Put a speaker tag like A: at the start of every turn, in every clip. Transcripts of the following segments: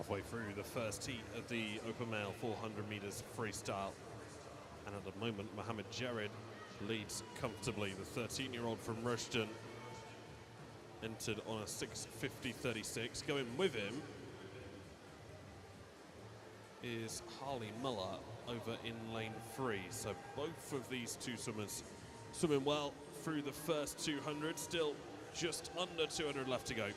A: halfway through the first heat of the open male 400 meters freestyle. And at the moment, Mohammed Jared leads comfortably. The 13-year-old from Rushden entered on a 6:50.36. Going with him is Harley Muller over in lane 3. So both of these two swimmers swimming well through the first 200. Still just under 200 left to go.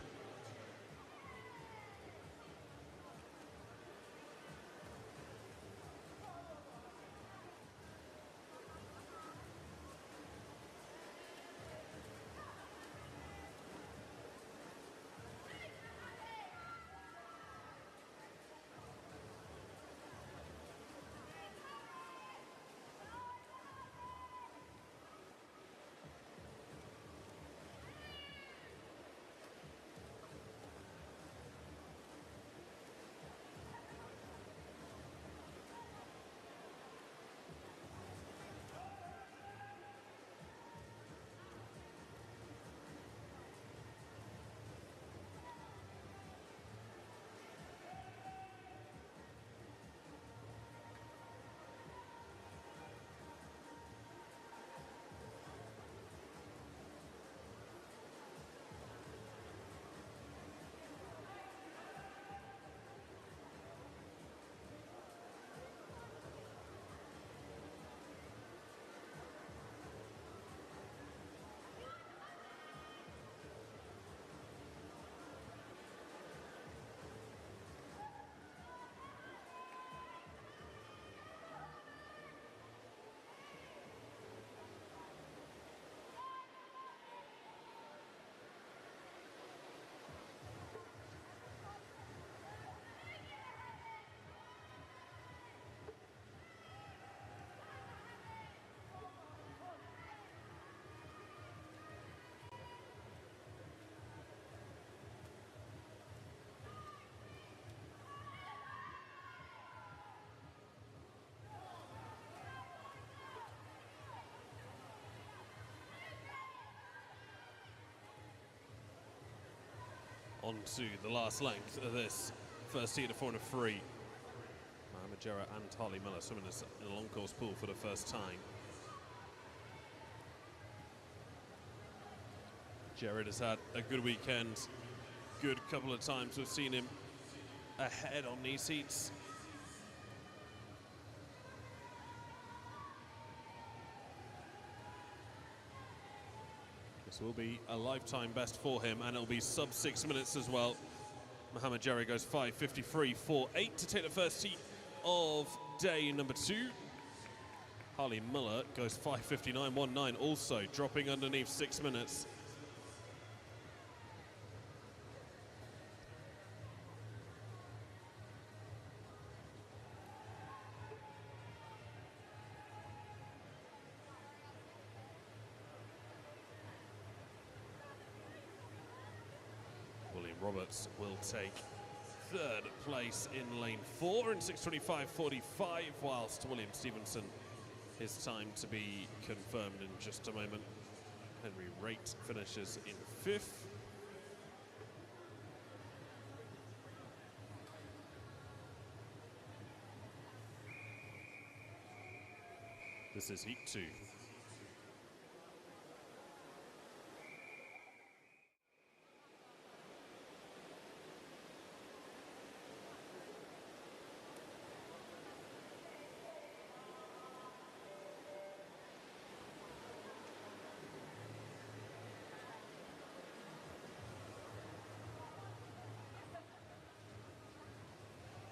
A: On to the last length of this first heat of 403. Mohammed Jared and Harley Miller swimming in a long course pool for the first time. Jared has had a good weekend. Good couple of times we've seen him ahead on these heats. This will be a lifetime best for him, and it'll be sub 6 minutes as well. Mohammed Jared goes 5:53.48 to take the first heat of day number 2. Harley Miller goes 5:59.19, also dropping underneath 6 minutes. Roberts will take third place in lane 4 in 6:25.45, whilst William Stevenson, his time to be confirmed in just a moment. Henry Rate finishes in 5th. This is heat 2.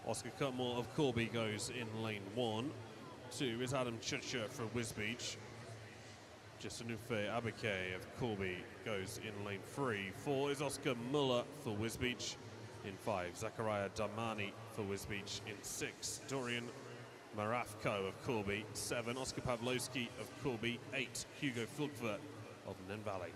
A: Oscar Cutmore of Corby goes in lane 1. 2 is Adam Chutcher from Wisbech. Jasanufe Abike of Corby goes in lane 3. 4 is Oscar Muller for Wisbech. In 5, Zachariah Damani for Wisbech. In 6, Dorian Marafko of Corby. 7, Oscar Pavlowski of Corby. 8, Hugo Fulkver of Nen Valley.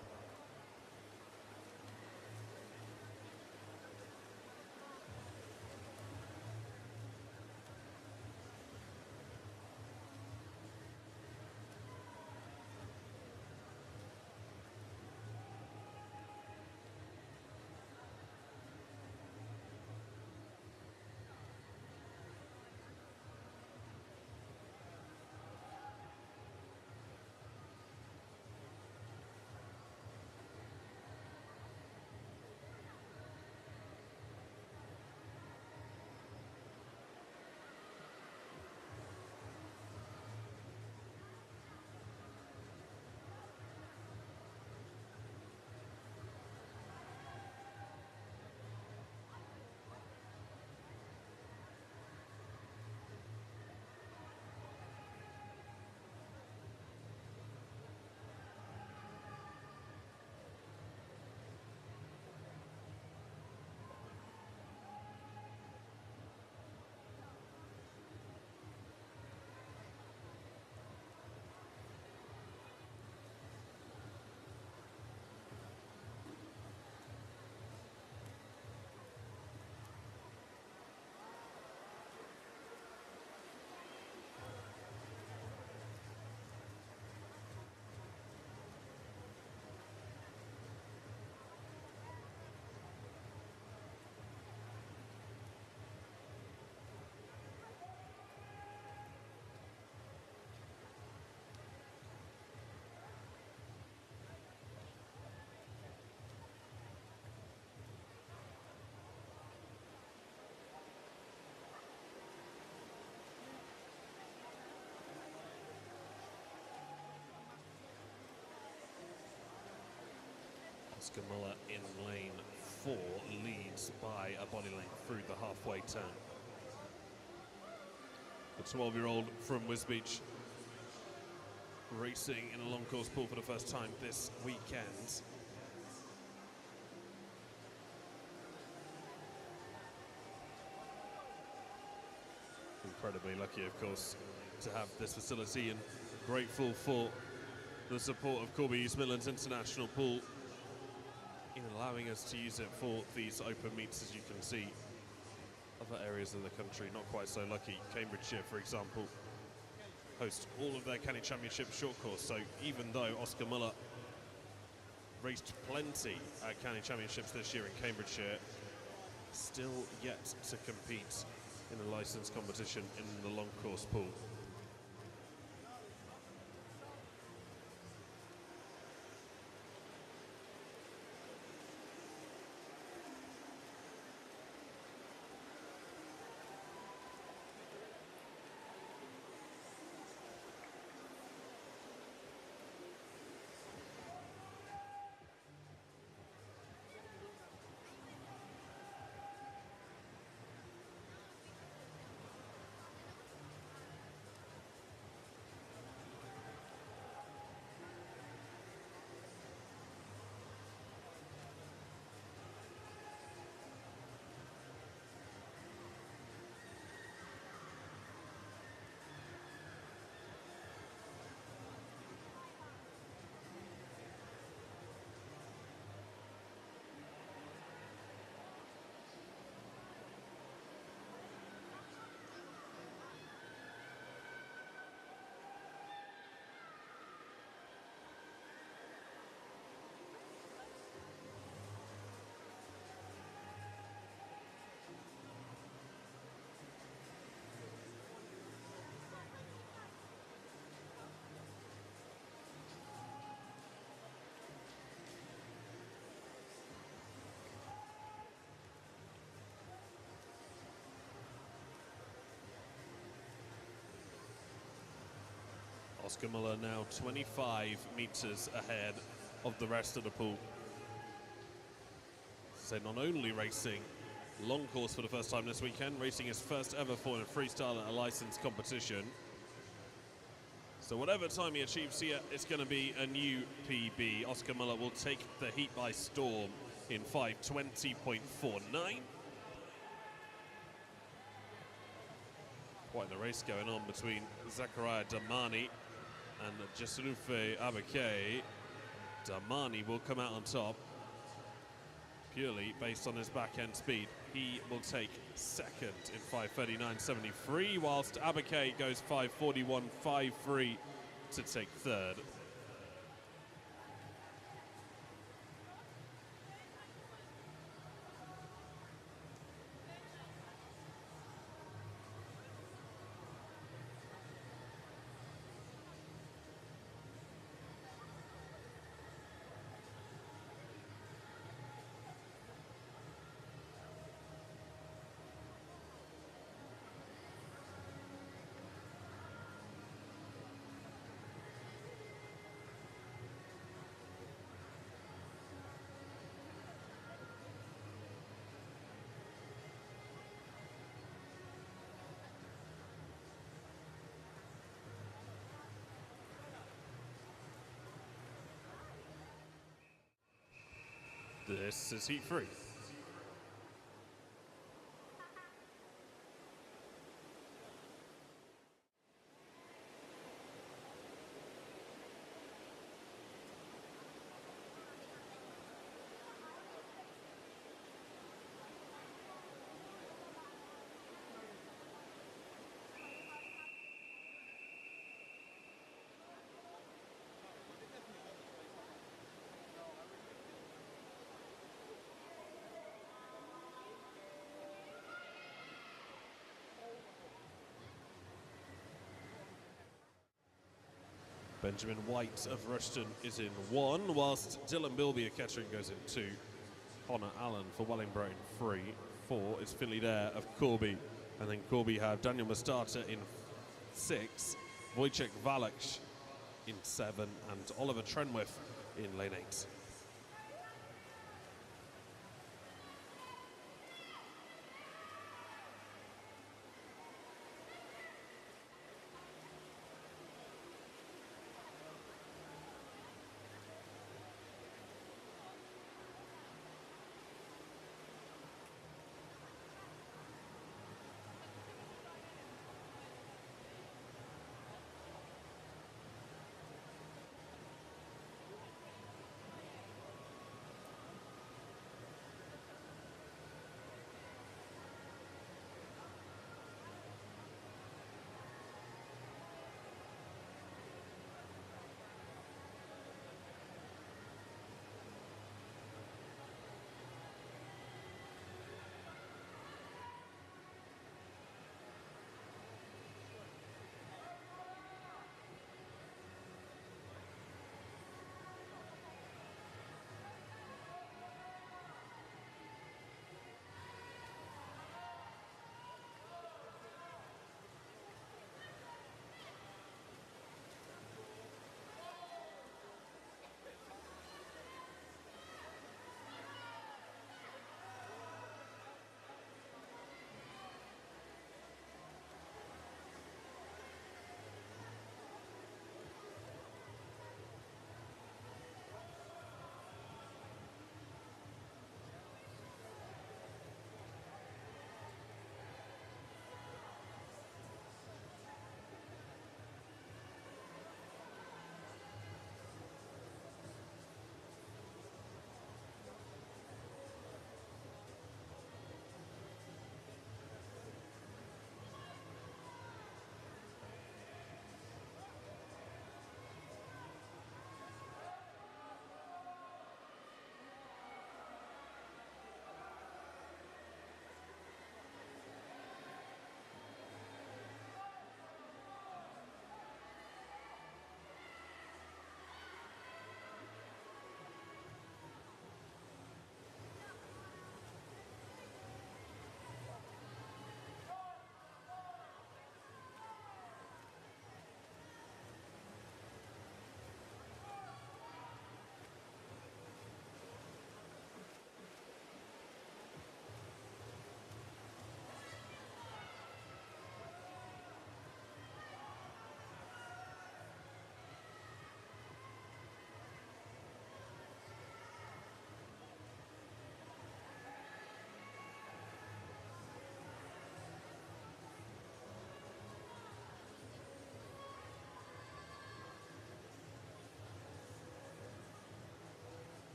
A: Oscar Muller in lane 4 leads by a body length through the halfway turn. The 12-year-old from Wisbech racing in a long course pool for the first time this weekend. Incredibly lucky, of course, to have this facility, and grateful for the support of Corby East Midlands International Pool in allowing us to use it for these open meets. As you can see, other areas of the country not quite so lucky. Cambridgeshire, for example, host all of their County Championship short course. So even though Oscar Muller raced plenty at County Championships this year in Cambridgeshire, still yet to compete in a licensed competition in the long course pool. Oscar Muller now 25 metres ahead of the rest of the pool. So not only racing long course for the first time this weekend, racing his first ever for a freestyle at a licensed competition. So whatever time he achieves here, it's going to be a new PB. Oscar Muller will take the heat by storm in 5:20.49. Quite the race going on between Zachariah Damani and Jesunufe Abake. Damani will come out on top purely based on his back-end speed. He will take second in 5:39.73, whilst Abake goes 5:41.53 to take third. This is heat 3. Benjamin White of Rushton is in 1, whilst Dylan Bilby of Kettering goes in 2. Connor Allen for Wellingborough in 3. 4 is Finley Dare of Corby. And then Corby have Daniel Mastata in 6, Wojciech Walacz in 7, and Oliver Trenwith in lane 8.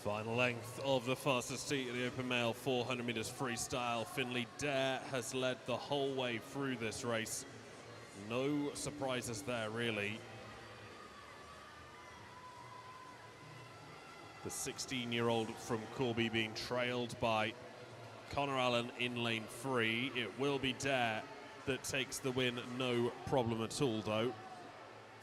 A: Final length of the fastest heat of the open male 400 meters freestyle. Finley Dare has led the whole way through this race. No surprises there, really. The 16-year-old from Corby being trailed by Connor Allen in lane 3. It will be Dare that takes the win, no problem at all, though.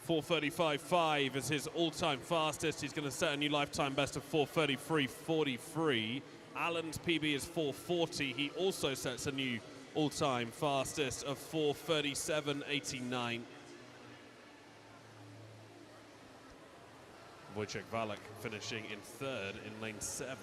A: 4:35.5 is his all-time fastest. He's going to set a new lifetime best of 4:33.43. Allen's PB is 4:40. He also sets a new all-time fastest of 4:37.89. Wojciech Walek finishing in 3rd in lane 7.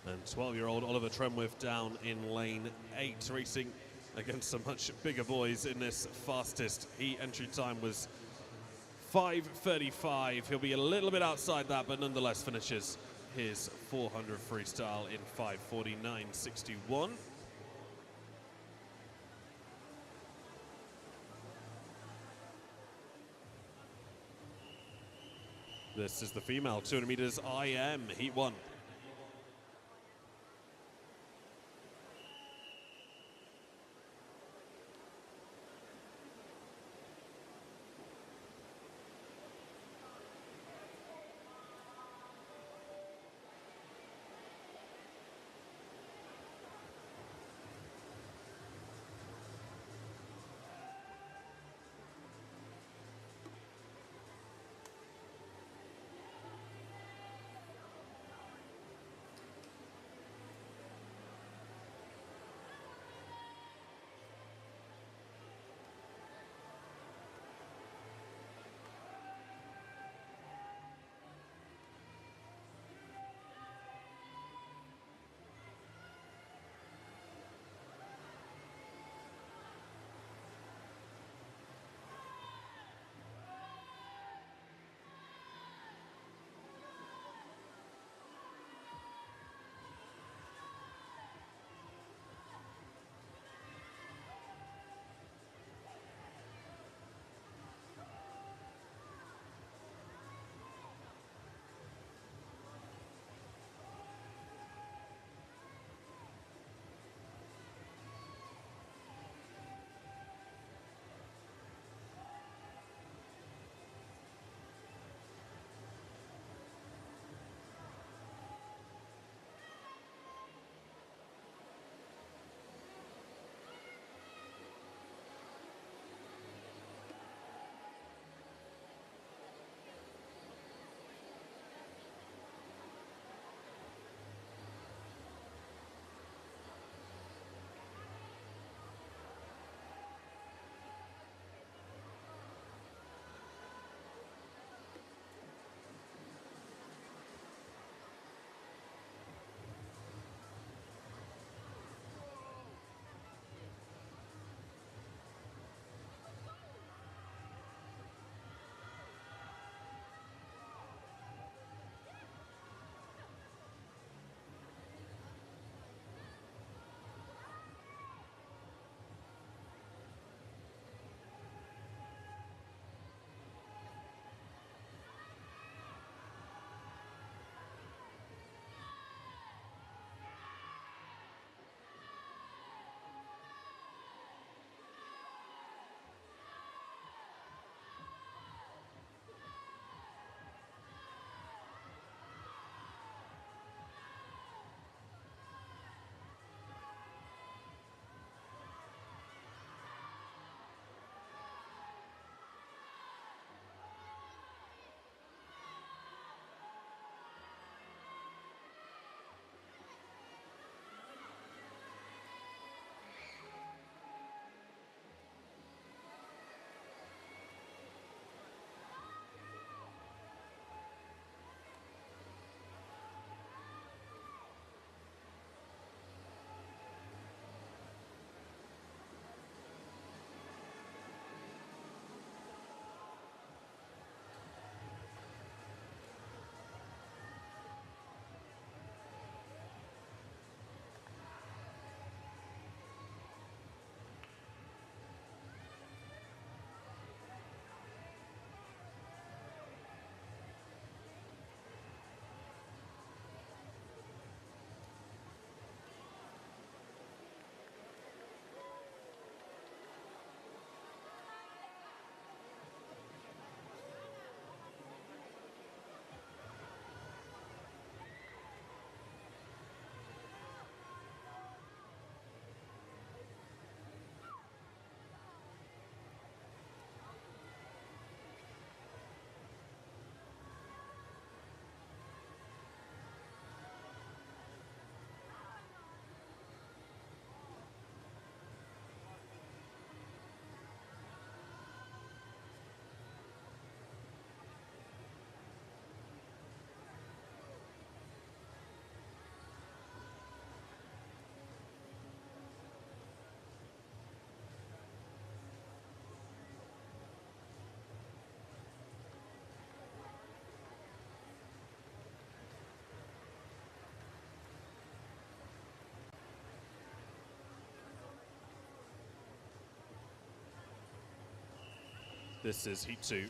A: And 12-year-old Oliver Trenwith down in lane 8, racing against some much bigger boys in this fastest heat. Entry time was 5:35. He'll be a little bit outside that, but nonetheless finishes his 400 freestyle in 5:49.61. This is the female 200 meters IM, heat 1. This is heat 2.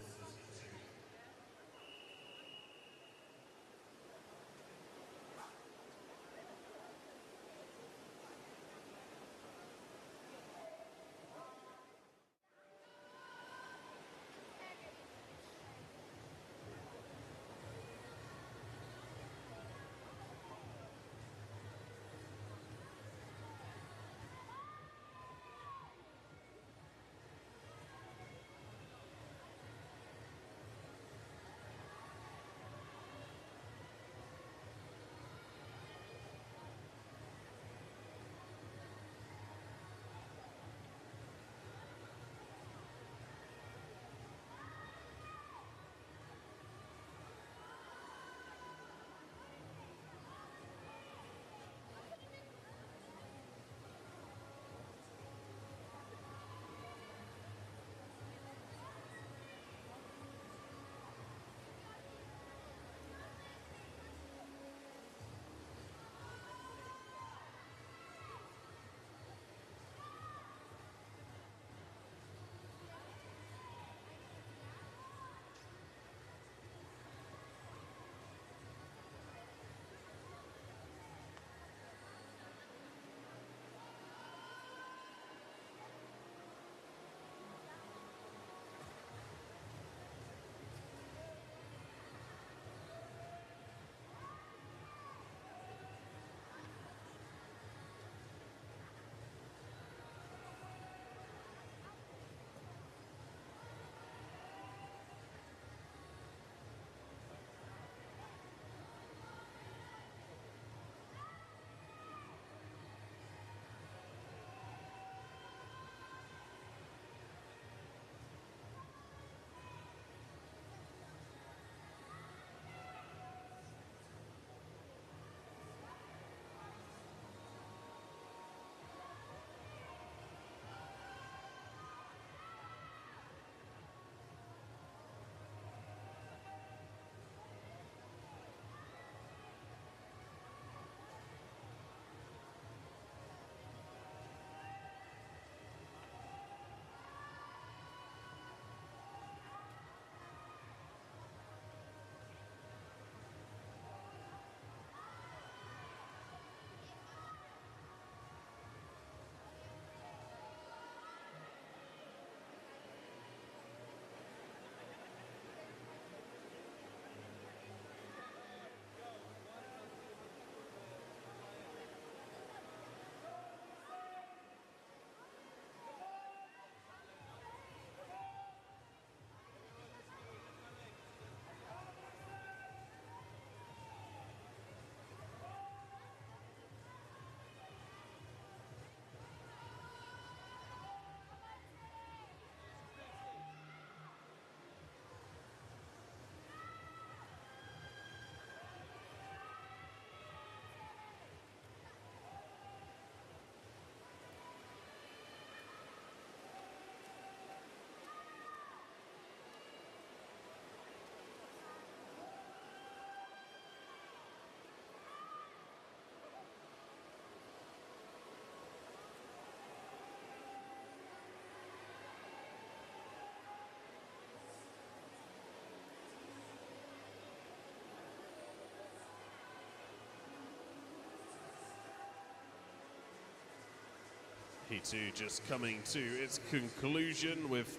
A: Heat 2 just coming to its conclusion with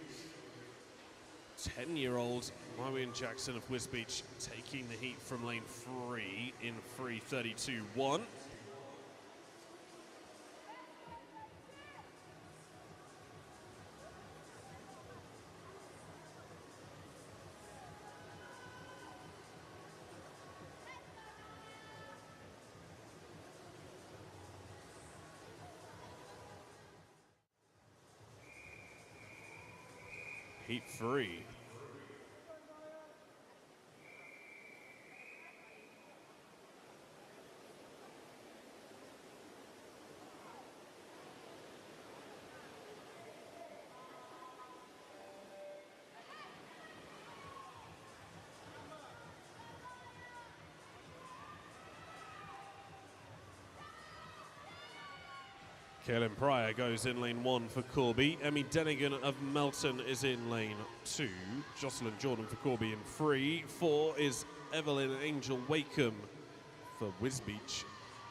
A: 10-year-old Marwin Jackson of Wisbech taking the heat from lane 3 in 3:32.1. Heat 3. Kaelin Pryor goes in lane 1 for Corby. Emmy Denigan of Melton is in lane 2. Jocelyn Jordan for Corby in 3. 4 is Evelyn Angel Wakeham for Wisbech.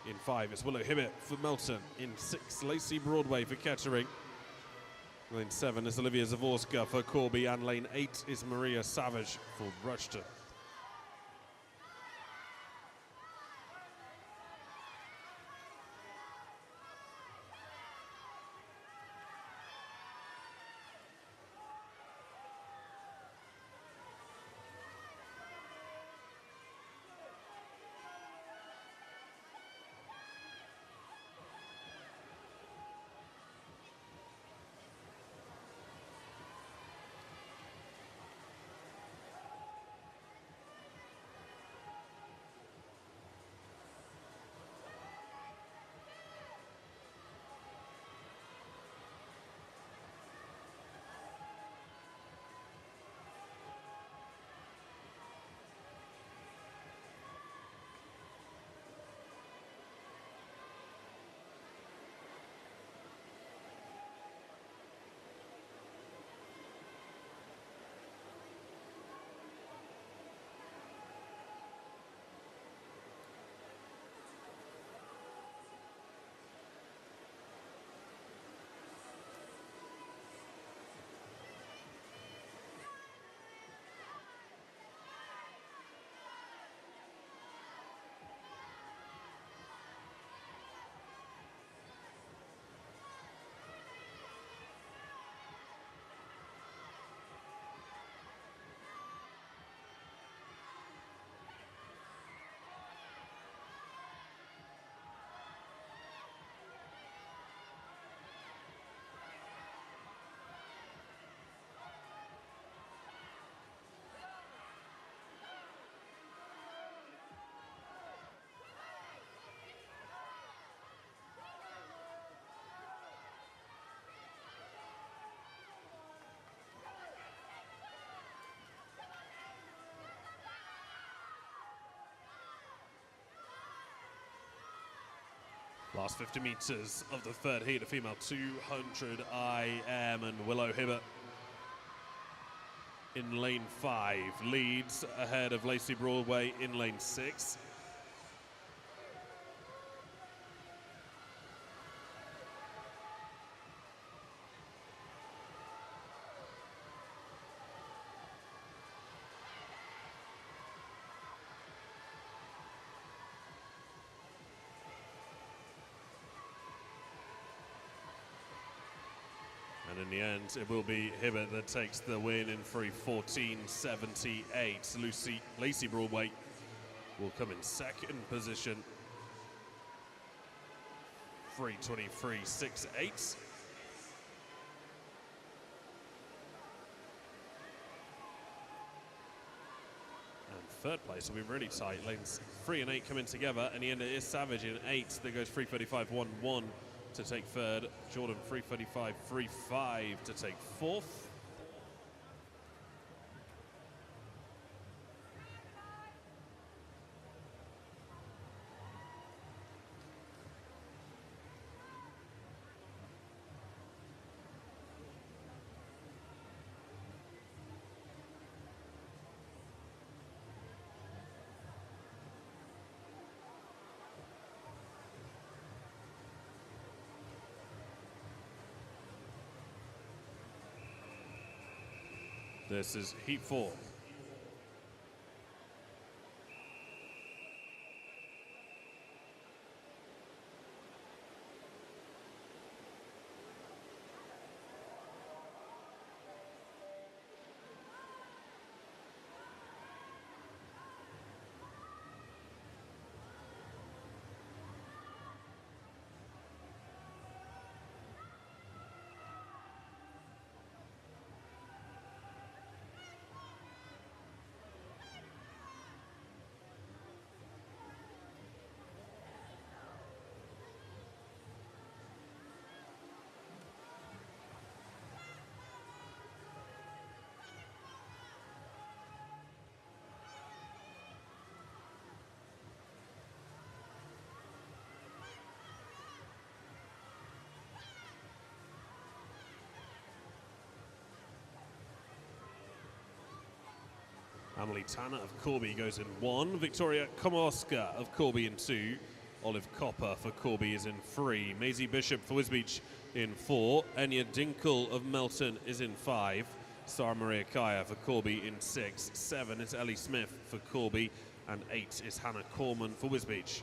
A: In 5 is Willow Hibbett for Melton. In 6, Lacey Broadway for Kettering. Lane 7 is Olivia Zavorska for Corby, and lane 8 is Maria Savage for Rushton. Last 50 meters of the third heat, a female 200 IM, and Willow Hibbett in lane 5 leads ahead of Lacey Broadway in lane 6. And in the end, it will be Hibbett that takes the win in 3:14.78. Lacey Broadway will come in second position, 3:23.68. And third place will be really tight. Lanes 3 and 8 coming together, and the end it is Savage in 8 that goes 3:35.11. to take third, Jordan 3:35.35 to take fourth. This is heat 4. Emily Tanner of Corby goes in 1. Victoria Komorska of Corby in 2. Olive Copper for Corby is in 3. Maisie Bishop for Wisbech in 4. Enya Dinkle of Melton is in 5. Sarah Maria Kaya for Corby in 6. 7 is Ellie Smith for Corby, and 8 is Hannah Corman for Wisbech.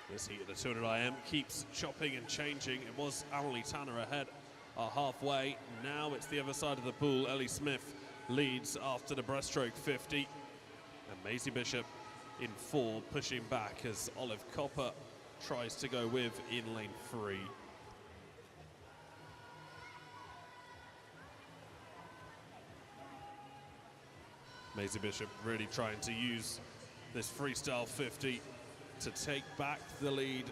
A: This heat of the 200 IM keeps chopping and changing. It was Emily Tanner ahead at halfway. Now it's the other side of the pool. Ellie Smith leads after the breaststroke 50. And Maisie Bishop in 4, pushing back as Olive Copper tries to go with in lane 3. Maisie Bishop really trying to use this freestyle 50 to take back the lead.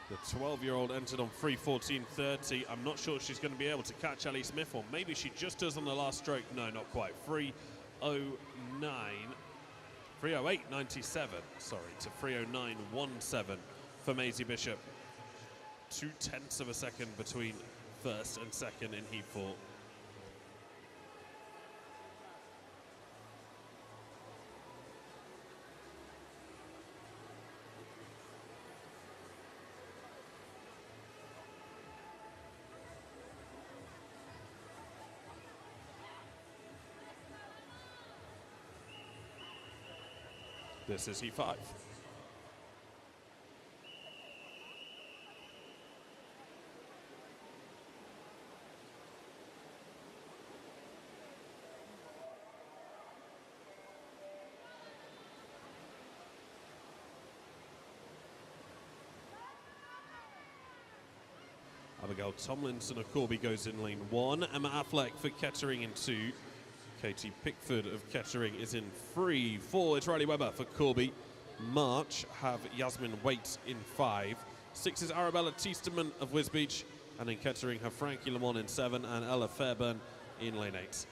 A: The 12-year-old entered on 3:14.30. I'm not sure she's going to be able to catch Ellie Smith, or maybe she just does on the last stroke. No, not quite. 3:08.97, sorry, to 3:09.17 for Maisie Bishop. 0.2 of a second between first and second in heat 4. This is heat 5. Abigail Tomlinson of Corby goes in lane 1. Emma Affleck for Kettering in 2. Katie Pickford of Kettering is in 3. 4 is Riley Webber for Corby. March have Yasmin Waite in 5. 6 is Arabella Teasterman of Wisbech. And in Kettering have Frankie Lamont in 7 and Ella Fairburn in lane 8.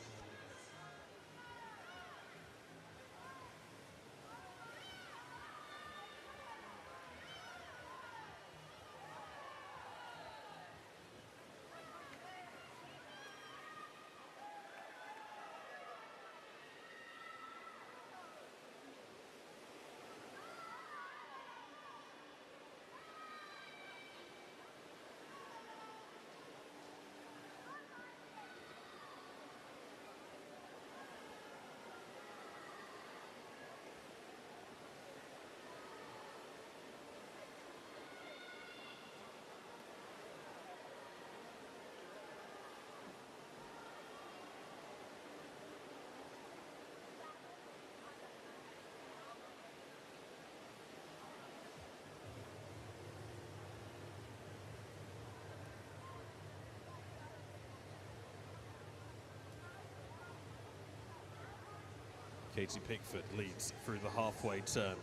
A: Katie Pickford leads through the halfway turn.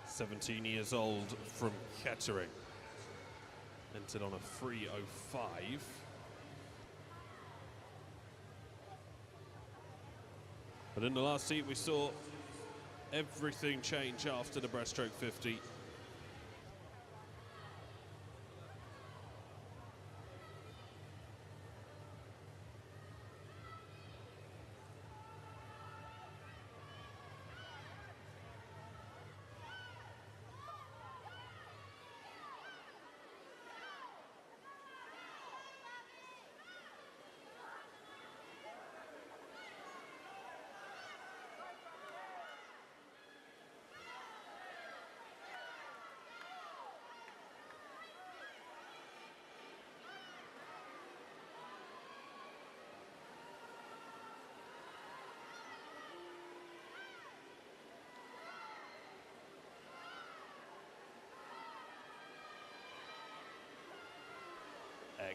A: 17 years old from Kettering. Entered on a 3:05. But in the last heat we saw everything change after the breaststroke 50.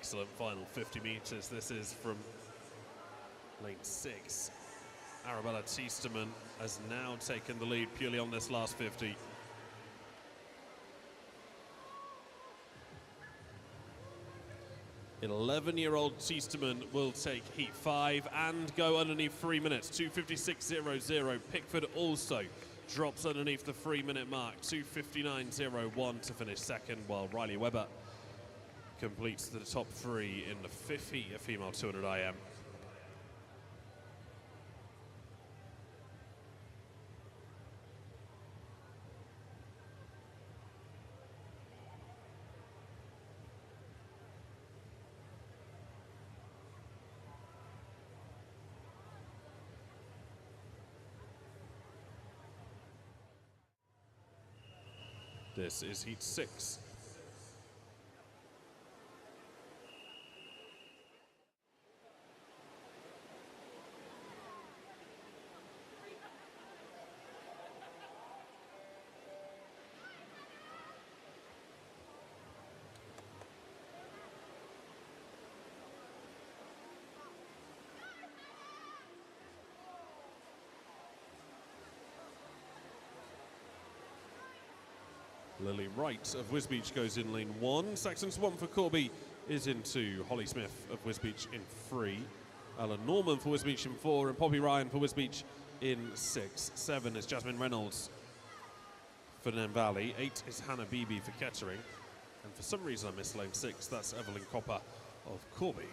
A: excellent final 50 meters. This is from lane 6. Arabella Tiesterman has now taken the lead purely on this last 50. An 11-year-old Tiesterman will take heat 5 and go underneath 3 minutes, 2:56.00. Pickford also drops underneath the 3-minute mark, 2:59.01 to finish second, while Riley Webber completes the top 3 in the 50 female 200 IM. This is heat 6. Lily Wright of Wisbech goes in lane 1. Saxon Swan for Corby is into Holly Smith of Wisbech in 3. Ella Norman for Wisbech in 4, and Poppy Ryan for Wisbech in 6. 7 is Jasmine Reynolds for Nen Valley. 8 is Hannah Beebe for Kettering. And for some reason I missed lane 6, that's Evelyn Copper of Corby.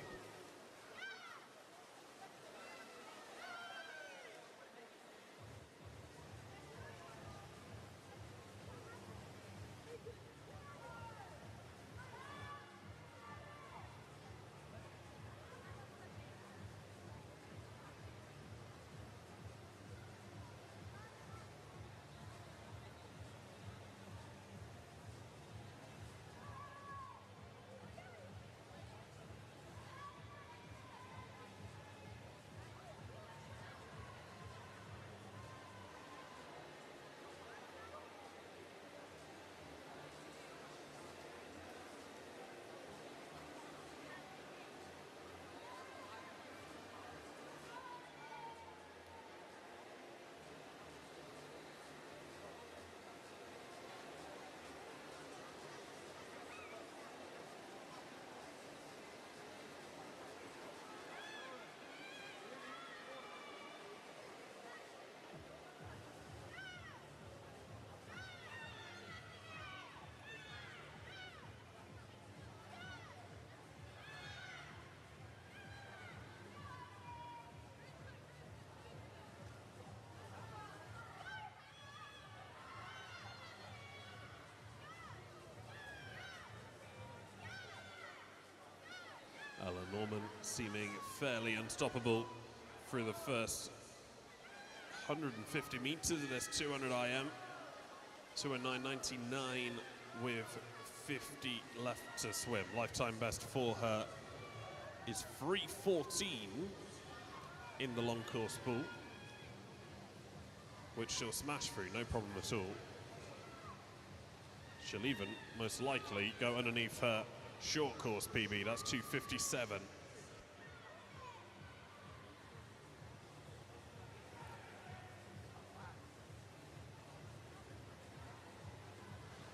A: Ella Norman seeming fairly unstoppable through the first 150 meters of this 200 IM. 209.99 with 50 left to swim. Lifetime best for her is 3:14 in the long course pool, which she'll smash through, no problem at all. She'll even most likely go underneath her short course PB, that's 2:57.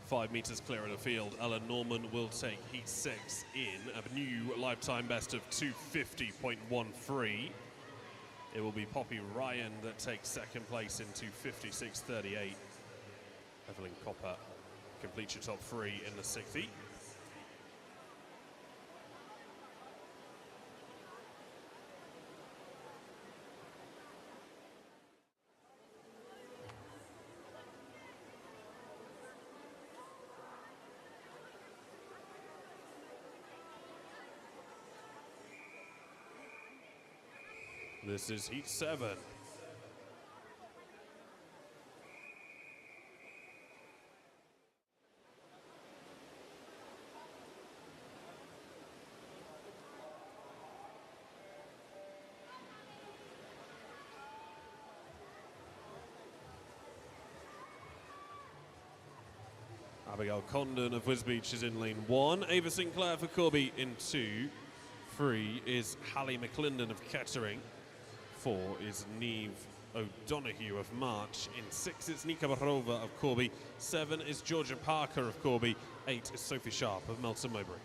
A: Five meters clear of the field, Ella Norman will take heat 6 in a new lifetime best of 2:50.13. It will be Poppy Ryan that takes second place in 2:56.38. Evelyn Copper completes your top 3 in the 6th heat. This is heat 7. Abigail Condon of Wisbech is in lane 1. Ava Sinclair for Corby in 2. 3 is Hallie McClendon of Kettering. 4 is Neve O'Donoghue of March. In 6 it's Nika Barova of Corby. 7 is Georgia Parker of Corby. 8 is Sophie Sharp of Melton Mowbray.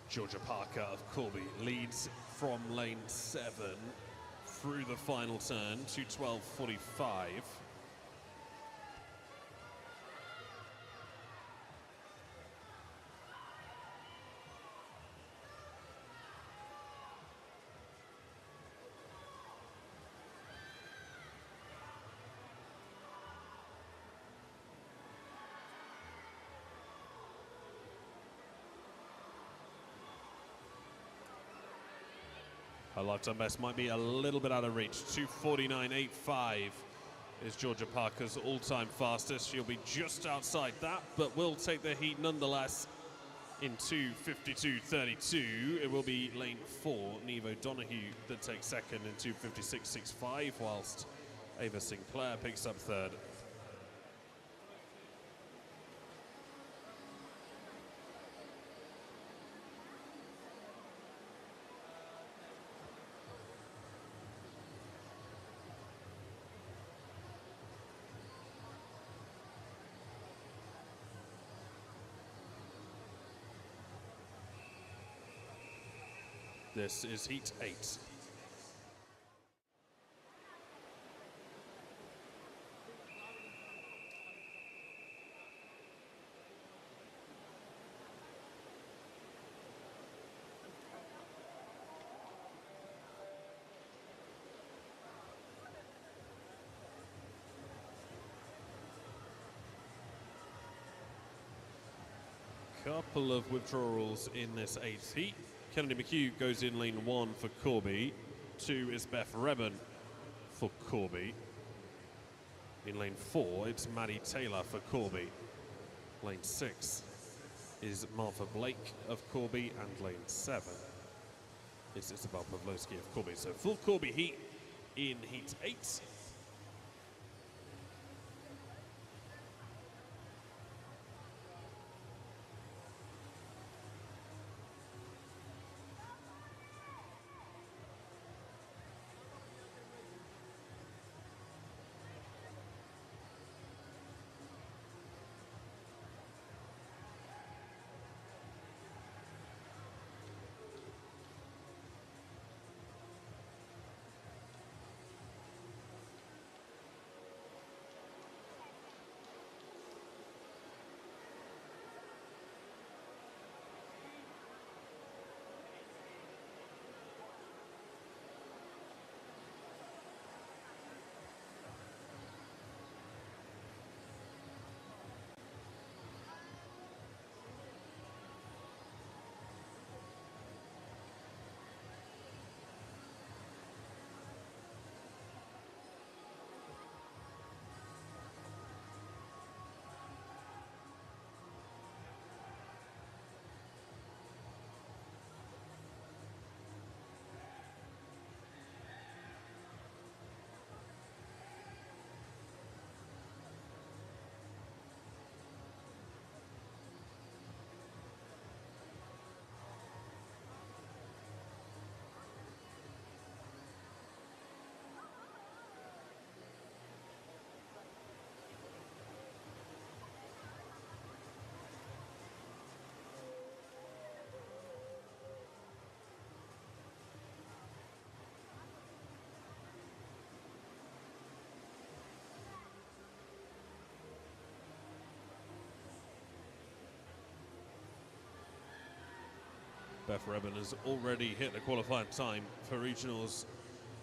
A: Georgia Parker of Corby leads from lane 7 through the final turn to 12:45. Her lifetime best might be a little bit out of reach. 2:49.85 is Georgia Parker's all-time fastest. She'll be just outside that, but will take the heat nonetheless in 2:52.32. It will be lane 4, Neve O'Donoghue, that takes second in 2:56.65, whilst Ava Sinclair picks up third. This is heat 8. Couple of withdrawals in this 8th heat. Kennedy McHugh goes in lane 1 for Corby. 2 is Beth Rebben for Corby. In lane 4, it's Maddie Taylor for Corby. Lane 6 is Martha Blake of Corby, and lane 7 is Isabel Pavlovsky of Corby. So full Corby heat in heat 8. Beth Reben has already hit the qualifying time for regionals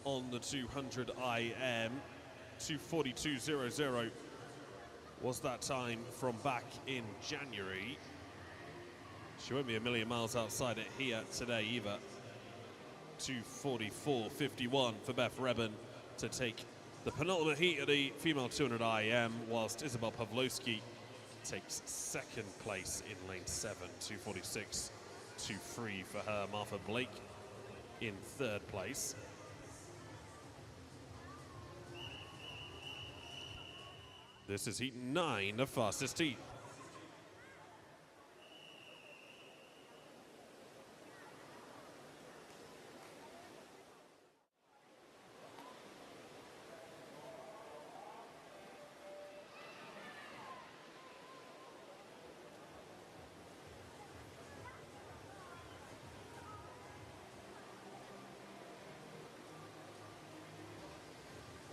A: on the 200 IM. 2:42.00 was that time from back in January. She won't be a million miles outside it here today either. 2:44.51 for Beth Reben to take the penultimate heat of the female 200 IM, whilst Isabel Pawlowski takes second place in lane 7. 2:46.23 for her. Martha Blake in third place. This is heat 9, the fastest heat.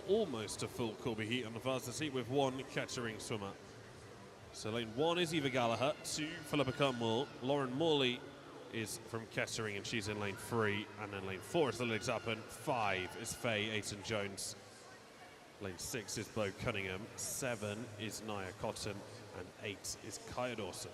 A: Almost a full Corby heat on the fastest heat with one Kettering swimmer. So lane 1 is Eva Gallagher, 2 Philippa Cunmore. Lauren Morley is from Kettering and she's in lane 3. And then lane 4 is Lily Tappan, 5 is Faye Ayton-Jones. Lane 6 is Bo Cunningham, 7 is Nia Cotton, and 8 is Kaya Dawson.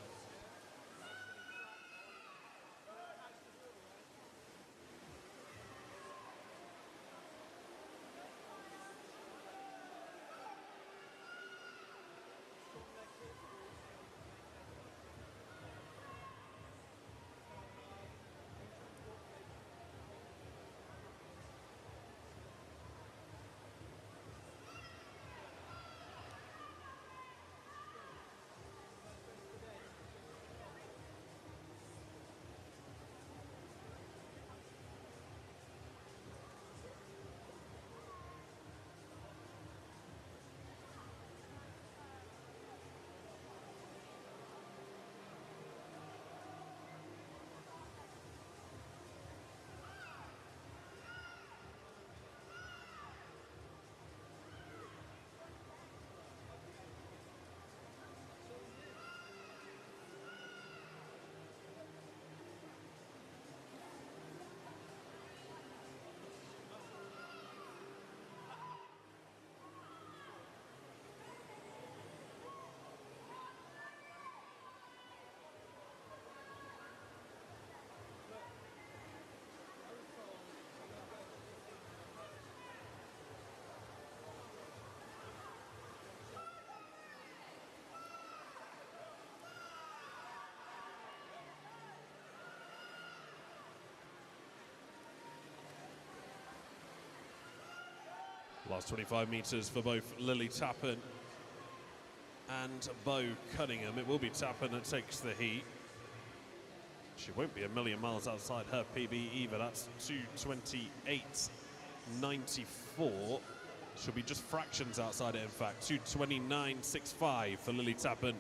A: Last 25 metres for both Lily Tappan and Bo Cunningham. It will be Tappan that takes the heat. She won't be a million miles outside her PB either. That's 2:28.94. She'll be just fractions outside it, in fact. 2:29.65 for Lily Tappan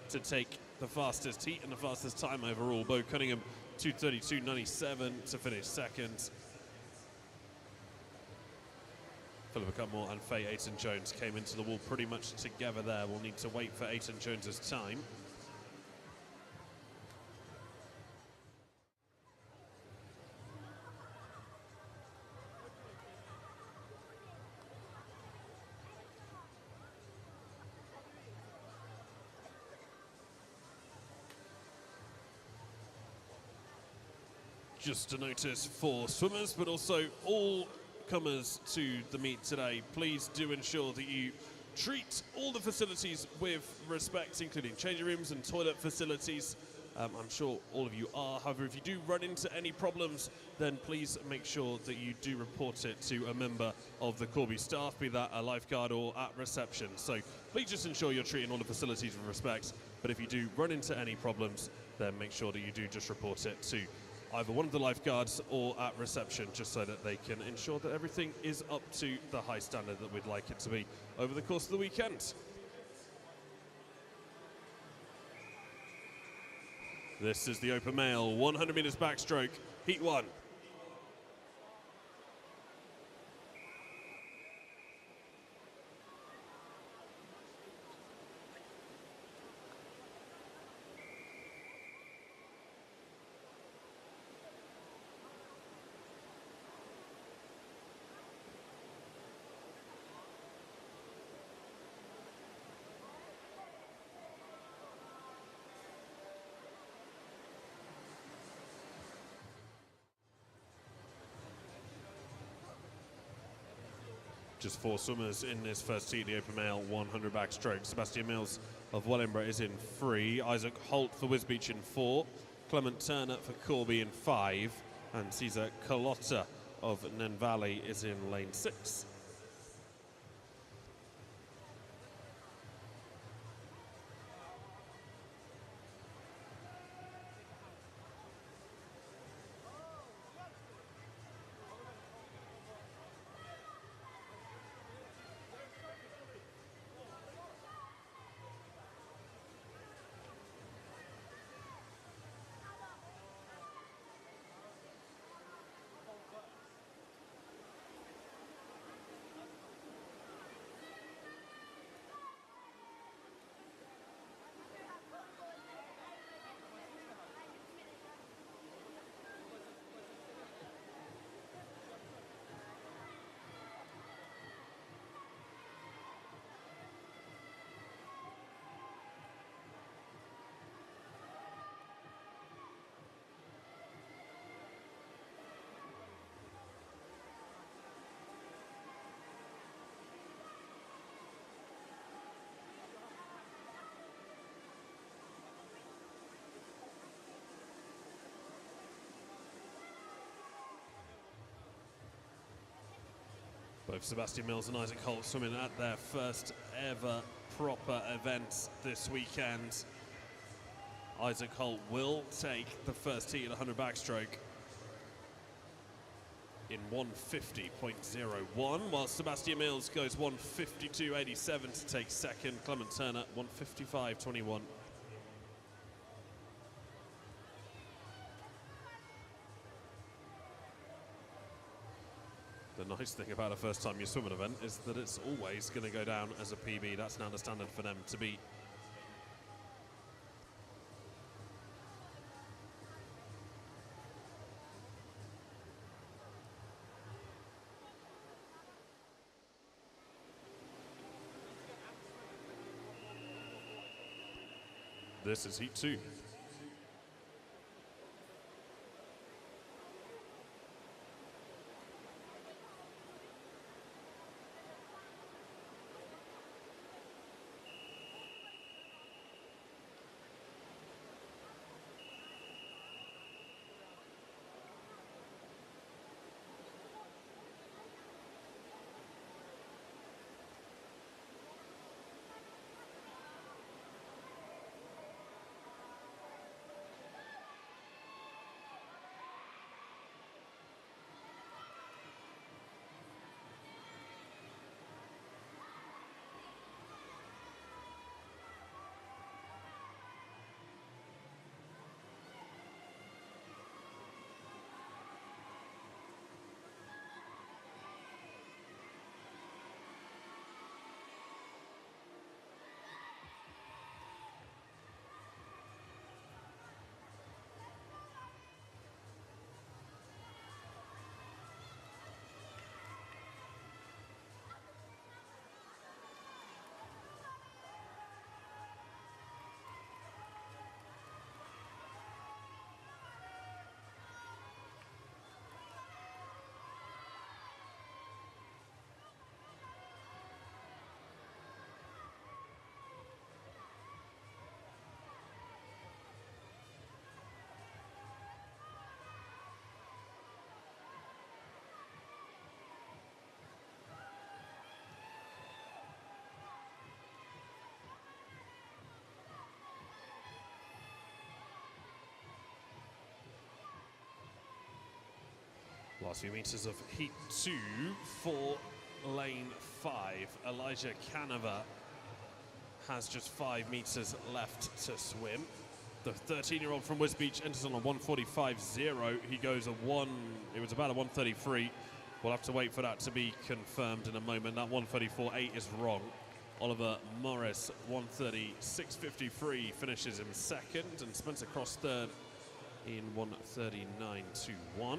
A: to take the fastest heat and the fastest time overall. Bo Cunningham, 2:32.97 to finish second. Philippa Cunmore and Faye Ayton-Jones came into the wall pretty much together there. We'll need to wait for Ayton-Jones's time. Just a notice for swimmers, but also all comers to the meet today, please do ensure that you treat all the facilities with respect, including changing rooms and toilet facilities. I'm sure all of you are. However, if you do run into any problems, then please make sure that you do report it to a member of the Corby staff, be that a lifeguard or at reception. So please just ensure you're treating all the facilities with respect. But if you do run into any problems, then make sure that you do just report it to either one of the lifeguards or at reception, just so that they can ensure that everything is up to the high standard that we'd like it to be over the course of the weekend. This is the open male 100 meters backstroke, heat 1. Just 4 swimmers in this first heat, the open male 100 backstroke. Sebastian Mills of Wellingborough is in 3. Isaac Holt for Wisbech in 4. Clement Turner for Corby in 5. And Cesar Carlotta of Nen Valley is in lane 6. Both Sebastian Mills and Isaac Holt swimming at their first ever proper event this weekend. Isaac Holt will take the first heat at 100 backstroke in 150.01, while Sebastian Mills goes 152.87 to take second. Clement Turner 155.21. The nice thing about a first time you swim an event is that it's always going to go down as a PB. That's now the standard for them to beat. This is heat 2. Last few meters of heat 2 for lane 5. Elijah Canova has just 5 meters left to swim. The 13-year-old from Wisbech enters on a 145.0. He goes it was about a 133. We'll have to wait for that to be confirmed in a moment. That 134.8 is wrong. Oliver Morris, 136.53, finishes him second, and Spencer Cross third in 139.21.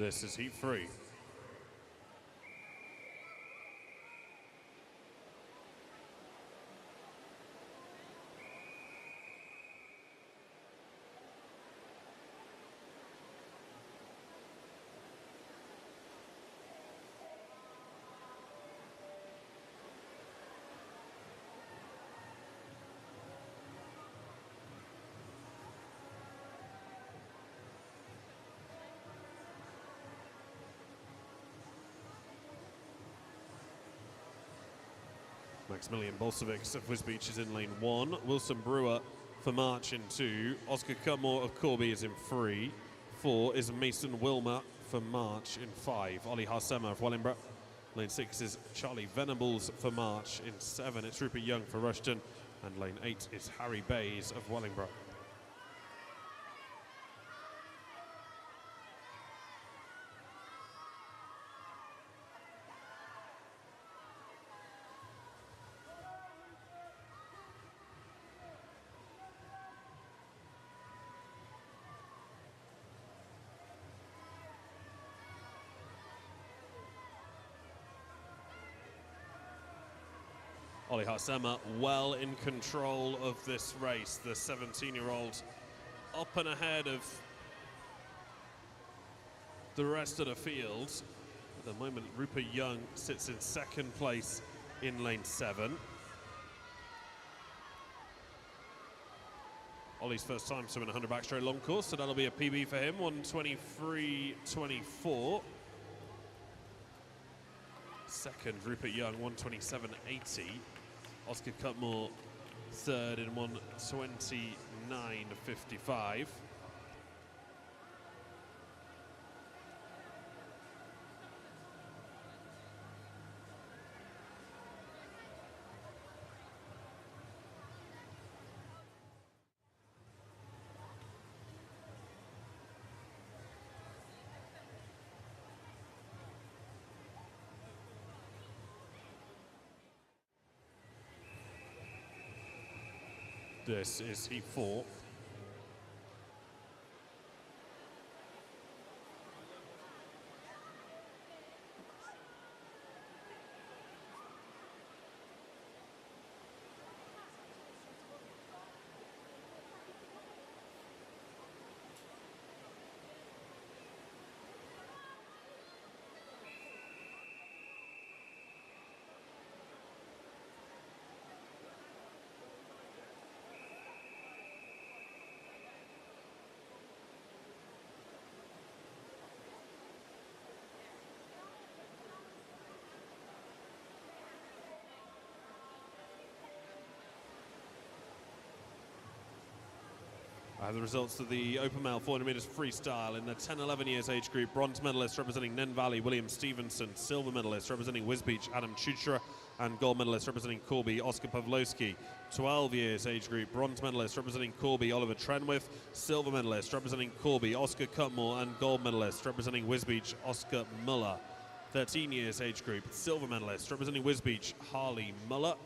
A: This is heat 3. Maximilian Bolsevics of Wisbeach is in lane 1. Wilson Brewer for March in 2. Oscar Cutmore of Corby is in 3. 4 is Mason Wilmer for March in 5. Ollie Harsema of Wellingborough. Lane 6 is Charlie Venables for March in 7. It's Rupert Young for Rushton. And lane 8 is Harry Bays of Wellingborough. Ollie Harsema well in control of this race. The 17-year-old up and ahead of the rest of the field. At the moment, Rupert Young sits in second place in lane 7. Ollie's first time swimming a 100 backstroke long course, so that'll be a PB for him, 1:23.24. Second, Rupert Young, 1:27.80. Oscar Cutmore third in 1:29.55. This is heat 4. The results of the Open Male 400 metres freestyle in the 10-11 years age group. Bronze medalist representing Nen Valley, William Stevenson. Silver medalist representing Wisbeach, Adam Chuchra. And gold medalist representing Corby, Oscar Pawlowski. 12 years age group. Bronze medalist representing Corby, Oliver Trenwith. Silver medalist representing Corby, Oscar Cutmore. And gold medalist representing Wisbeach, Oscar Muller. 13 years age group. Silver medalist representing Wisbeach, Harley Muller.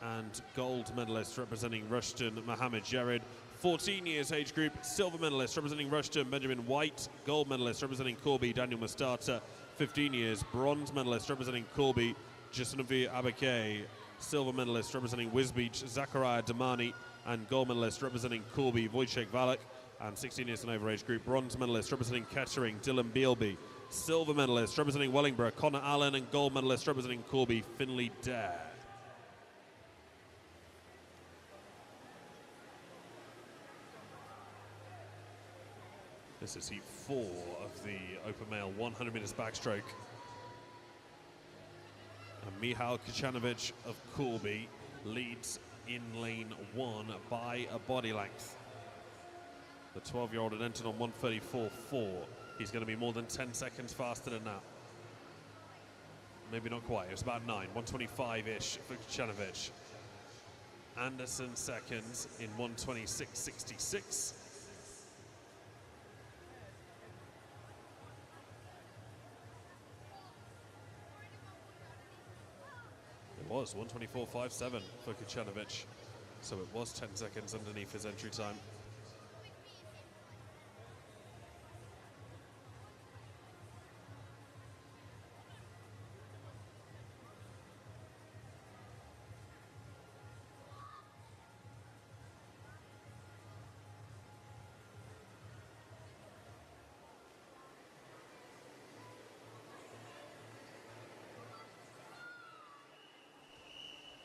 A: And gold medalist representing Rushton, Mohammed Jared. 14 years age group, silver medalist representing Rushton, Benjamin White. Gold medalist representing Corby, Daniel Mustata. 15 years, bronze medalist representing Corby, Jasnovi Abake. Silver medalist representing Wisbeach, Zachariah Damani. And gold medalist representing Corby, Wojciech Valak. And 16 years and over age group, bronze medalist representing Kettering, Dylan Bealby. Silver medalist representing Wellingborough, Connor Allen. And gold medalist representing Corby, Finley Dare. This is heat 4 of the Open Male 100 metres backstroke. And Michal Kicanovic of Corby leads in lane 1 by a body length. The 12-year-old had entered on 1:34.4. He's going to be more than 10 seconds faster than that. Maybe not quite, it was about 9, 1:25-ish for Kicanovic. Anderson seconds in 1:26.66. It was 1:24.57 for Kicanovic, so it was 10 seconds underneath his entry time.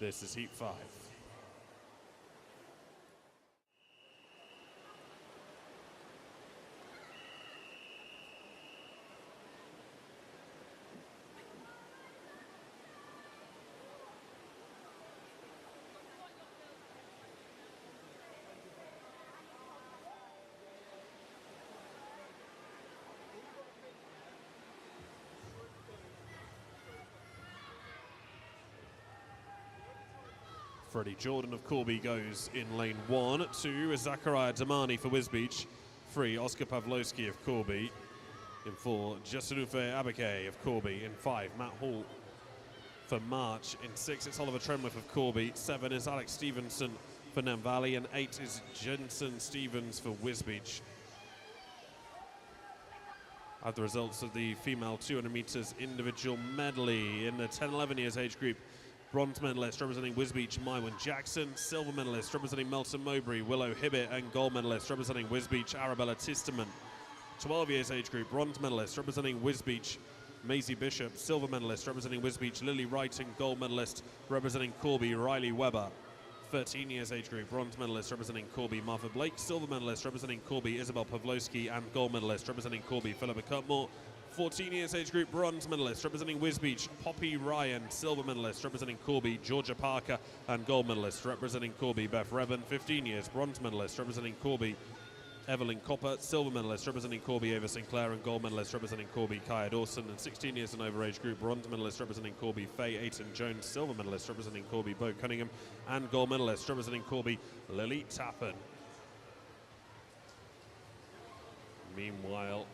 A: This is heat 5. Freddie Jordan of Corby goes in lane 1. 2 is Zachariah Damani for Wisbeach. 3, Oscar Pavlovsky of Corby. In 4, Jesanufe Abake of Corby. In 5, Matt Hall for March. In 6, it's Oliver Tremliffe of Corby. 7 is Alex Stevenson for Nam Valley. And 8 is Jensen Stevens for Wisbeach. At the results of the female 200 meters individual medley in the 10-11 years age group. Bronze medalist representing Wisbeach, Maiwan Jackson. Silver medalist representing Melton Mowbray, Willow Hibbett. And gold medalist representing Wisbeach, Arabella Tisterman. 12 years age group, bronze medalist representing Wisbeach, Maisie Bishop. Silver medalist representing Wisbeach, Lily Wright. And gold medalist representing Corby, Riley Webber. 13 years age group, bronze medalist representing Corby, Martha Blake. Silver medalist representing Corby, Isabel Pavlovsky. And gold medalist representing Corby, Philippa Cutmore. 14 years age group, bronze medalist representing Wisbeach, Poppy Ryan. Silver medalist representing Corby, Georgia Parker. And gold medalist representing Corby, Beth Revan. 15 years, bronze medalist representing Corby, Evelyn Copper. Silver medalist representing Corby, Ava Sinclair. And gold medalist representing Corby, Kaya Dawson. And 16 years and over age group, bronze medalist representing Corby, Faye Aiton Jones. Silver medalist representing Corby, Bo Cunningham. And gold medalist representing Corby, Lily Tappan. Meanwhile,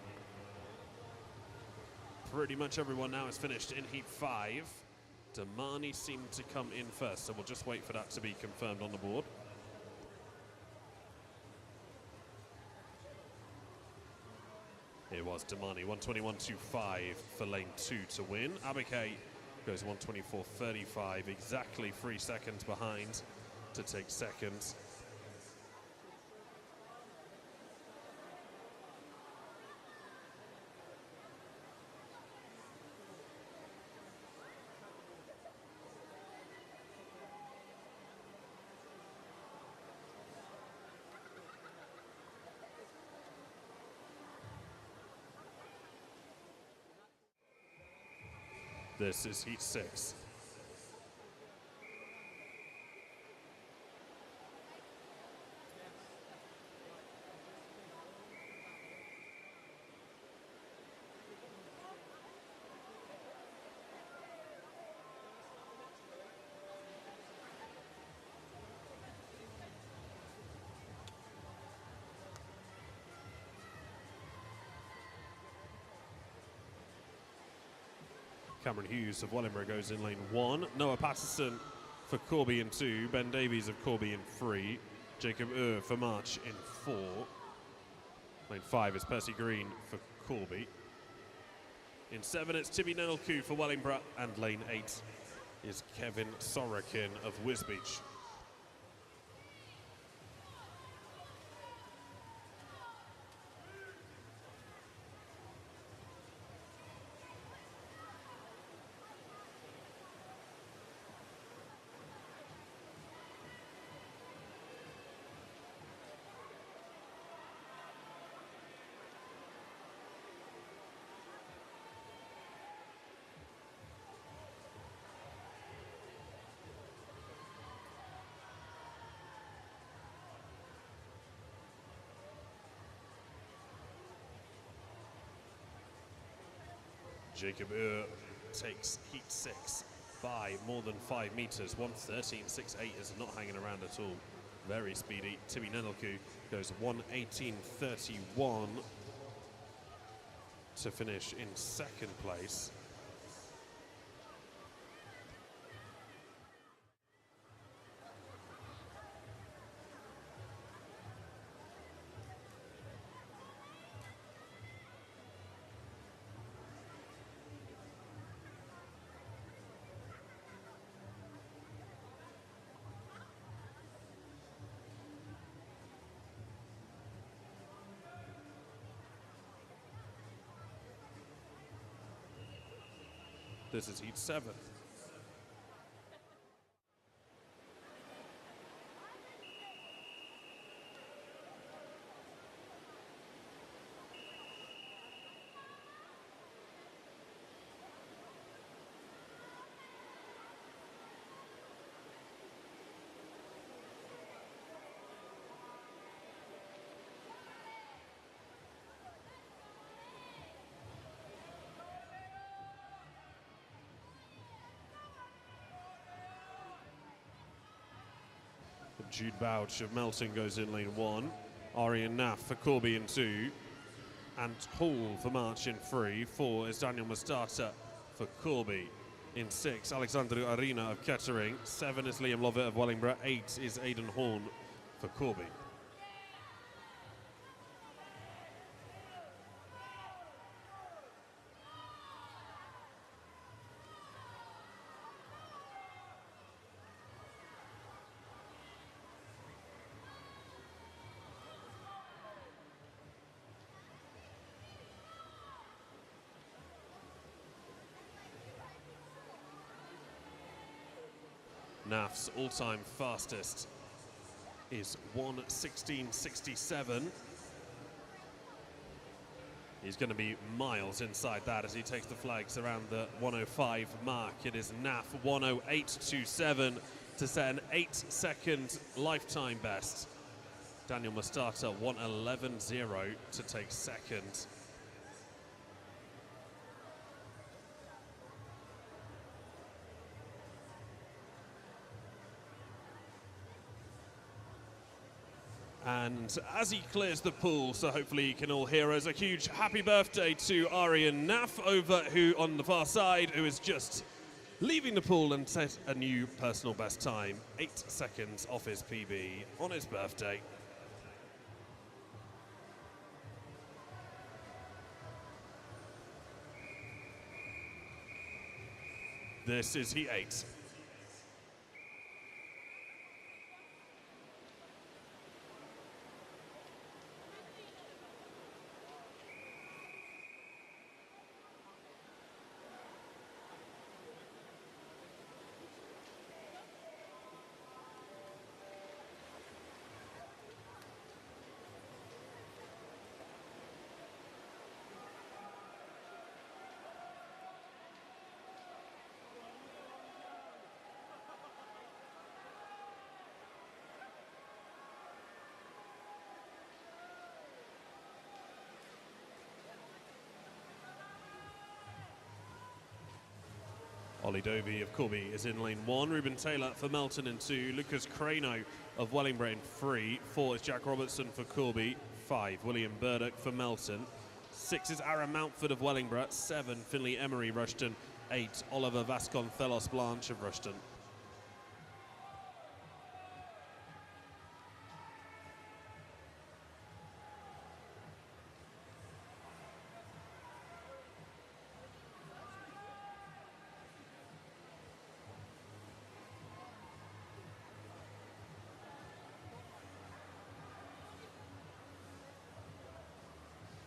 A: pretty much everyone now is finished in heat 5. Damani seemed to come in first, so we'll just wait for that to be confirmed on the board. It was Damani, 121.25 for lane 2 to win. Abake goes 124.35, exactly 3 seconds behind to take second. This is heat 6. Cameron Hughes of Wellingborough goes in lane 1. Noah Patterson for Corby in 2. Ben Davies of Corby in 3. Jacob for March in 4. Lane 5 is Percy Green for Corby. In 7 it's Tibby Nenelku for Wellingborough. And lane 8 is Kevin Sorokin of Wisbeach. Jacob takes heat 6 by more than 5 meters. 1:13.68 is not hanging around at all. Very speedy. Tibby Nenelku goes 1:18.31 to finish in second place. This is heat 7. Jude Bouch of Melton goes in lane 1. Arian Naff for Corby in 2. And Hall for March in 3. 4 is Daniel Mustata for Corby. In 6, Alexander Arena of Kettering. 7 is Liam Lovett of Wellingborough. 8 is Aidan Horn for Corby. Naff's all-time fastest is 1:16.67. He's going to be miles inside that as he takes the flags around the 1:05 mark. It is Naff 1:08.27 to set an 8-second lifetime best. Daniel Mustata 1:11.0 to take second. And as he clears the pool, so hopefully you can all hear us, a huge happy birthday to Arian Naff over who on the far side, who is just leaving the pool and set a new personal best time, 8 seconds off his PB on his birthday. This is Heat 8. Ollie Dovey of Corby is in lane 1. Ruben Taylor for Melton in 2. Lucas Crano of Wellingborough in 3. 4 is Jack Robertson for Corby. 5, William Burdock for Melton. 6 is Aaron Mountford of Wellingborough. 7, Finley Emery Rushton. 8, Oliver Vasconcelos Blanche of Rushton.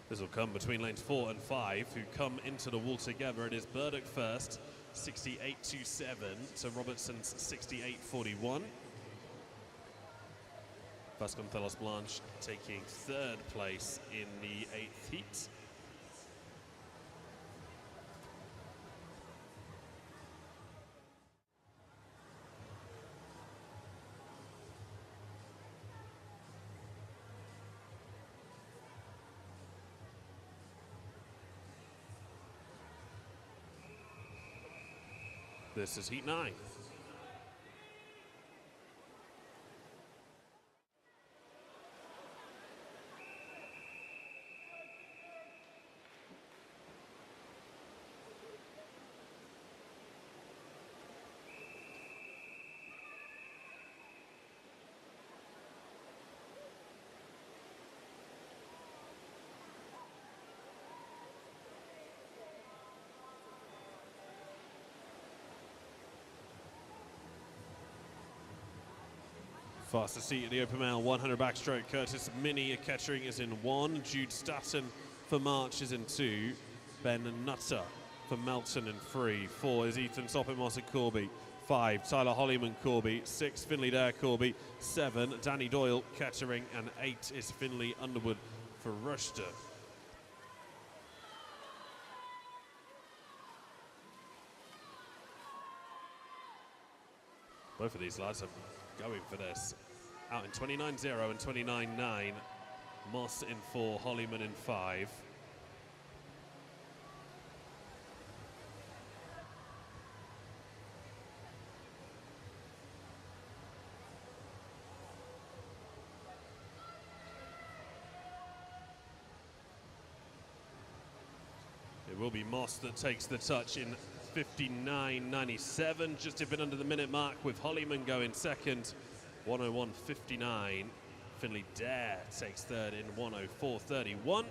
A: This will come between lanes 4 and 5, who come into the wall together. It is Burdock first, 68.27 to Robertson's 68.41. Vasconcelos Blanche taking 3rd place in the 8th heat. This is Heat 9. Fastest seat at the Open Mail, 100 backstroke. Curtis Minnie of Kettering is in 1. Jude Staton for March is in 2. Ben Nutter for Melton in 3. 4 is Ethan Soppinmoss at Corby. 5, Tyler Hollyman Corby. 6, Finley Dare Corby. 7, Danny Doyle Kettering. And 8 is Finley Underwood for Rushton. Both of these lads are going for this. Out in 29.0 and 29.9. Moss in 4, Hollyman in 5. will be Moss that takes the touch in 59.97, just a bit under the minute mark, with Hollyman going second, 101.59. Finley Dare takes third in 104.31.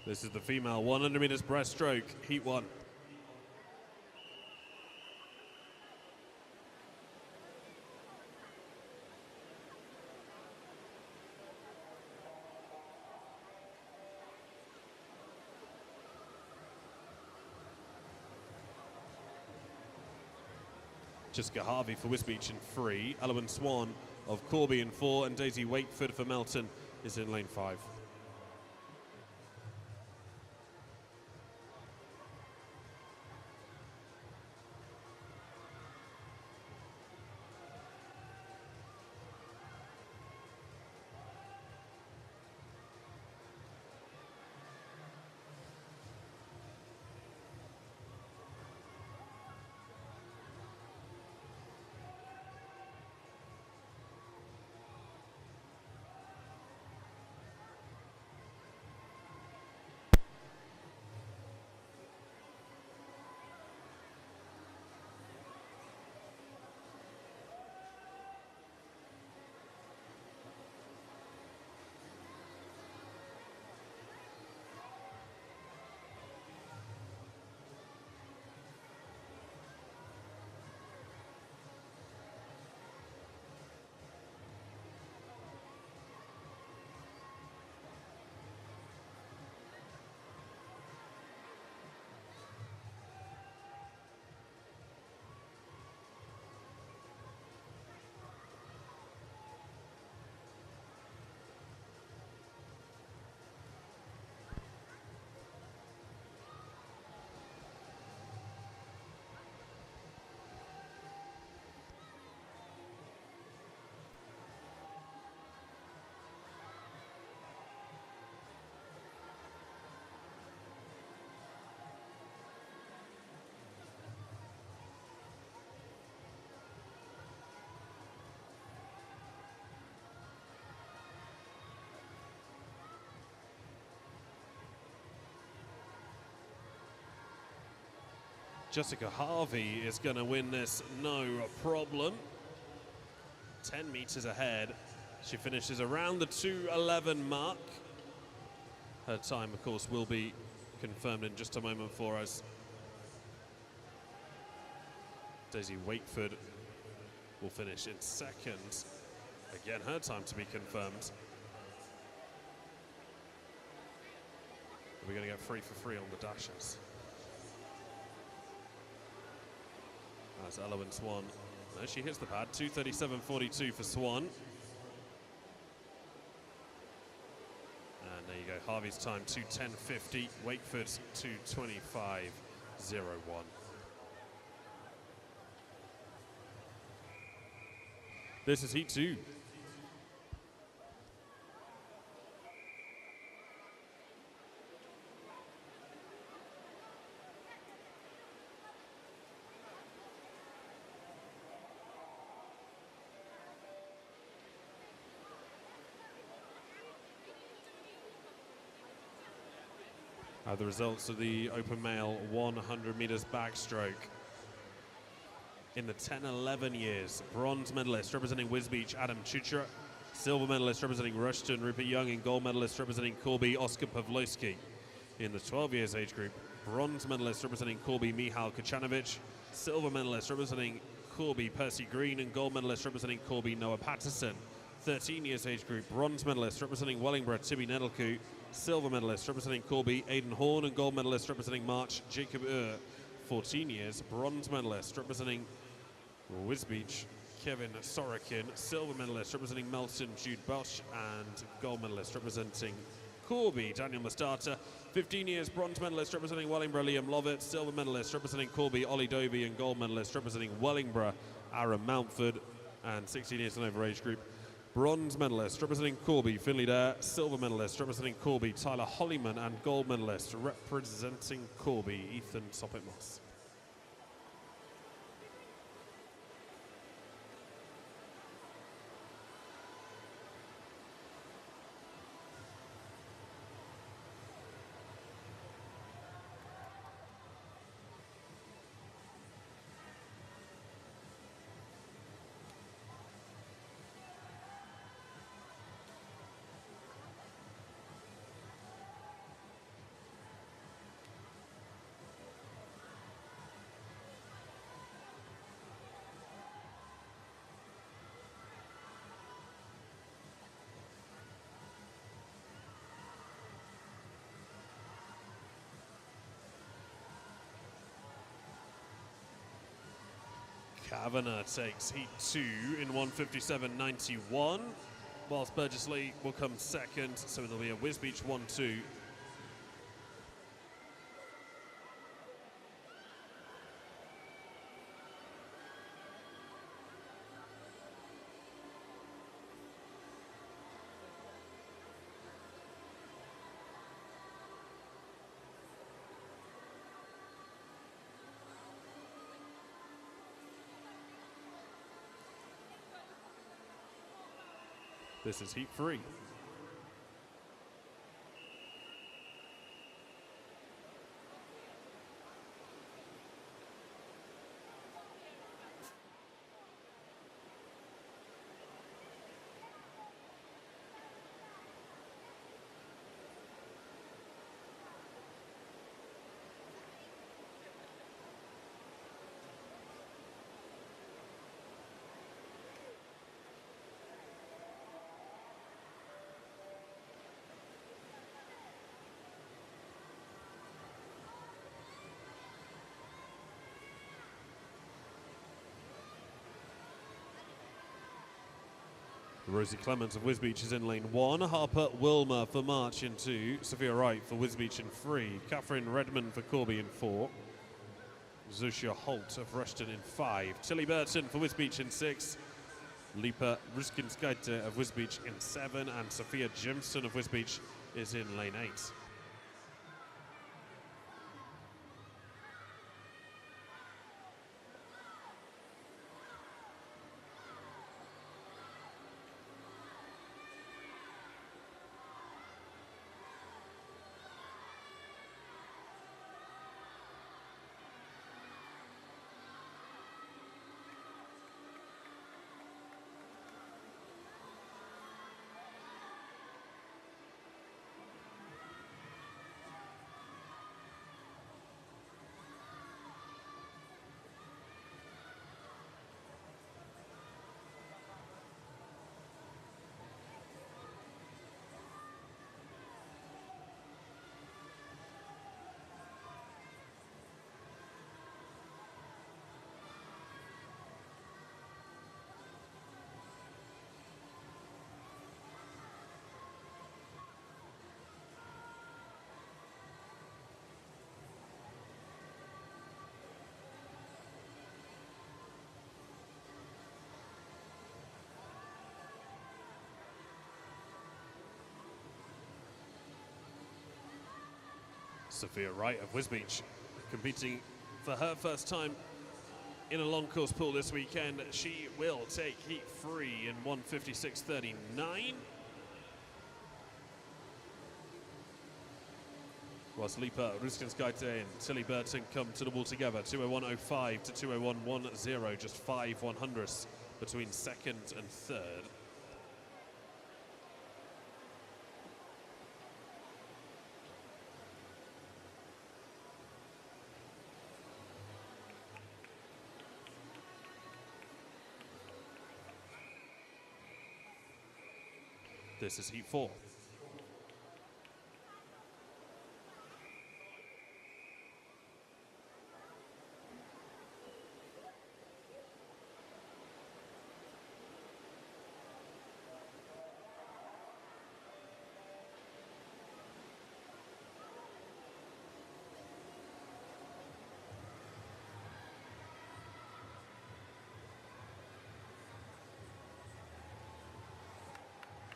A: This is the female 100 meters breaststroke, heat 1. Jessica Harvey for Wisbech in 3, Elowen Swan of Corby in 4, and Daisy Wakeford for Melton is in lane 5. Jessica Harvey is going to win this, no problem. 10 meters ahead. She finishes around the 2:11 mark. Her time, of course, will be confirmed in just a moment for us. Daisy Wakeford will finish in second. Again, her time to be confirmed. We're going to get 3 for 3 on the dashes. That's Elowen Swan. No, she hits the pad. 2:37.42 for Swan. And there you go. Harvey's time 2:10.50. Wakeford's 2:25.01. This is heat 2. The results of the open male 100 meters backstroke. In the 10-11 years, bronze medalist representing Wisbech, Adam Chuchra. Silver medalist representing Rushton, Rupert Young, and gold medalist representing Corby, Oscar Pavlovsky. In the 12 years age group, bronze medalist representing Corby, Mihal Kocanovic. Silver medalist representing Corby, Percy Green, and gold medalist representing Corby, Noah Patterson. 13 years age group, bronze medalist representing Wellingborough, Tibi Nedelku. Silver medalist representing Corby, Aidan Horn, and gold medalist representing March, Jacob 14 years, bronze medalist representing Wisbeach, Kevin Sorokin, silver medalist representing Melton, Jude Bosch, and gold medalist representing Corby, Daniel Mastata. 15 years bronze medalist representing Wellingborough, Liam Lovett, silver medalist representing Corby, Ollie Dovey, and gold medalist representing Wellingborough, Aaron Mountford, and 16 years and over age group. Bronze medalist representing Corby, Finley Dare, silver medalist representing Corby, Tyler Hollyman, and gold medalist representing Corby, Ethan Soppit-Moss. Kavanagh takes heat 2 in 1:57.91, whilst Burgessley will come second, so it'll be a Wisbeach 1-2. This is heat 3. Rosie Clements of Wisbeach is in lane 1. Harper Wilmer for March in 2. Sophia Wright for Wisbeach in 3. Catherine Redmond for Corby in 4. Zushia Holt of Rushton in 5. Tilly Burton for Wisbeach in 6. Lipa Ruskinskaite of Wisbeach in 7. And Sophia Jimson of Wisbeach is in lane 8. Sophia Wright of Wisbeach competing for her first time in a long course pool this weekend. She will take heat 3 in 1:56.39. Whilst Lipa Ruskinskaite and Tilly Burton come to the wall together, 201.05 to 201.10, just 5 100ths between second and third. This is heat 4.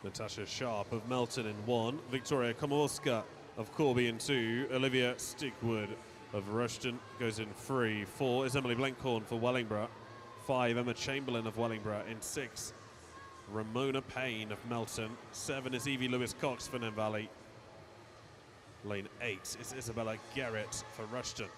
A: Natasha Sharp of Melton in 1. Victoria Komorska of Corby in 2. Olivia Stickwood of Rushton goes in 3. 4 is Emily Blenkhorn for Wellingborough. 5, Emma Chamberlain of Wellingborough in 6. Ramona Payne of Melton. 7 is Evie Lewis-Cox for Nen Valley. Lane 8 is Isabella Garrett for Rushton.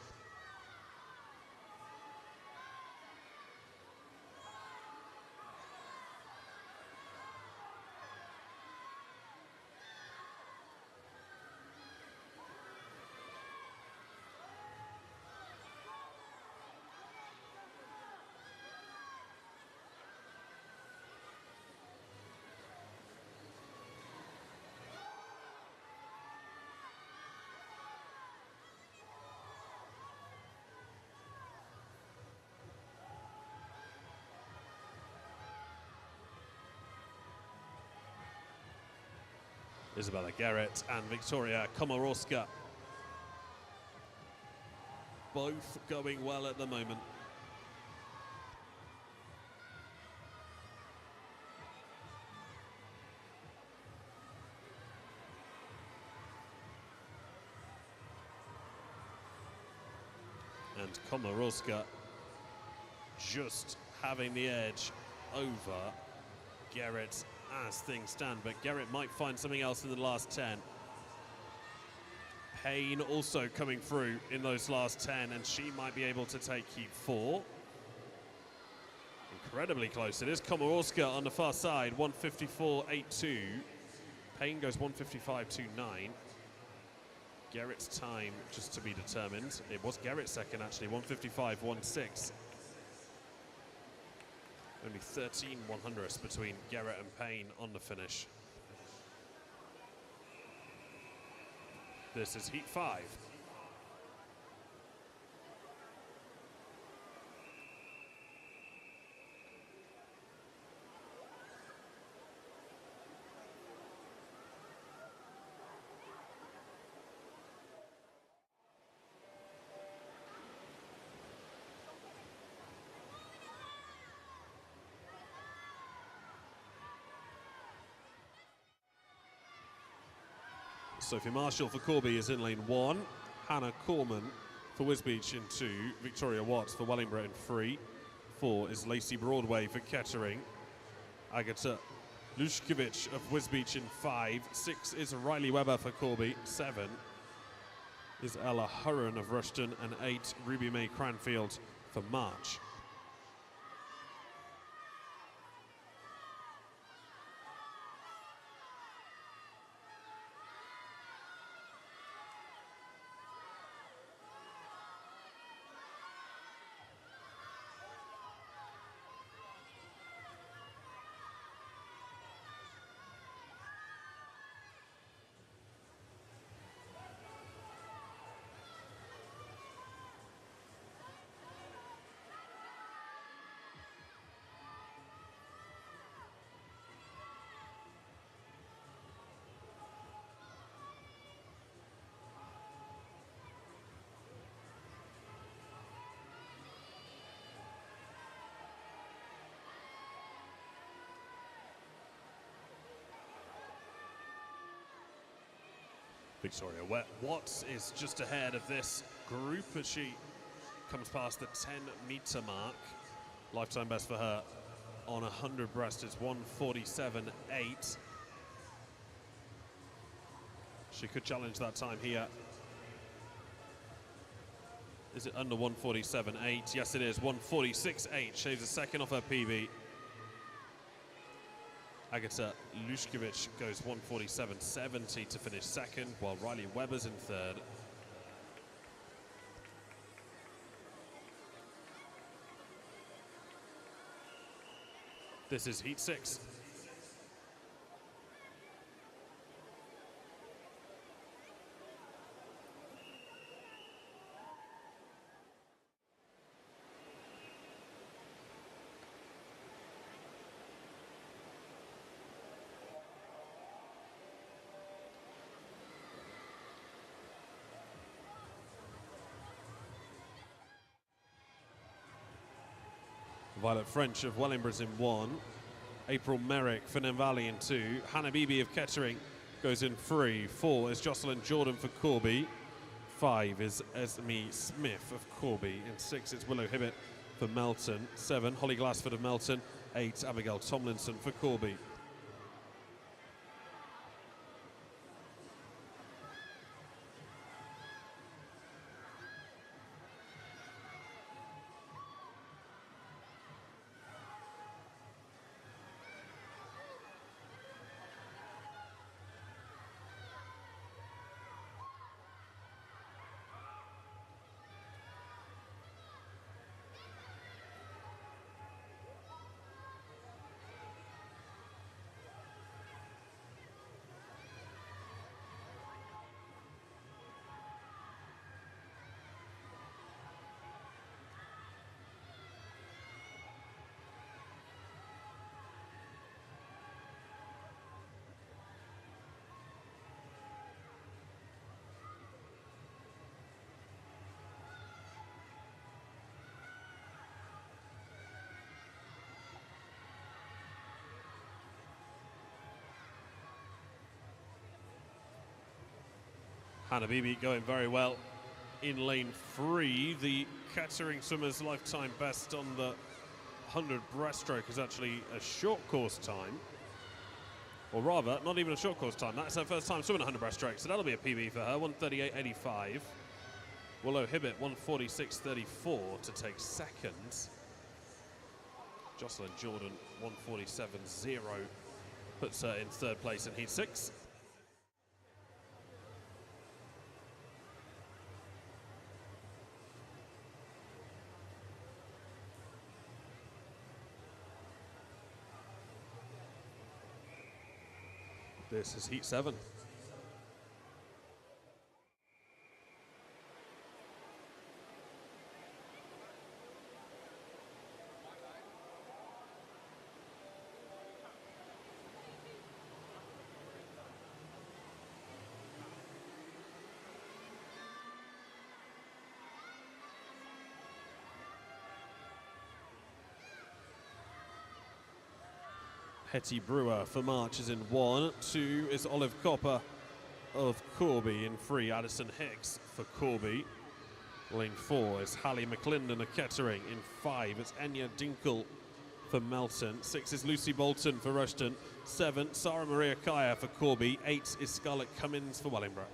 A: Isabella Garrett and Victoria Komorowska both going well at the moment. And Komorowska just having the edge over Garrett as things stand, but Garrett might find something else in the last 10. Payne also coming through in those last 10, and she might be able to take heat 4. Incredibly close. It is Komorowska on the far side, 154.82. Payne goes 155.29. Garrett's time just to be determined. It was Garrett's second actually, 155.16. Only 13 100ths between Garrett and Payne on the finish. This is heat 5. Sophie Marshall for Corby is in lane 1. Hannah Corman for Wisbech in 2. Victoria Watts for Wellingborough in 3. 4 is Lacey Broadway for Kettering. Agata Lushkevich of Wisbech in 5. 6 is Riley Webber for Corby. 7 is Ella Hurren of Rushton. And 8, Ruby May Cranfield for March. Victoria Watts is just ahead of this group as she comes past the 10-meter mark. Lifetime best for her on 100 breast is 147.8. She could challenge that time here. Is it under 147.8? Yes, it is. 146.8. Shaves a second off her PB. Agata Lushkevich goes 147.70 to finish second, while Riley Webber's in third. This is heat 6. Violet French of Wellingborough's in 1. April Merrick for Nembali in 2. Hannah Beebe of Kettering goes in 3. 4 is Jocelyn Jordan for Corby. 5 is Esme Smith of Corby. In 6 it's Willow Hibbett for Melton. 7 Holly Glassford of Melton. 8 Abigail Tomlinson for Corby. Hannah Beebe going very well in lane 3. The Kettering swimmers' lifetime best on the 100 breaststroke is actually a short course time. Or rather, not even a short course time. That's her first time swimming 100 breaststroke, so that'll be a PB for her, 1:38.85. Willow Hibbett, 1:46.34 to take second. Jocelyn Jordan, 1:47.0 puts her in third place in heat 6. This is heat 7. Hetty Brewer for March is in 1. 2 is Olive Copper of Corby. In 3, Addison Hicks for Corby. Lane 4 is Hallie McClendon of Kettering. In 5, it's Enya Dinkle for Melton. 6 is Lucy Bolton for Rushton. 7, Sarah Maria Kaya for Corby. 8 is Scarlett Cummins for Wellingborough.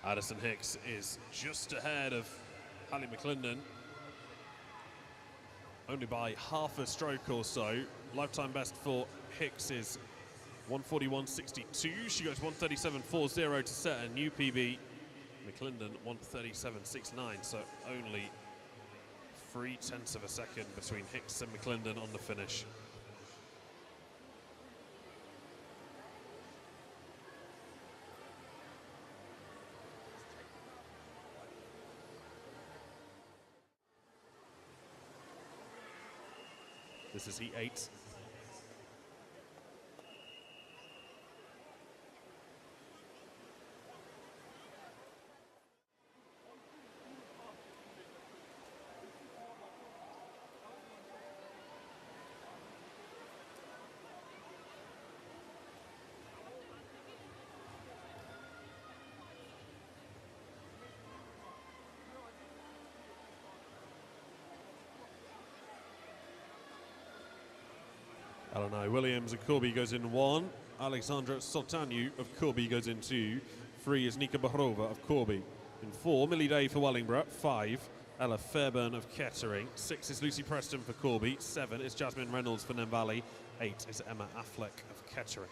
A: Addison Hicks is just ahead of Hallie McClendon, only by half a stroke or so. Lifetime best for Hicks is 1:41.62. She goes 1:37.40 to set a new PB. McClendon 1:37.69, so only 0.3 of a second between Hicks and McClendon on the finish. This is heat 8. Elena Williams of Corby goes in 1. Alexandra Soltanu of Corby goes in 2. 3 is Nika Bahrova of Corby. In 4, Millie Day for Wellingborough. 5, Ella Fairburn of Kettering. 6 is Lucy Preston for Corby. 7 is Jasmine Reynolds for Nen Valley. 8 is Emma Affleck of Kettering.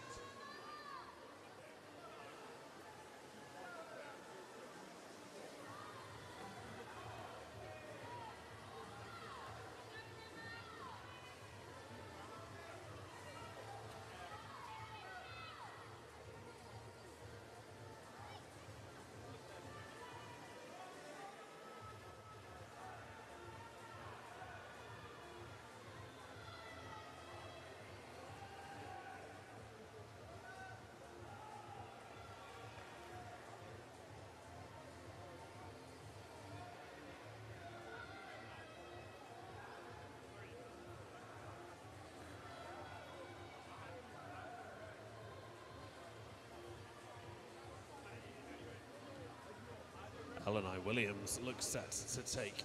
A: Eleanor Williams looks set to take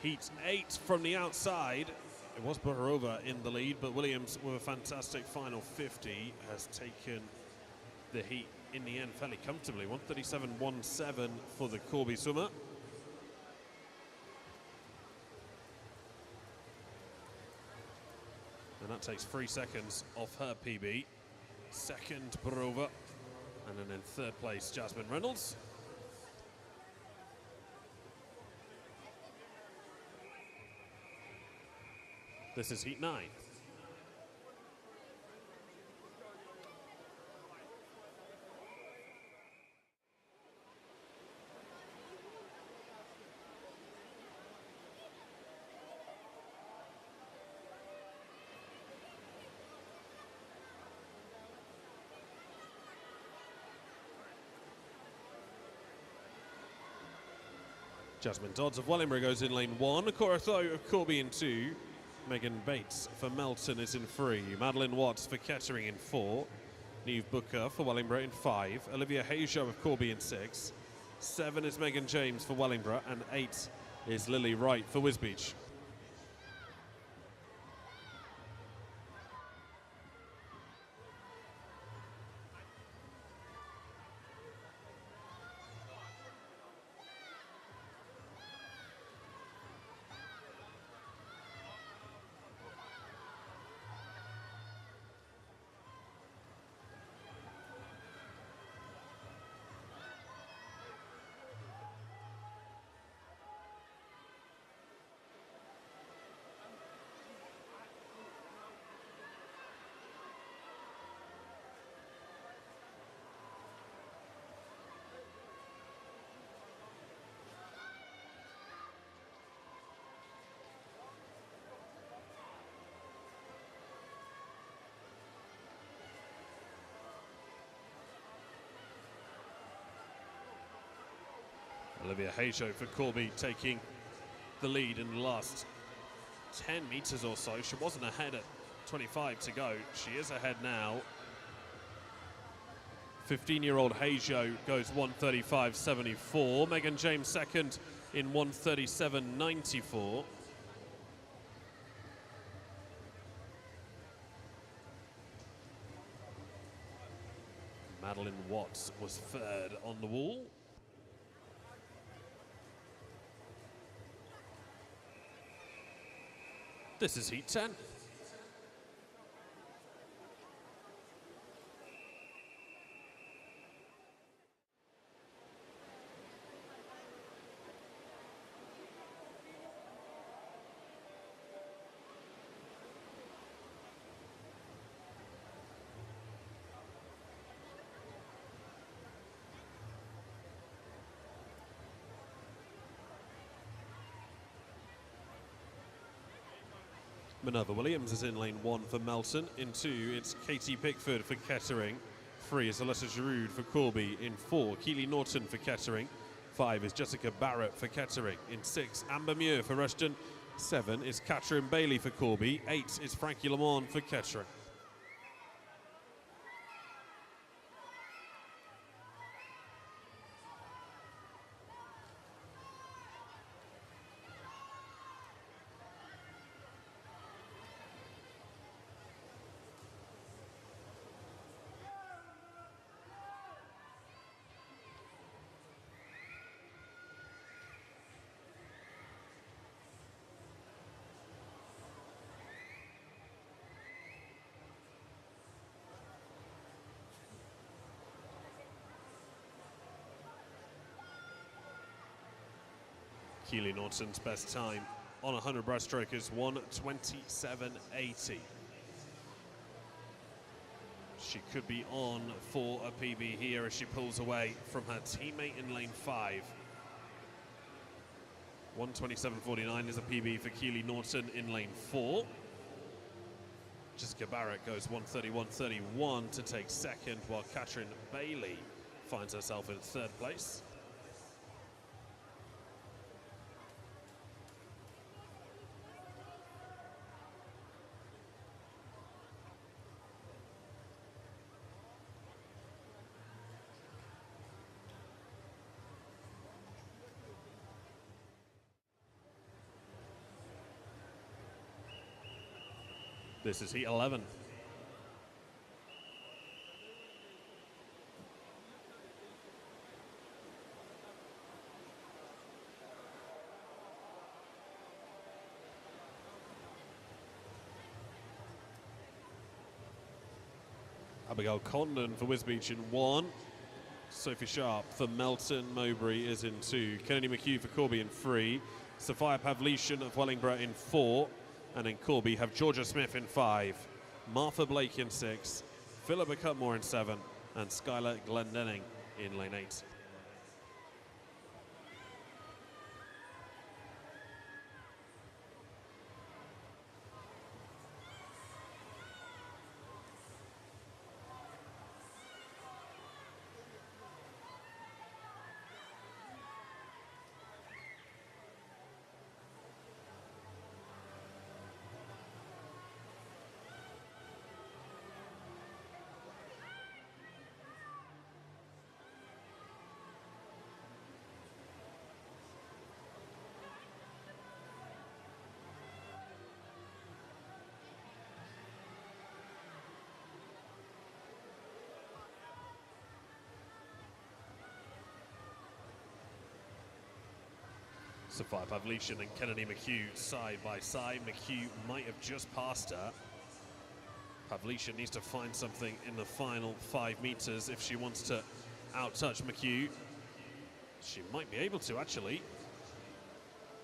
A: heat 8 from the outside. It was Borova in the lead, but Williams, with a fantastic final 50, has taken the heat in the end fairly comfortably. 137.17 for the Corby swimmer. And that takes 3 seconds off her PB. Second, Borova. And then in third place, Jasmine Reynolds. This is heat 9. Jasmine Dodds of Wellingborough goes in lane 1. Cora Tho of Corby in 2. Megan Bates for Melton is in 3. Madeline Watts for Kettering in 4. Neve Booker for Wellingborough in 5. Olivia Hayeshow of Corby in 6. 7 is Megan James for Wellingborough, and 8 is Lily Wright for Wisbech. Olivia Hayeshow for Corby taking the lead in the last 10 metres or so. She wasn't ahead at 25 to go. She is ahead now. 15-year-old Hayeshow goes 1:35.74. Megan James second in 1:37.94. Madeline Watts was third on the wall. This is heat 10. Minerva Williams is in lane 1 for Melton. In 2, it's Katie Pickford for Kettering. 3 is Alessa Giroud for Corby. In 4, Keely Norton for Kettering. 5 is Jessica Barrett for Kettering. In 6, Amber Muir for Rushden. 7 is Catherine Bailey for Corby. 8 is Frankie Lamont for Kettering. Keely Norton's best time on 100 breaststroke is 1:27.80. She could be on for a PB here as she pulls away from her teammate in lane 5. 1:27.49 is a PB for Keely Norton in lane 4. Jessica Barrett goes 1:31.31 to take second, while Catherine Bailey finds herself in third place. This is heat 11. Abigail Condon for Wisbech in 1. Sophie Sharp for Melton. Mowbray is in 2. Kennedy McHugh for Corby in 3. Sophia Pavlician of Wellingborough in 4. And in Corby have Georgia Smith in 5. Martha Blake in 6. Philippa Cutmore in 7. And Skylar Glendenning in lane 8. Sophia Pavlician and Kennedy McHugh side by side. McHugh might have just passed her. Pavlician needs to find something in the final 5 meters if she wants to outtouch McHugh. She might be able to, actually.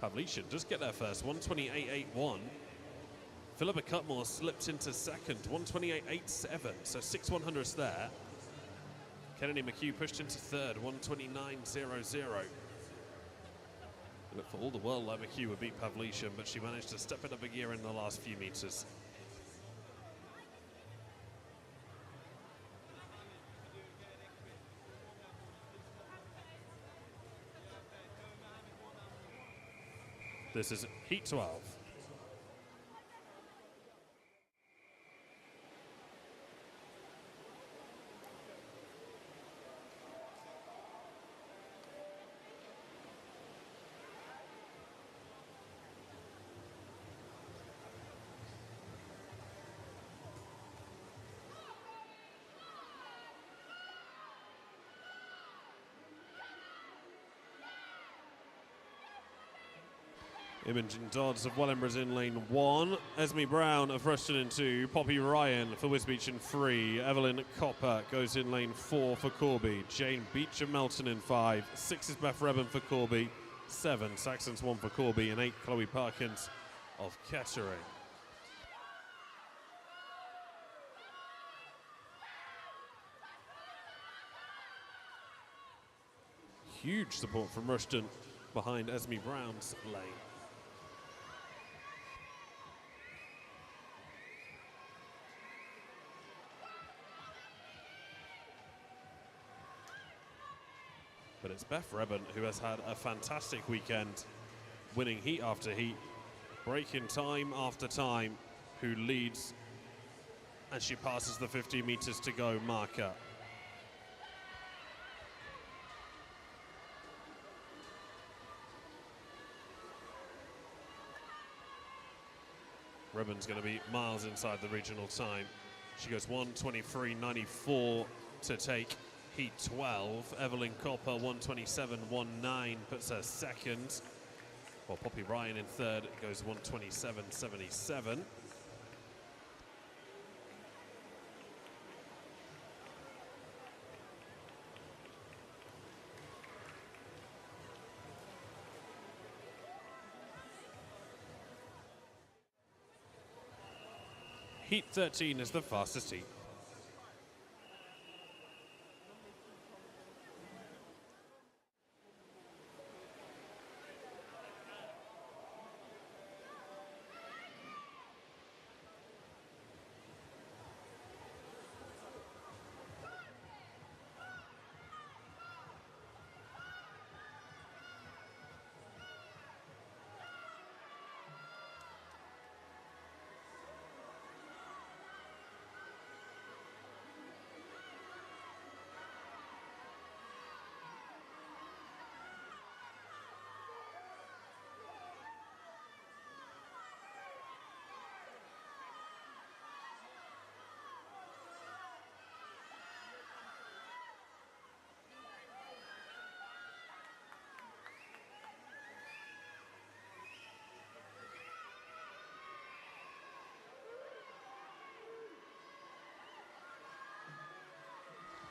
A: Pavlician just get there first, 1:28.81. Philippa Cutmore slipped into second, 1:28.87, so 6/100ths there. Kennedy McHugh pushed into third, 1:29.00. Look, for all the world like McHugh would beat Pavlician, but she managed to step it up a gear in the last few meters. This is heat 12. Imogen Dodds of Wellingborough in lane 1. Esme Brown of Preston in 2. Poppy Ryan for Wisbech in 3. Evelyn Copper goes in lane 4 for Corby. Jane Beach of Melton in 5. 6 is Beth Rebben for Corby. 7 Saxon's 1 for Corby. And 8 Chloe Parkins of Kettering. Huge support from Rushton behind Esme Brown's lane. But it's Beth Rebben who has had a fantastic weekend, winning heat after heat, breaking time after time, who leads as she passes the 50 meters to go marker. Rebben's going to be miles inside the regional time. She goes 1:23.94 to take heat 12. Evelyn Copper 1:27.19 puts her second, while Poppy Ryan in third goes 1:27.77. Heat 13 is the fastest heat.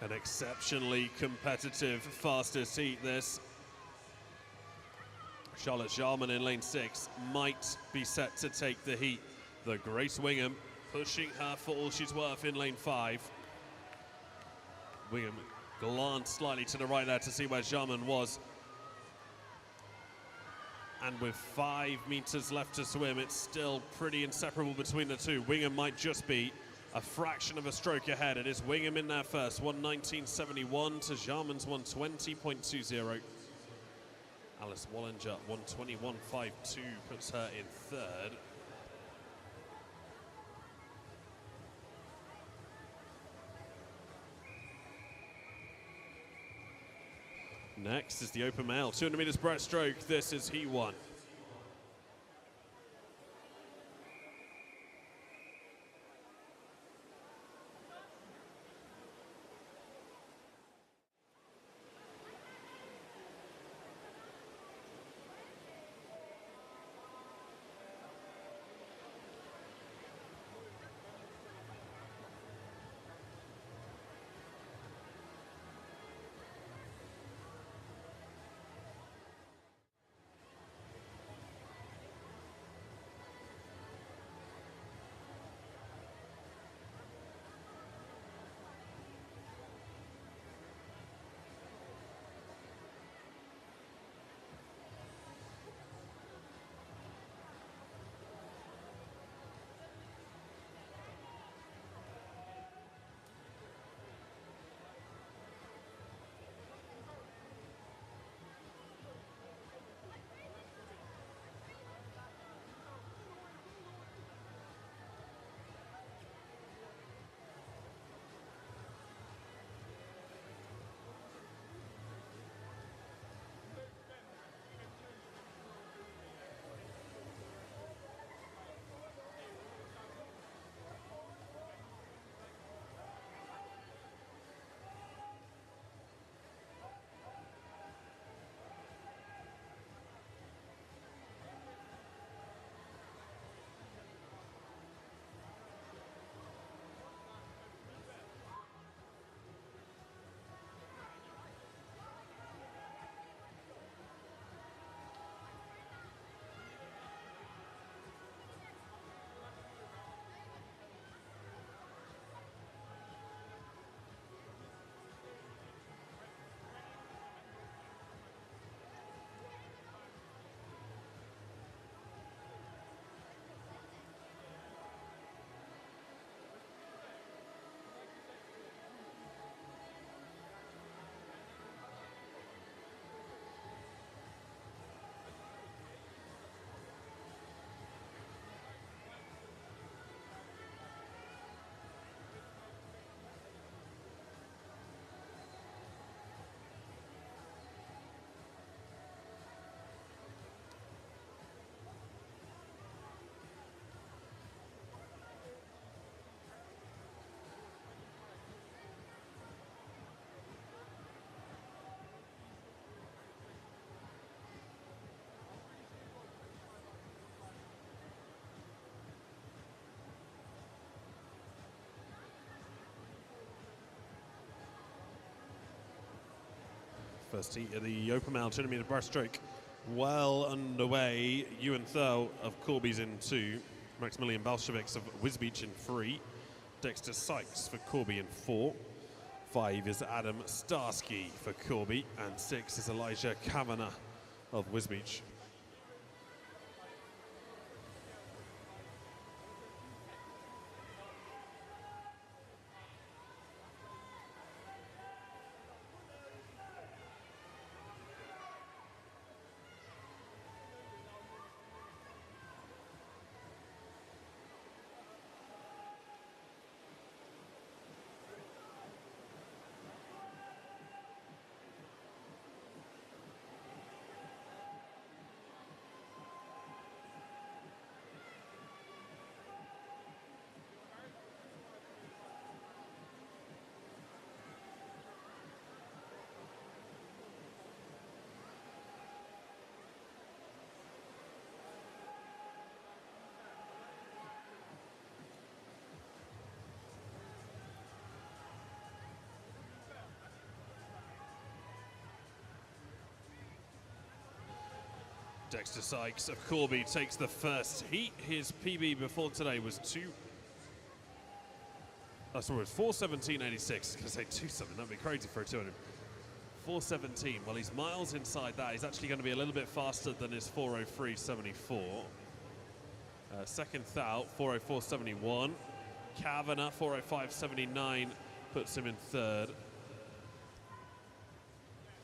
A: An exceptionally competitive fastest heat this. Charlotte Jarman in lane 6 might be set to take the heat. The Grace Wingham pushing her for all she's worth in lane 5. Wingham glanced slightly to the right there to see where Jarman was. And with 5 meters left to swim, it's still pretty inseparable between the two. Wingham might just be a fraction of a stroke ahead. It is Wingham in there first, 1:19.71 to Jarman's 1:20.20. Alice Wallinger, 1:21.52, puts her in third. Next is the open male, 200 meters breaststroke. This is heat 1. First heat of the open male 200 meter breaststroke well underway. Ewan Thurl of Corby's in 2. Maximilian Balsheviks of Wisbeach in 3. Dexter Sykes for Corby in 4. 5 is Adam Starsky for Corby, and 6 is Elijah Kavanagh of Wisbeach. Dexter Sykes of Corby takes the first heat. His PB before today was 4:17.86. Gonna say 2:7. That'd be crazy for a 200. 4:17. Well, he's miles inside that. He's actually going to be a little bit faster than his 4:03.74. Second Thou, 4:04.71. Kavanagh, 4:05.79, puts him in third.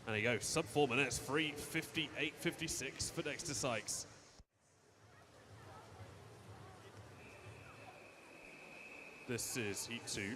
A: And there you go, sub 4 minutes, 3:58.56 for Dexter Sykes. This is heat 2.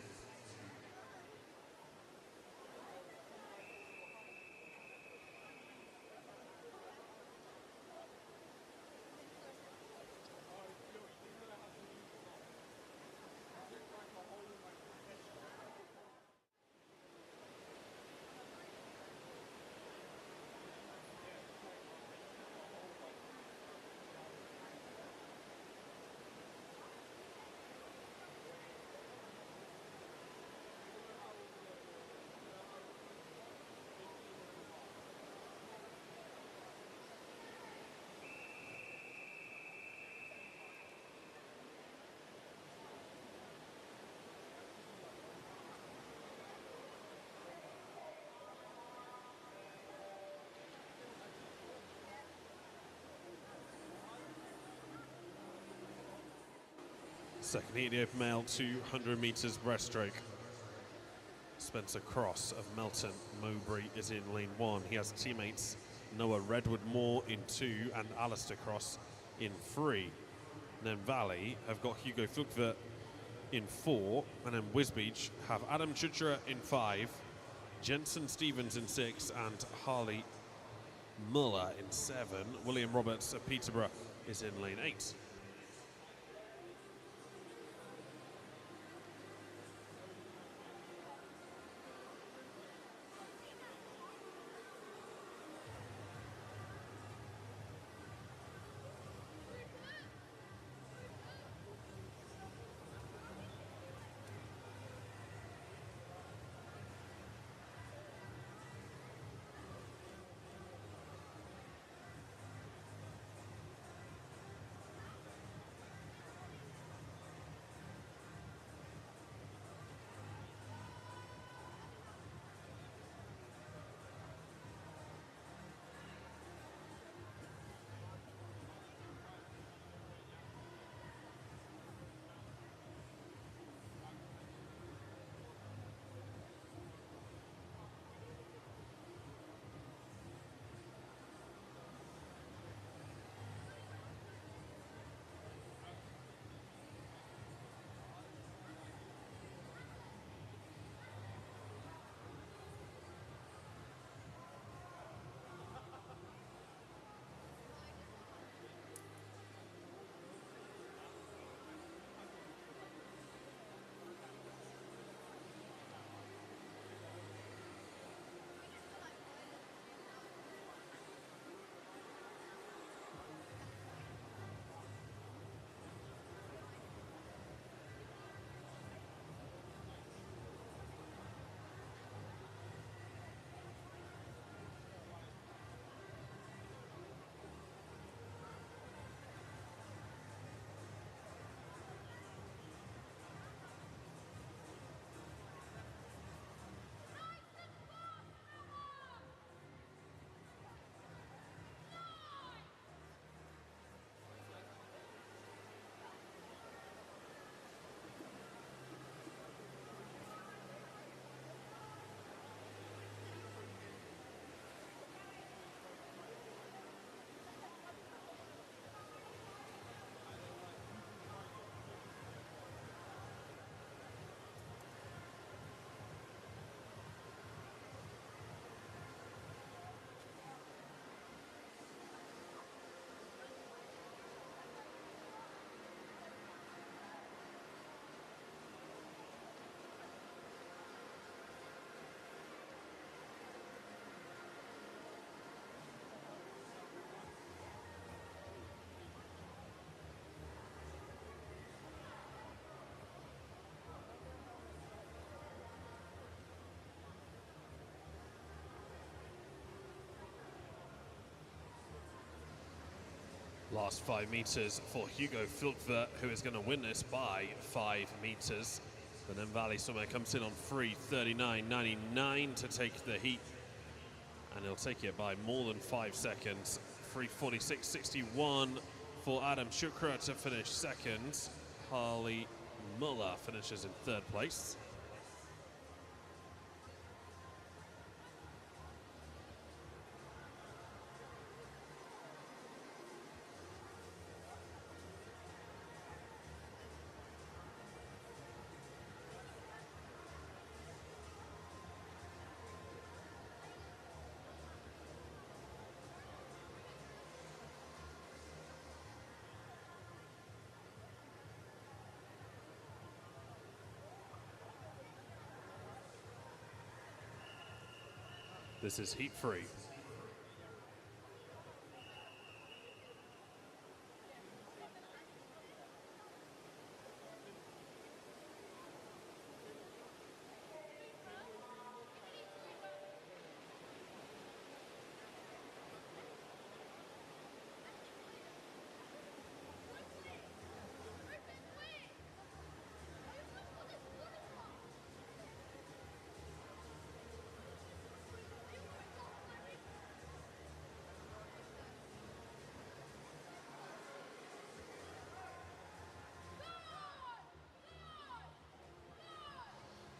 A: Second heat, the open male, 200 meters breaststroke. Spencer Cross of Melton Mowbray is in lane 1. He has teammates Noah Redwood Moore in 2 and Alistair Cross in 3. And then Valley have got Hugo Flugver in 4, and then Wisbeach have Adam Chuchra in 5, Jensen Stevens in 6, and Harley Muller in 7. William Roberts of Peterborough is in lane 8. Last 5 meters for Hugo Filkver, who is going to win this by 5 meters. And then Valley Swimmer comes in on 3:39.99 to take the heat. And he'll take it by more than 5 seconds. 3:46.61 for Adam Shukra to finish second. Harley Muller finishes in 3rd place. This is heat 3.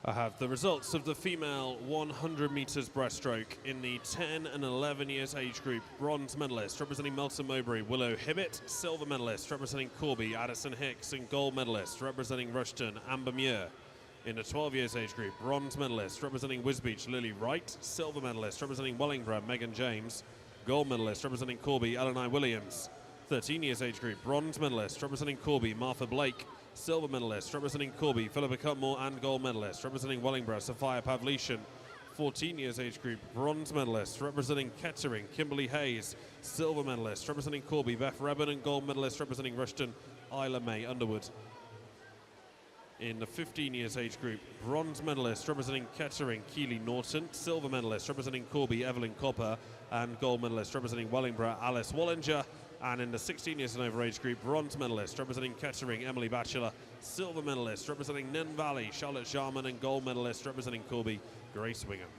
A: I have the results of the female 100 meters breaststroke in the 10 and 11 years age group. Bronze medalist representing Melton Mowbray, Willow Hibbett. Silver medalist representing Corby, Addison Hicks. And gold medalist representing Rushton, Amber Muir. In the 12 years age group, bronze medalist representing Wisbech, Lily Wright. Silver medalist representing Wellingborough, Megan James. Gold medalist representing Corby, Elenai Williams. 13 years age group, bronze medalist representing Corby, Martha Blake. Silver medalist representing Corby, Philippa Cutmore, and gold medalist representing Wellingborough, Sophia Pavlician. 14 years age group, bronze medalist representing Kettering, Kimberly Hayes. Silver medalist representing Corby, Beth Rebben, and gold medalist representing Rushton, Isla May Underwood. In the 15 years age group, bronze medalist representing Kettering, Keely Norton. Silver medalist representing Corby, Evelyn Copper, and gold medalist representing Wellingborough, Alice Wallinger. And in the 16 years and over age group, bronze medalist representing Kettering, Emily Batchelor. Silver medalist representing Nen Valley, Charlotte Jarman, and gold medalist representing Corby, Grace Winger.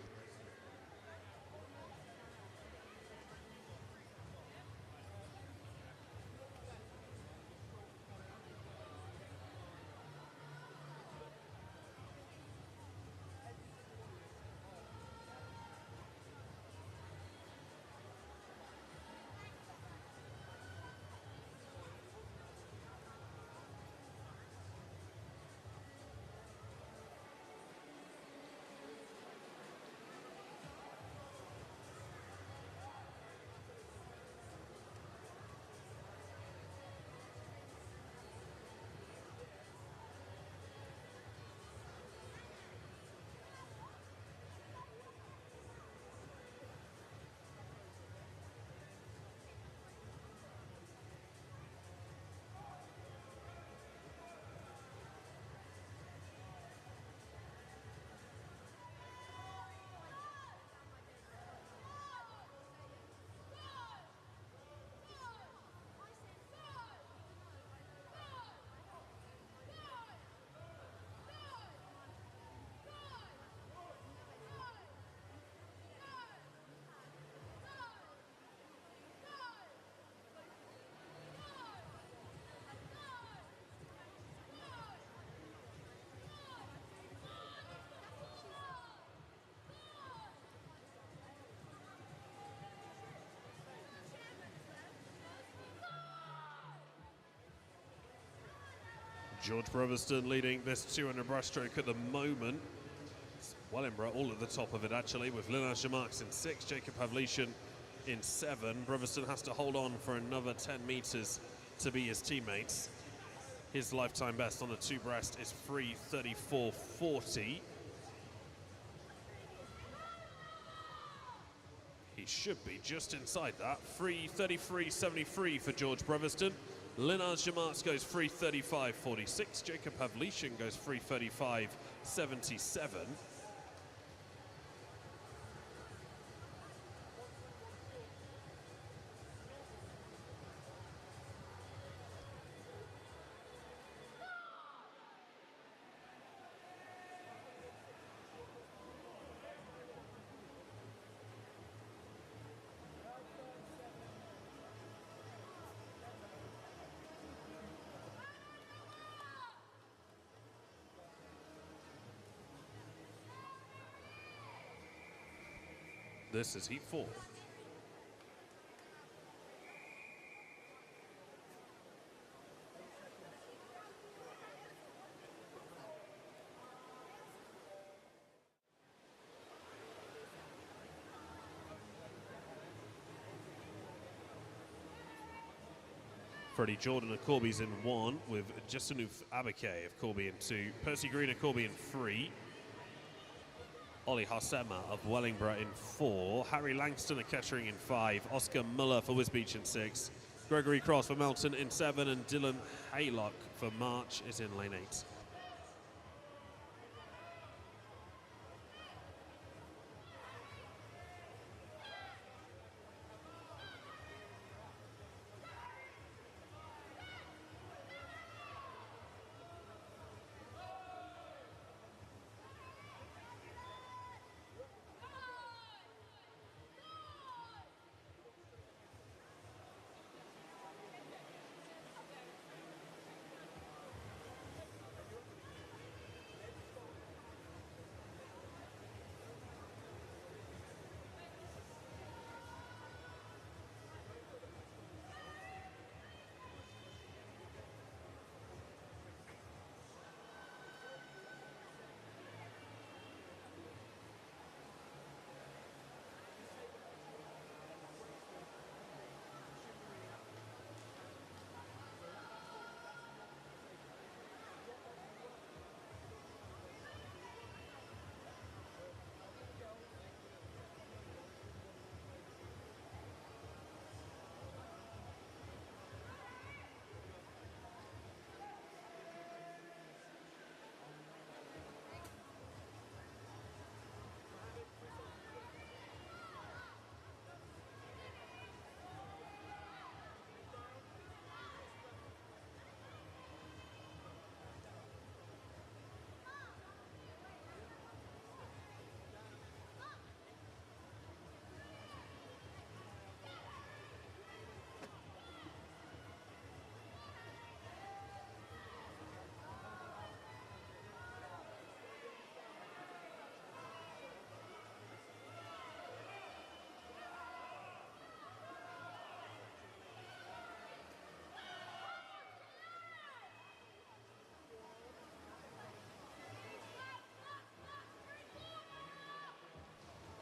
A: George Breaststroke leading this 200 breaststroke at the moment. Wellingborough all at the top of it actually, with Linage Marks in 6, Jacob Pavlician in 7. Breaststroke has to hold on for another 10 meters to be his teammates. His lifetime best on the 2 breast is 3:34.40. He should be just inside that. 3:33.73 for George Breaststroke. Linage Marks goes 3:35.46. Jacob Pavlician goes 3:35.77. This is heat 4. Freddie Jordan of Corby's in 1, with Justinuf Abake of Corby in 2, Percy Green of Corby in 3, Ollie Harsema of Wellingborough in 4, Harry Langston of Kettering in 5, Oscar Muller for Wisbech in 6, Gregory Cross for Melton in 7, and Dylan Haylock for March is in lane 8.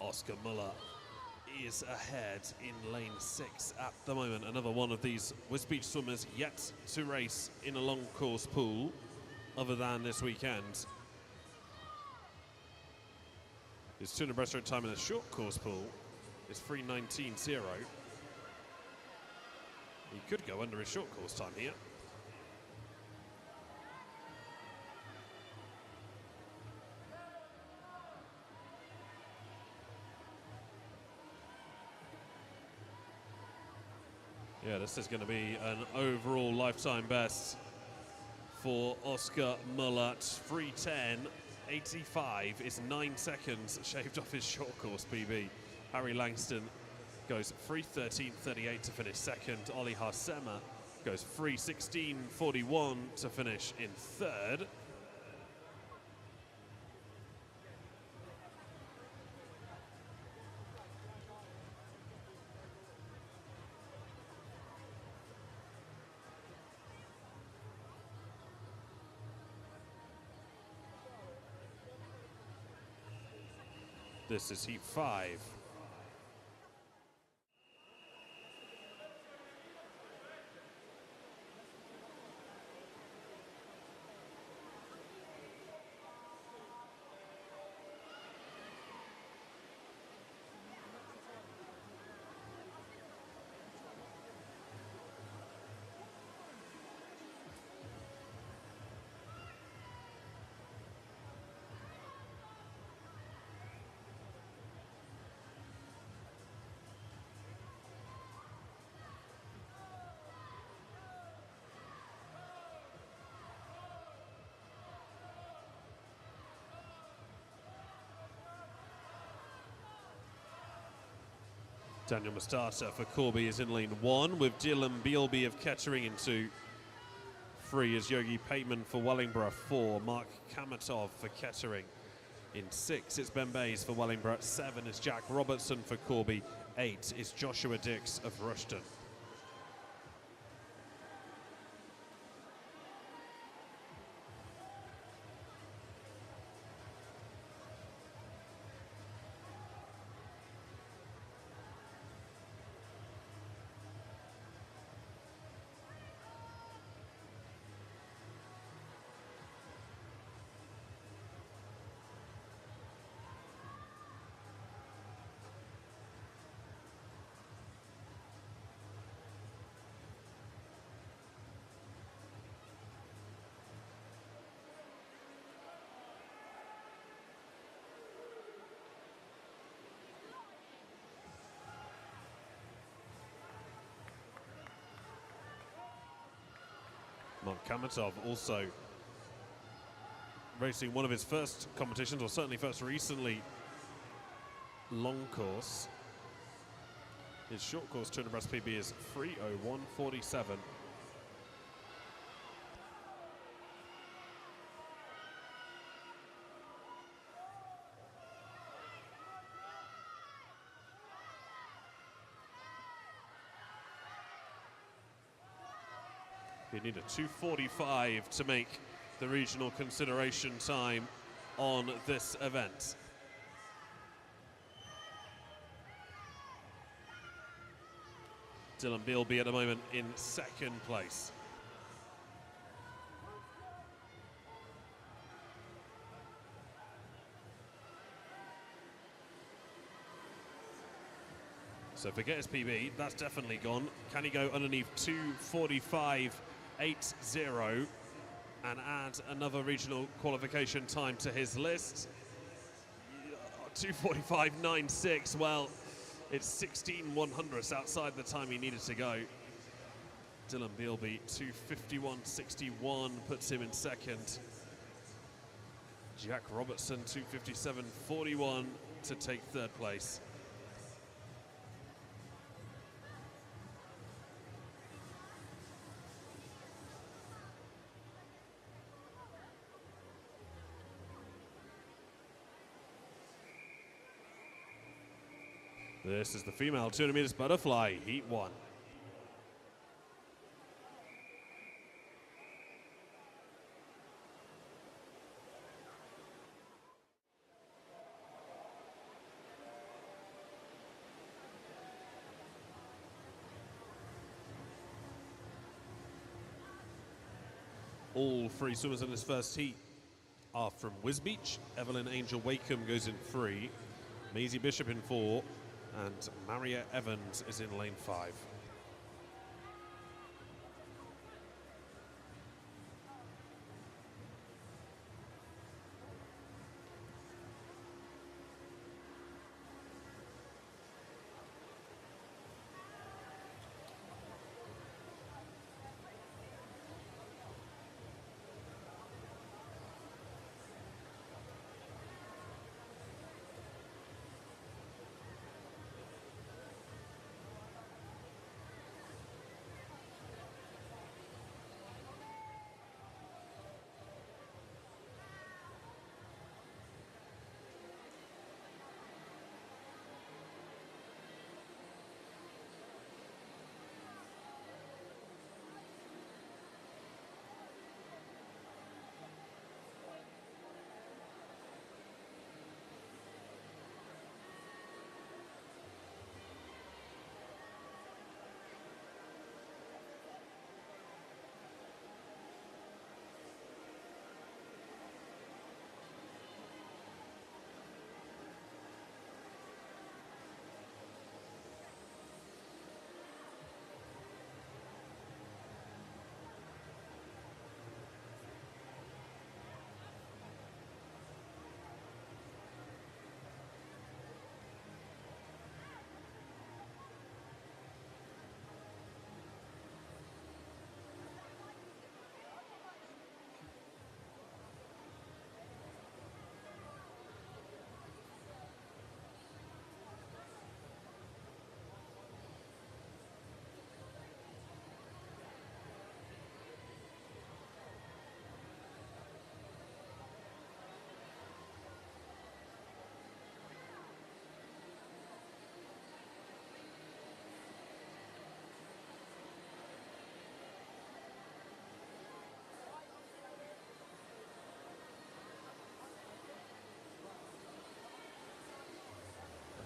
A: Oscar Muller is ahead in lane 6 at the moment. Another one of these Wisbech swimmers yet to race in a long course pool other than this weekend. His 200 breaststroke time in a short course pool is 3:19.0. He could go under his short course time here. Yeah, this is going to be an overall lifetime best for Oscar Muller. 3:10.85 is 9 seconds shaved off his short course PB. Harry Langston goes 3:13.38 to finish second. Ollie Harsema goes 3:16.41 to finish in third. This is heat 5. Daniel Mustasa for Corby is in lane 1, with Dylan Bealby of Kettering in 2. 3 is Yogi Pateman for Wellingborough. 4, Mark Kamatov for Kettering. In 6, it's Ben Bays for Wellingborough. 7 is Jack Robertson for Corby. 8 is Joshua Dix of Rushden. Mark Kamatov also racing one of his first competitions, or certainly first recently, long course. His short course 200 breast PB is 3:01:47. You need a 2:45 to make the regional consideration time on this event. Dylan Bealby at the moment in 2nd place. So forget his PB, that's definitely gone. Can he go underneath 2:45.80 and add another regional qualification time to his list? 2:45.96, well, it's 16/100ths outside the time he needed to go. Dylan Bealby, 2:51.61 puts him in 2nd. Jack Robertson, 2:57.41 to take 3rd place. This is the female 200 meters butterfly, heat 1. All 3 swimmers in this first heat are from Wisbech. Evelyn Angel Wakeham goes in 3, Maisie Bishop in 4, and Maria Evans is in lane 5.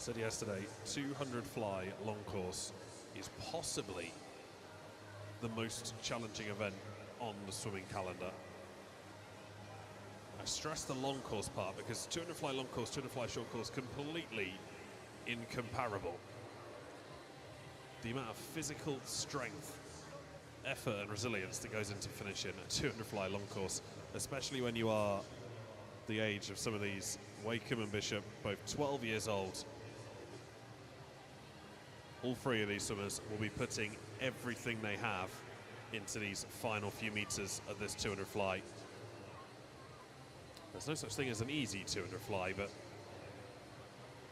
A: said yesterday, 200 fly long course is possibly the most challenging event on the swimming calendar. I stress the long course part because 200 fly long course, 200 fly short course, completely incomparable. The amount of physical strength, effort and resilience that goes into finishing a 200 fly long course, especially when you are the age of some of these, Wakeham and Bishop, both 12 years old. All three of these swimmers will be putting everything they have into these final few meters of this 200 fly. There's no such thing as an easy 200 fly, but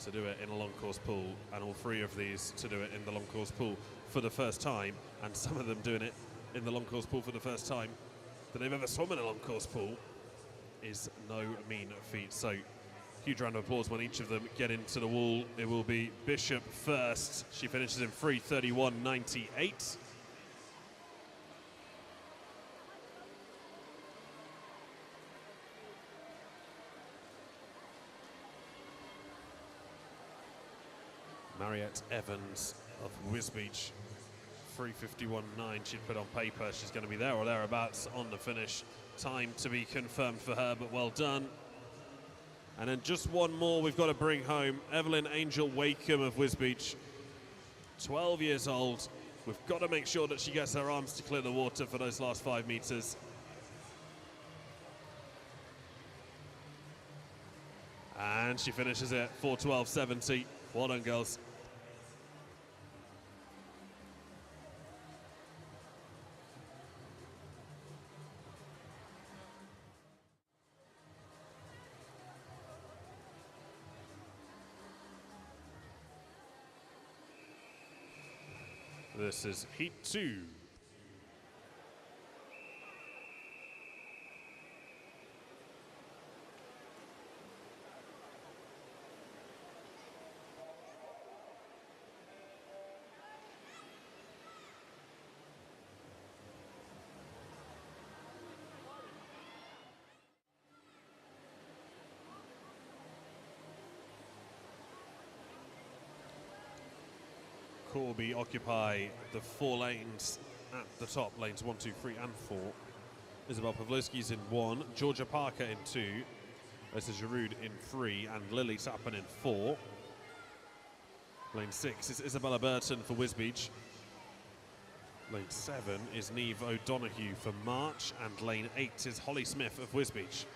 A: to do it in a long course pool, and all three of these to do it in the long course pool for the first time, and some of them doing it in the long course pool for the first time that they've ever swum in a long course pool, is no mean feat. So huge round of applause when each of them get into the wall. It will be Bishop first. She finishes in 3:31.98. Mariette Evans of Wisbech, 3:51.9 she'd put on paper. She's going to be there or thereabouts on the finish. Time to be confirmed for her, but well done. And then just one more we've got to bring home. Evelyn Angel Wakeham of Wisbech, 12 years old. We've got to make sure that she gets her arms to clear the water for those last 5 meters. And she finishes it 4:12.70. Well done, girls. This is Heat 2. Corby occupy the 4 lanes at the top, lanes 1, 2, 3 and 4. Isabel Pavlovski's in 1, Georgia Parker in 2, Lisa Giroud in 3 and Lily Tappan in 4. Lane 6 is Isabella Burton for Wisbech. Lane 7 is Neve O'Donoghue for March, and lane 8 is Holly Smith of Wisbech.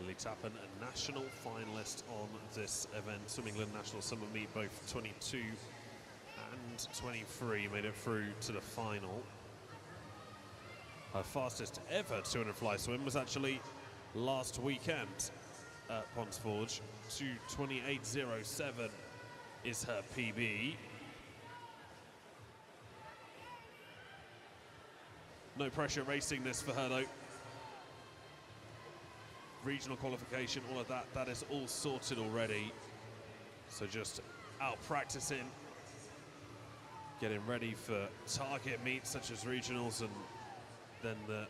A: Lily Tappan, a national finalist on this event. Swim England National Summer Meet, both 22 and 23 made it through to the final. Her fastest ever 200 fly swim was actually last weekend at Ponds Forge. 2:28.07 is her PB. No pressure racing this for her though. Regional qualification, all of that is all sorted already. So just out practicing, getting ready for target meets such as regionals and then the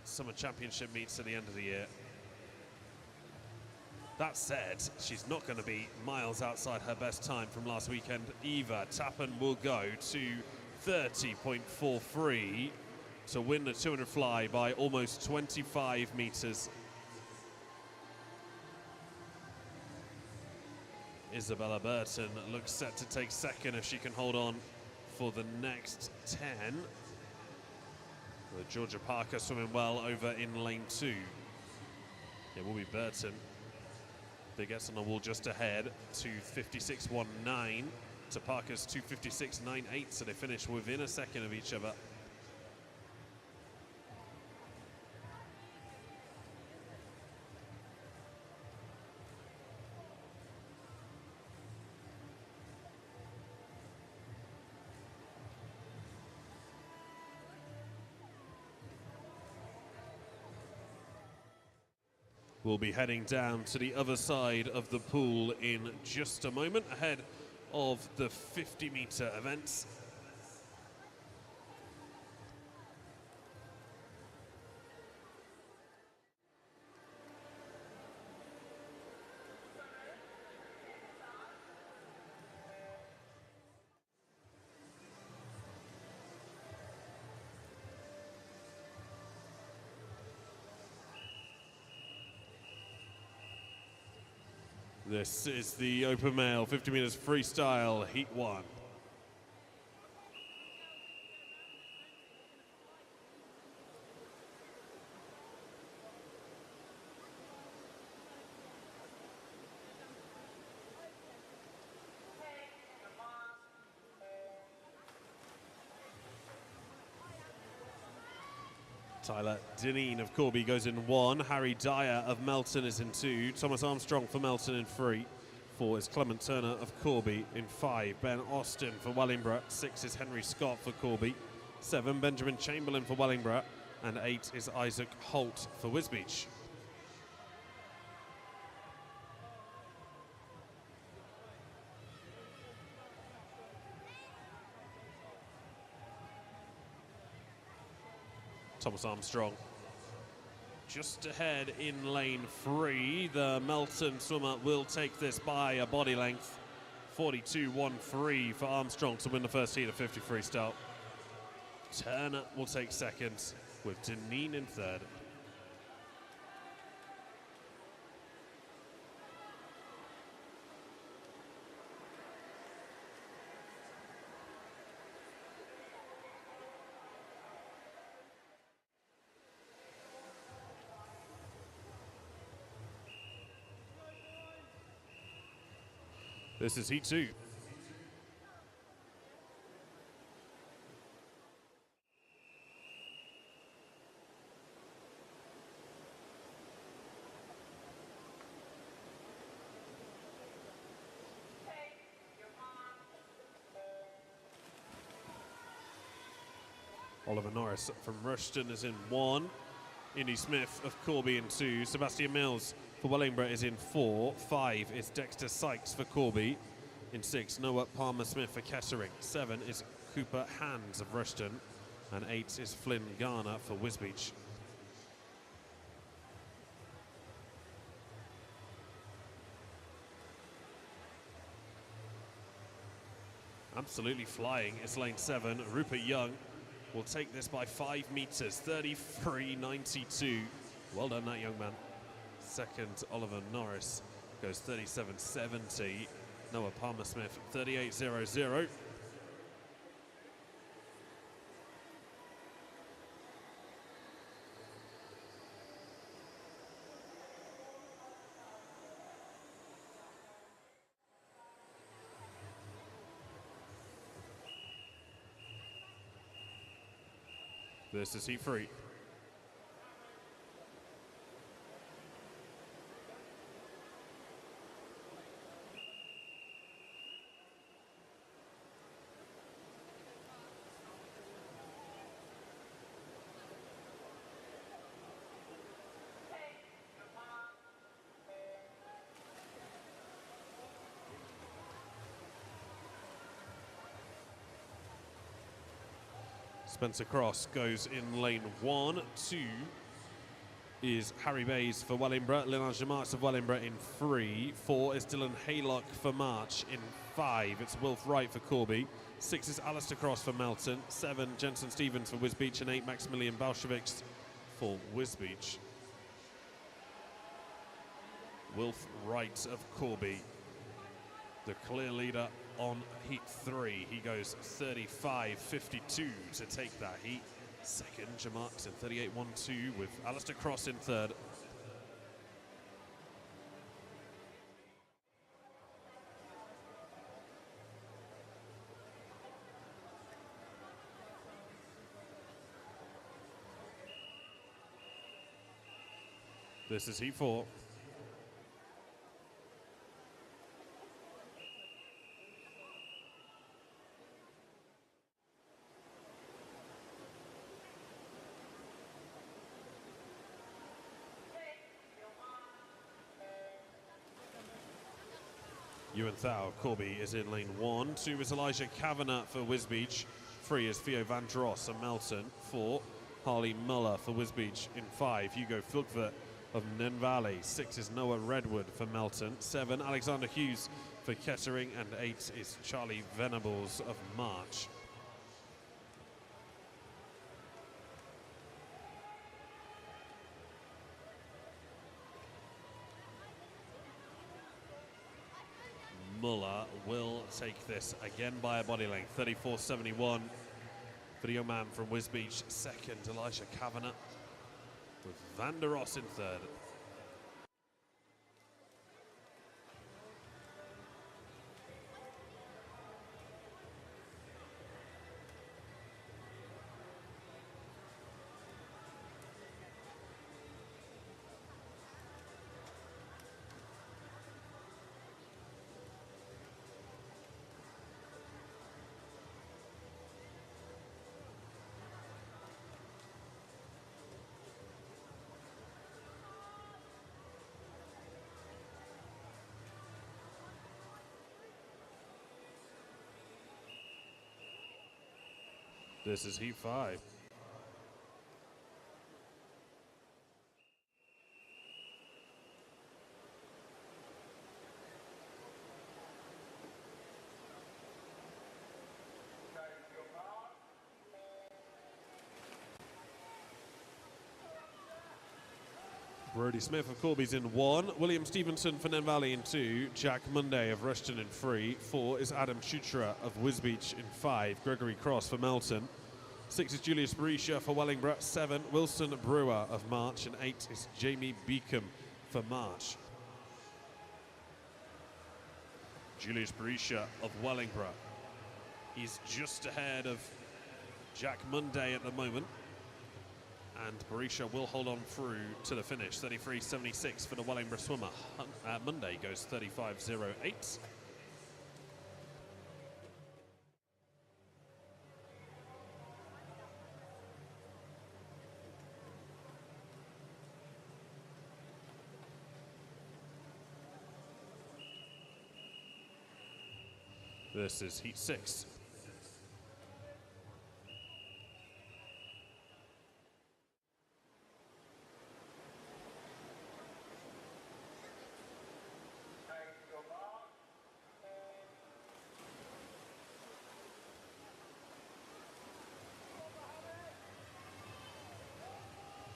A: summer championship meets at the end of the year. That said, she's not going to be miles outside her best time from last weekend either. Tappan will go to 30.43 to win the 200 fly by almost 25 meters. Isabella Burton looks set to take second if she can hold on for the next 10. With Georgia Parker swimming well over in lane 2. It will be Burton that gets on the wall just ahead, 2:56.19 to Parker's 2:56.98, so they finish within a second of each other. We'll be heading down to the other side of the pool in just a moment, ahead of the 50-meter events. This is the open male 50 meters freestyle heat 1. Tyler Dineen of Corby goes in 1. Harry Dyer of Melton is in 2. Thomas Armstrong for Melton in 3. 4 is Clement Turner of Corby in 5. Ben Austin for Wellingborough. 6 is Henry Scott for Corby. 7, Benjamin Chamberlain for Wellingborough. And 8 is Isaac Holt for Wisbech. Thomas Armstrong just ahead in lane 3. The Melton swimmer will take this by a body length. 42.13 for Armstrong to win the first heat of 50 freestyle. Turner will take second with Deneen in third. This is heat 2. Oliver Norris from Rushton is in 1. Indy Smith of Corby in 2. Sebastian Mills for Wellingborough is in 4. 5 is Dexter Sykes for Corby. In 6, Noah Palmer-Smith for Kettering. 7 is Cooper Hands of Rushton. And 8 is Flynn Garner for Wisbech. Absolutely flying is lane 7. Rupert Young will take this by 5 meters, 33.92. Well done, that young man. Second, Oliver Norris goes 37.70. Noah Palmer-Smith, 38.00. This is heat 3. Spencer Cross goes in lane 1. 2 is Harry Bays for Wellingborough. Linage Marks of Wellingborough in 3. 4 is Dylan Haylock for March in 5. It's Wilf Wright for Corby. 6 is Alistair Cross for Melton. 7, Jensen Stevens for Wisbech. And 8, Maximilian Balsheviks for Wisbech. Wilf Wright of Corby the clear leader on heat 3. He goes 35.52 to take that heat. Second, Jamarks in 38.12 with Alistair Cross in third. This is heat 4. Ewan Thao of Corby is in lane 1. 2 is Elijah Kavanagh for Wisbech. 3 is Theo Van Dross of Melton. 4, Harley Muller for Wisbech. In 5, Hugo Fulkver of Nen Valley. 6 is Noah Redwood for Melton. 7, Alexander Hughes for Kettering. And 8 is Charlie Venables of March. Muller will take this again by a body length. 34.71 for the young man from Wisbech. Second, Elijah Kavanagh with Van der Ross in third. This is heat 5. Brody Smith of Corby's in 1. William Stevenson for Nen Valley in 2. Jack Monday of Rushton in 3. 4 is Adam Schutra of Wisbech in 5. Gregory Cross for Melton. 6 is Julius Berisha for Wellingborough. 7, Wilson Brewer of March. And 8 is Jamie Beacom for March. Julius Berisha of Wellingborough. He's just ahead of Jack Monday at the moment. And Berisha will hold on through to the finish. 33.76 for the Wellingborough swimmer. Monday goes 35.08. This is heat 6.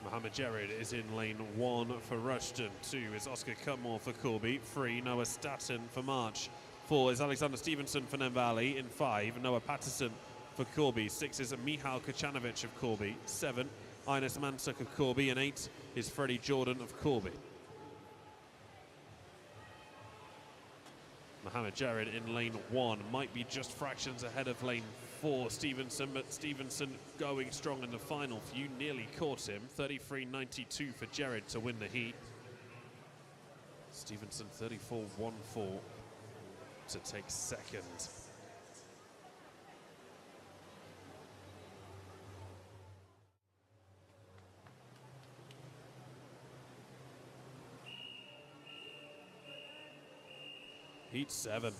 A: Mohammed Jared is in lane 1 for Rushton. 2 is Oscar Cutmore for Corby. 3, Noah Staton for March. 4 is Alexander Stevenson for Nen Valley. In 5, Noah Patterson for Corby. 6 is Michal Kocanovic of Corby. 7, Ines Mansuk of Corby. And 8 is Freddie Jordan of Corby. Mohammed Jared in lane 1 might be just fractions ahead of lane 4 Stevenson, but Stevenson going strong in the final few, nearly caught him. 33.92 for Jared to win the heat. Stevenson 34.14 to take second. Heat 7.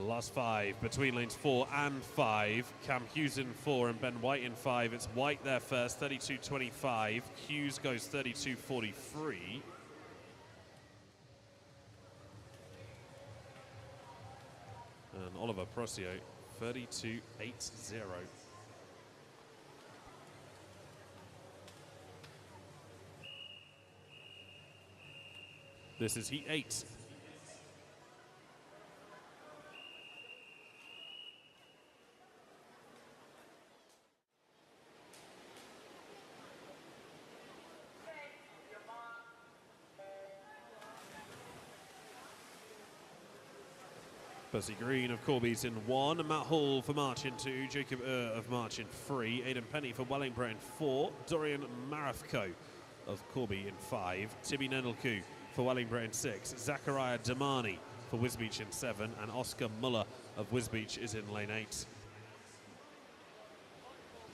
A: Last 5 between lanes 4 and 5. Cam Hughes in 4 and Ben White in 5. It's White there first, 32.25. Hughes goes 32.43. And Oliver Proscio, 32.80. This is heat 8. Percy Green of Corby's in 1, Matt Hall for March in 2, Jacob of March in 3, Aidan Penny for Wellingborough in 4, Dorian Marafko of Corby in 5, Tibi Nendelku for Wellingborough in 6, Zachariah Damani for Wisbech in 7, and Oscar Muller of Wisbech is in lane 8.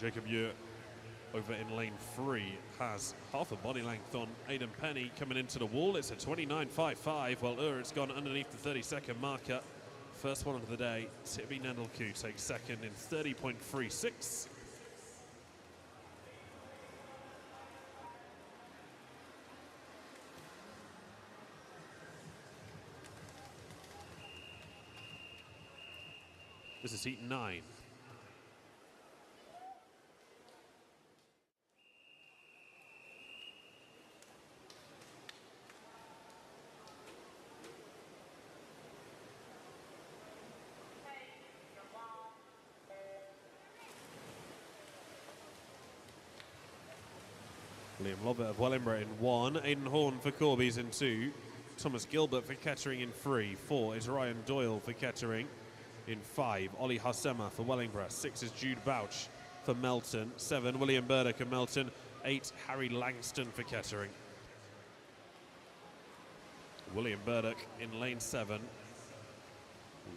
A: Jacob Ure over in lane 3 has half a body length on Aidan Penny coming into the wall. It's a 29.55, while Ure has gone underneath the 30-second marker. First one of the day, Tibi Nendelku takes second in 30.36. This is heat 9. Liam Lovett of Wellingborough in 1, Aidan Horn for Corby's in 2, Thomas Gilbert for Kettering in 3, 4 is Ryan Doyle for Kettering in 5, Ollie Harsema for Wellingborough, 6 is Jude Bouch for Melton, 7 William Burdock of Melton, 8 Harry Langston for Kettering. William Burdock in lane 7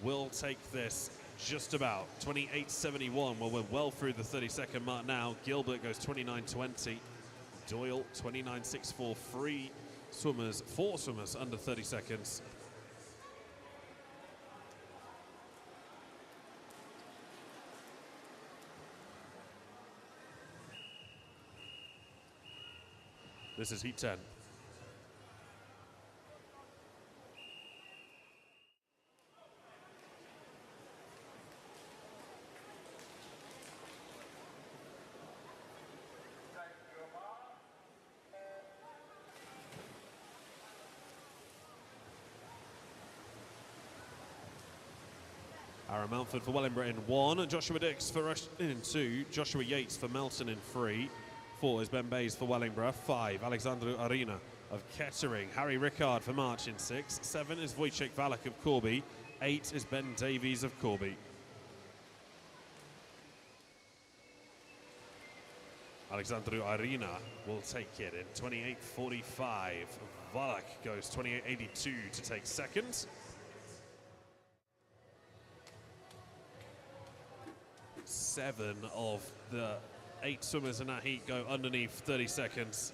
A: will take this just about 28.71. Well, we're well through the 30-second mark now. Gilbert goes 29.20. Doyle 29.64. Four swimmers under 30 seconds. This is heat 10. Aaron Mountford for Wellingborough in 1, Joshua Dix for Rushton in 2, Joshua Yates for Melton in 3, 4 is Ben Bays for Wellingborough, 5 Alexandru Arena of Kettering, Harry Rickard for March in 6, 7 is Wojciech Valak of Corby, 8 is Ben Davies of Corby. Alexandru Arena will take it in 28.45. Valak goes 28.82 to take second. 7 of the 8 swimmers in that heat go underneath 30 seconds.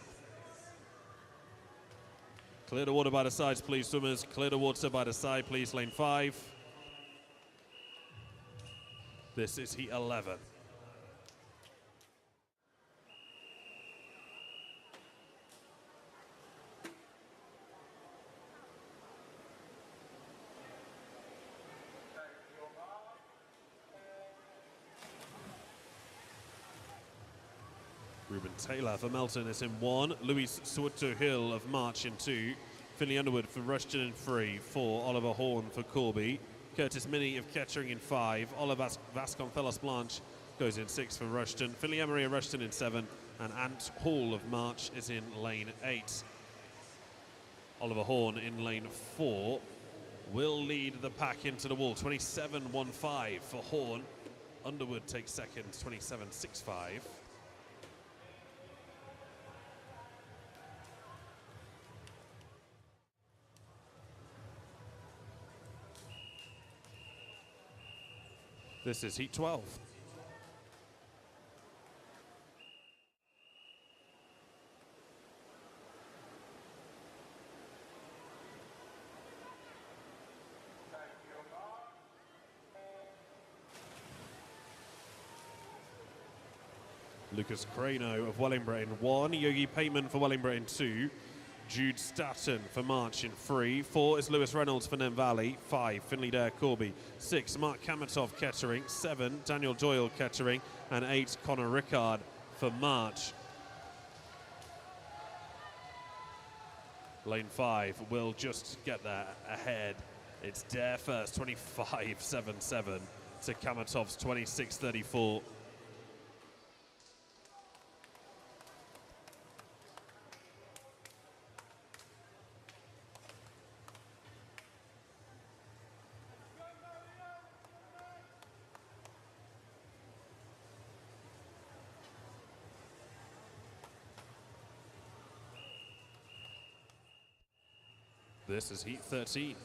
A: Clear the water by the sides, please, swimmers. Clear the water by the side, please, lane 5. This is heat 11. Ruben Taylor for Melton is in 1, Luis Suoto Hill of March in 2, Finley Underwood for Rushton in 3, 4 Oliver Horn for Corby, Curtis Minnie of Kettering in 5, Oliver Vasconcelos Blanche goes in 6 for Rushton, Finley Emery of Rushton in 7, and Ant Hall of March is in lane 8. Oliver Horn in lane 4 will lead the pack into the wall, 27.15 for Horn. Underwood takes second, 27.65. This is heat 12. Lucas Crano of Wellingborough in 1, Yogi Payman for Wellingborough in 2, Jude Staton for March in 3, 4 is Lewis Reynolds for Nen Valley, 5 Finley Dare Corby, 6 Mark Kamatov Kettering, 7 Daniel Doyle Kettering, and 8 Connor Rickard for March. Lane 5 will just get there ahead. It's Dare first, 25.77 to Kamatov's 26.34. This is heat 13.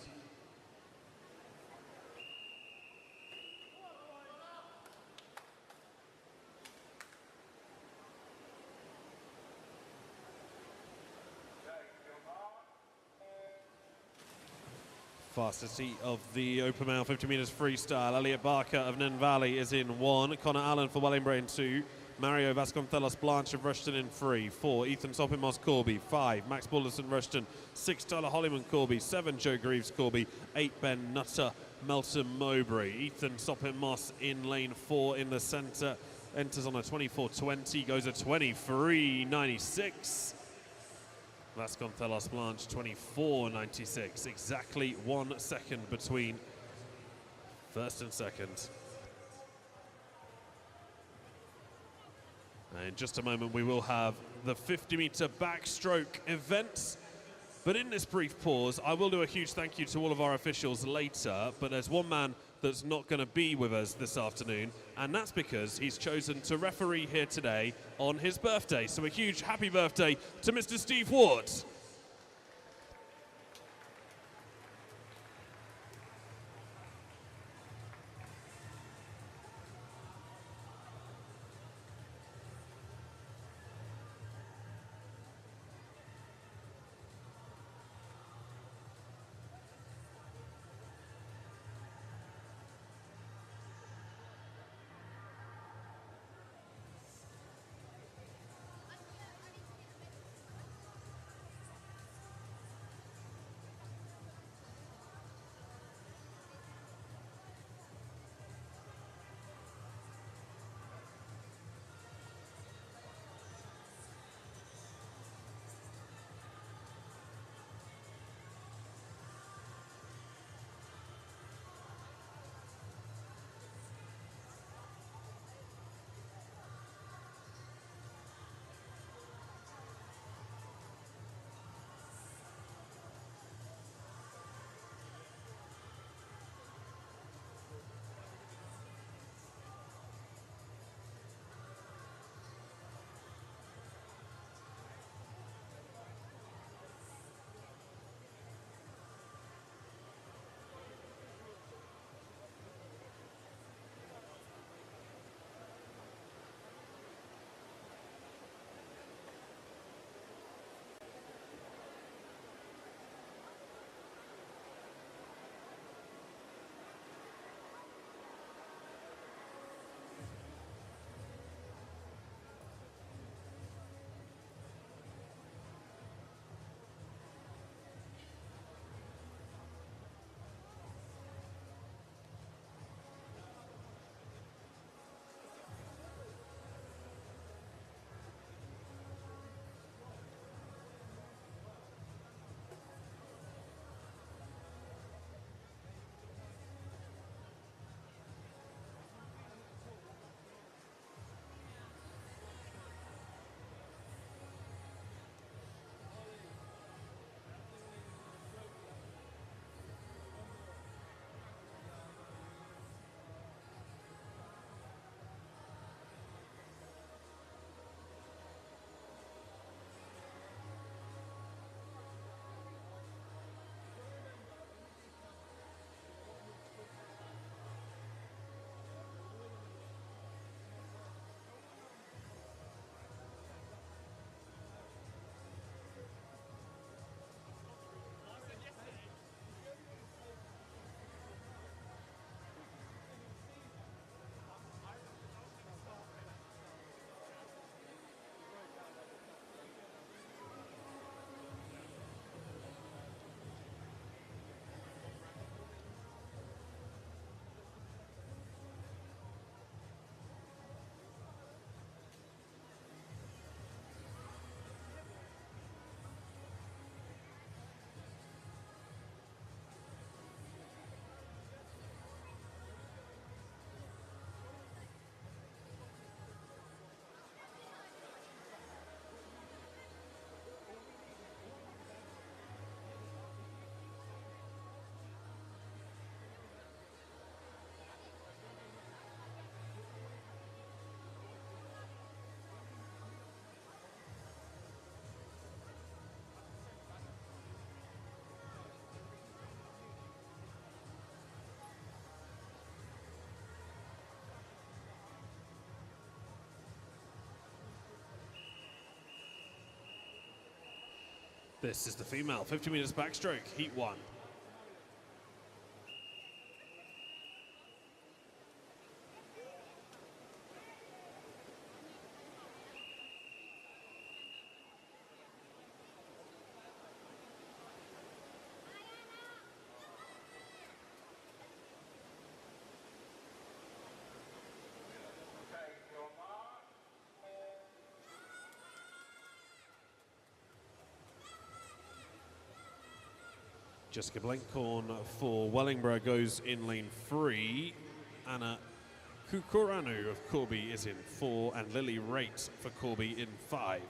A: Fastest heat of the open male 50 metres freestyle. Elliot Barker of Nen Valley is in 1. Connor Allen for Wellingborough in 2. Mario Vasconcelos Blanche of Rushton in 3. 4 Ethan Sopimos Corby. 5 Max Balderson Rushton. 6 Tyler Hollyman Corby. 7 Joe Greaves Corby. 8 Ben Nutter Melton Mowbray. Ethan Sopimos in lane 4 in the centre. Enters on a 24.20. Goes a 23.96. Vasconcelos Blanche 24.96. Exactly 1 second between first and second. In just a moment, we will have the 50-meter backstroke event. But in this brief pause, I will do a huge thank you to all of our officials later. But there's one man that's not going to be with us this afternoon, and that's because he's chosen to referee here today on his birthday. So a huge happy birthday to Mr. Steve Ward. This is the female 50 meters backstroke, heat 1. Jessica Blencorn for Wellingborough goes in lane 3. Anna Kukuranu of Corby is in 4, and Lily Raitt for Corby in 5.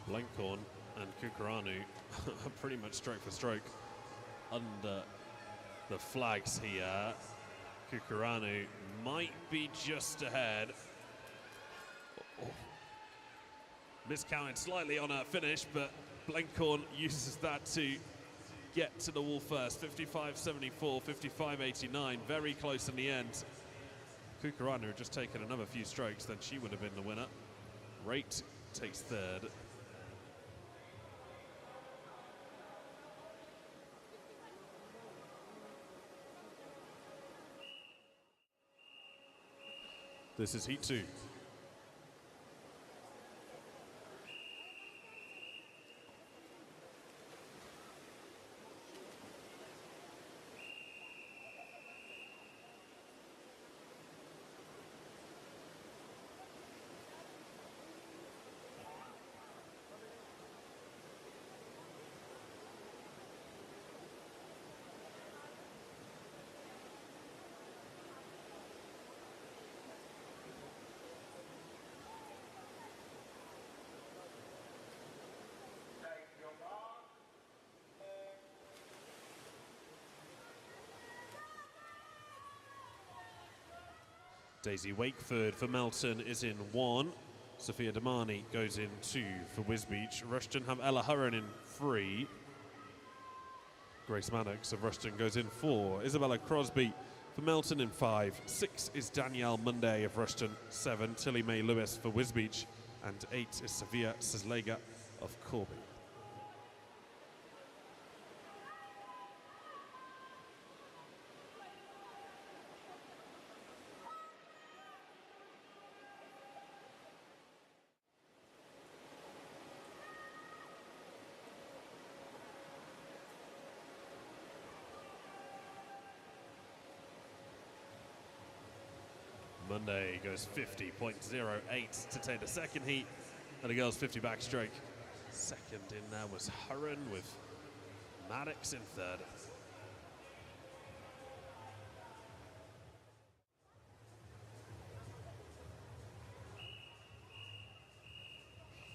A: Blencorn and Kukuranu are pretty much stroke for stroke under the flags here. Kukuranu might be just ahead. Miscounted slightly on her finish, but Blencorn uses that to get to the wall first. 55.74, 55.89, very close in the end. Kukuranu had just taken another few strokes, then she would have been the winner. Raitt takes third. This is heat 2. Daisy Wakeford for Melton is in 1. Sophia Damani goes in 2 for Wisbech. Rushton have Ella Hurren in 3. Grace Maddox of Rushton goes in 4. Isabella Crosby for Melton in 5. 6 is Danielle Monday of Rushton. 7, Tilly Mae Lewis for Wisbech. And 8 is Sevilla Sislega of Corby. Monday goes 50.08 to take the second heat, and the girls 50 backstroke. Second in there was Hurren with Maddox in third.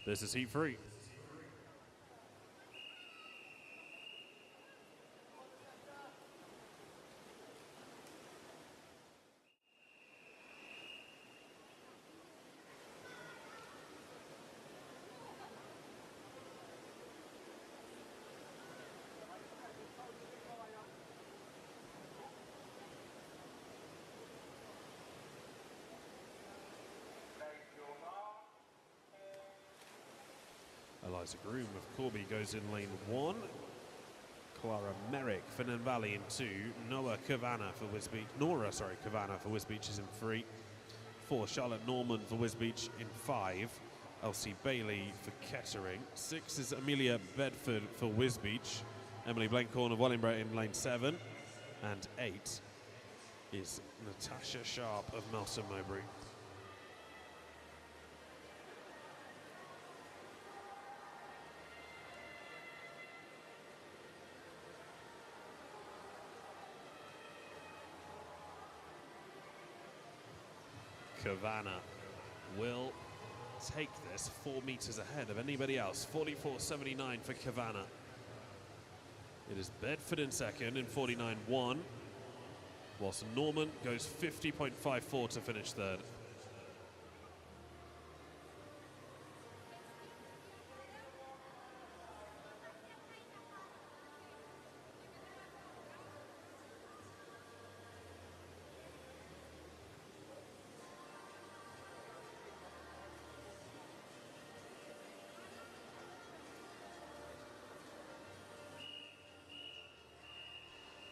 A: This is heat 3. Eliza Groom of Corby goes in lane 1. Clara Merrick for Nen Valley in 2. Nora Cavana for Wisbech is in 3. 4, Charlotte Norman for Wisbech in 5. Elsie Bailey for Kettering. 6 is Amelia Bedford for Wisbech. Emily Blencorn of Wellingborough in lane 7. And 8 is Natasha Sharp of Melton Mowbray. Cavana will take this 4 meters ahead of anybody else. 44.79 for Cavana. It is Bedford in second in 49.1. whilst Norman goes 50.54 to finish third.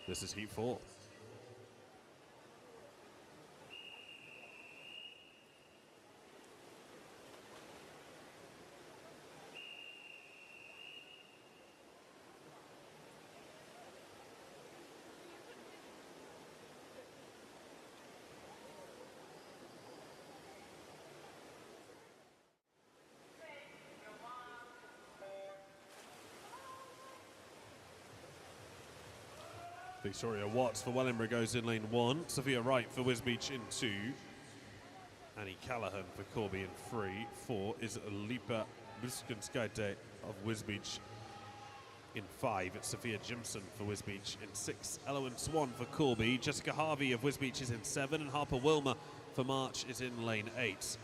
A: This is heat 4. Victoria Watts for Wellingborough goes in lane 1. Sophia Wright for Wisbech in 2. Annie Callahan for Corby in 3. 4 is Lipa Buskenskaite of Wisbech in 5. It's Sophia Jimson for Wisbech in 6. Elowen Swan for Corby. Jessica Harvey of Wisbech is in 7. And Harper Wilmer for March is in lane 8.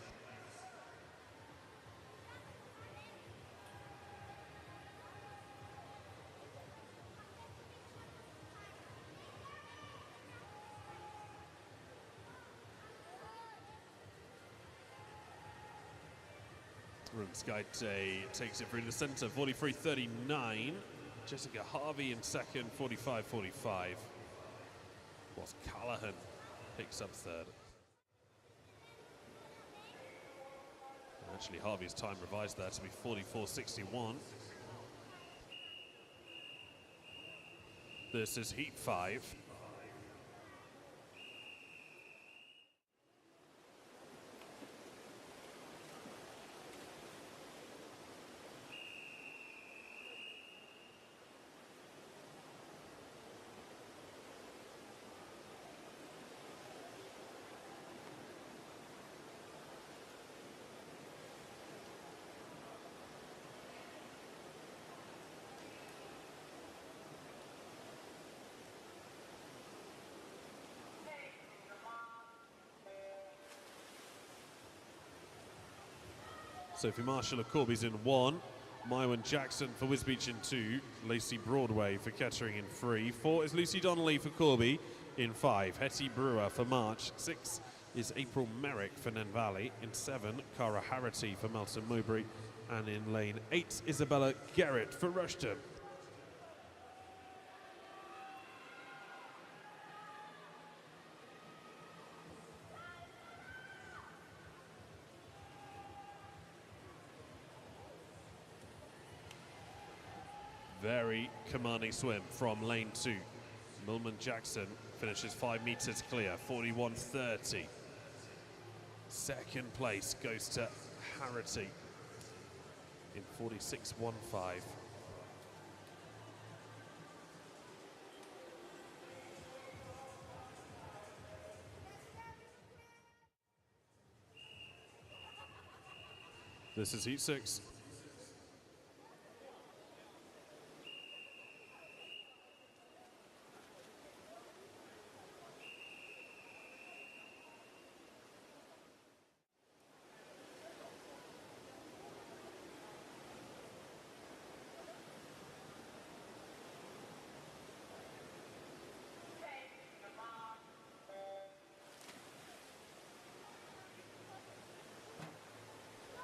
A: Rumskyte takes it through the centre, 43.39. Jessica Harvey in second, 45.45. Whilst Callahan picks up third. Actually, Harvey's time revised there to be 44.61. This is heat 5. Sophie Marshall of Corby's in 1. Mywan Jackson for Wisbech in 2. Lacey Broadway for Kettering in 3. 4 is Lucy Donnelly for Corby in 5. Hetty Brewer for March. 6 is April Merrick for Nen Valley. In 7, Cara Harity for Melton Mowbray. And in lane 8, Isabella Garrett for Rushton. Very commanding swim from lane 2. Milman Jackson finishes 5 meters clear, 41.30. Second place goes to Harity in 46.15. This is heat 6.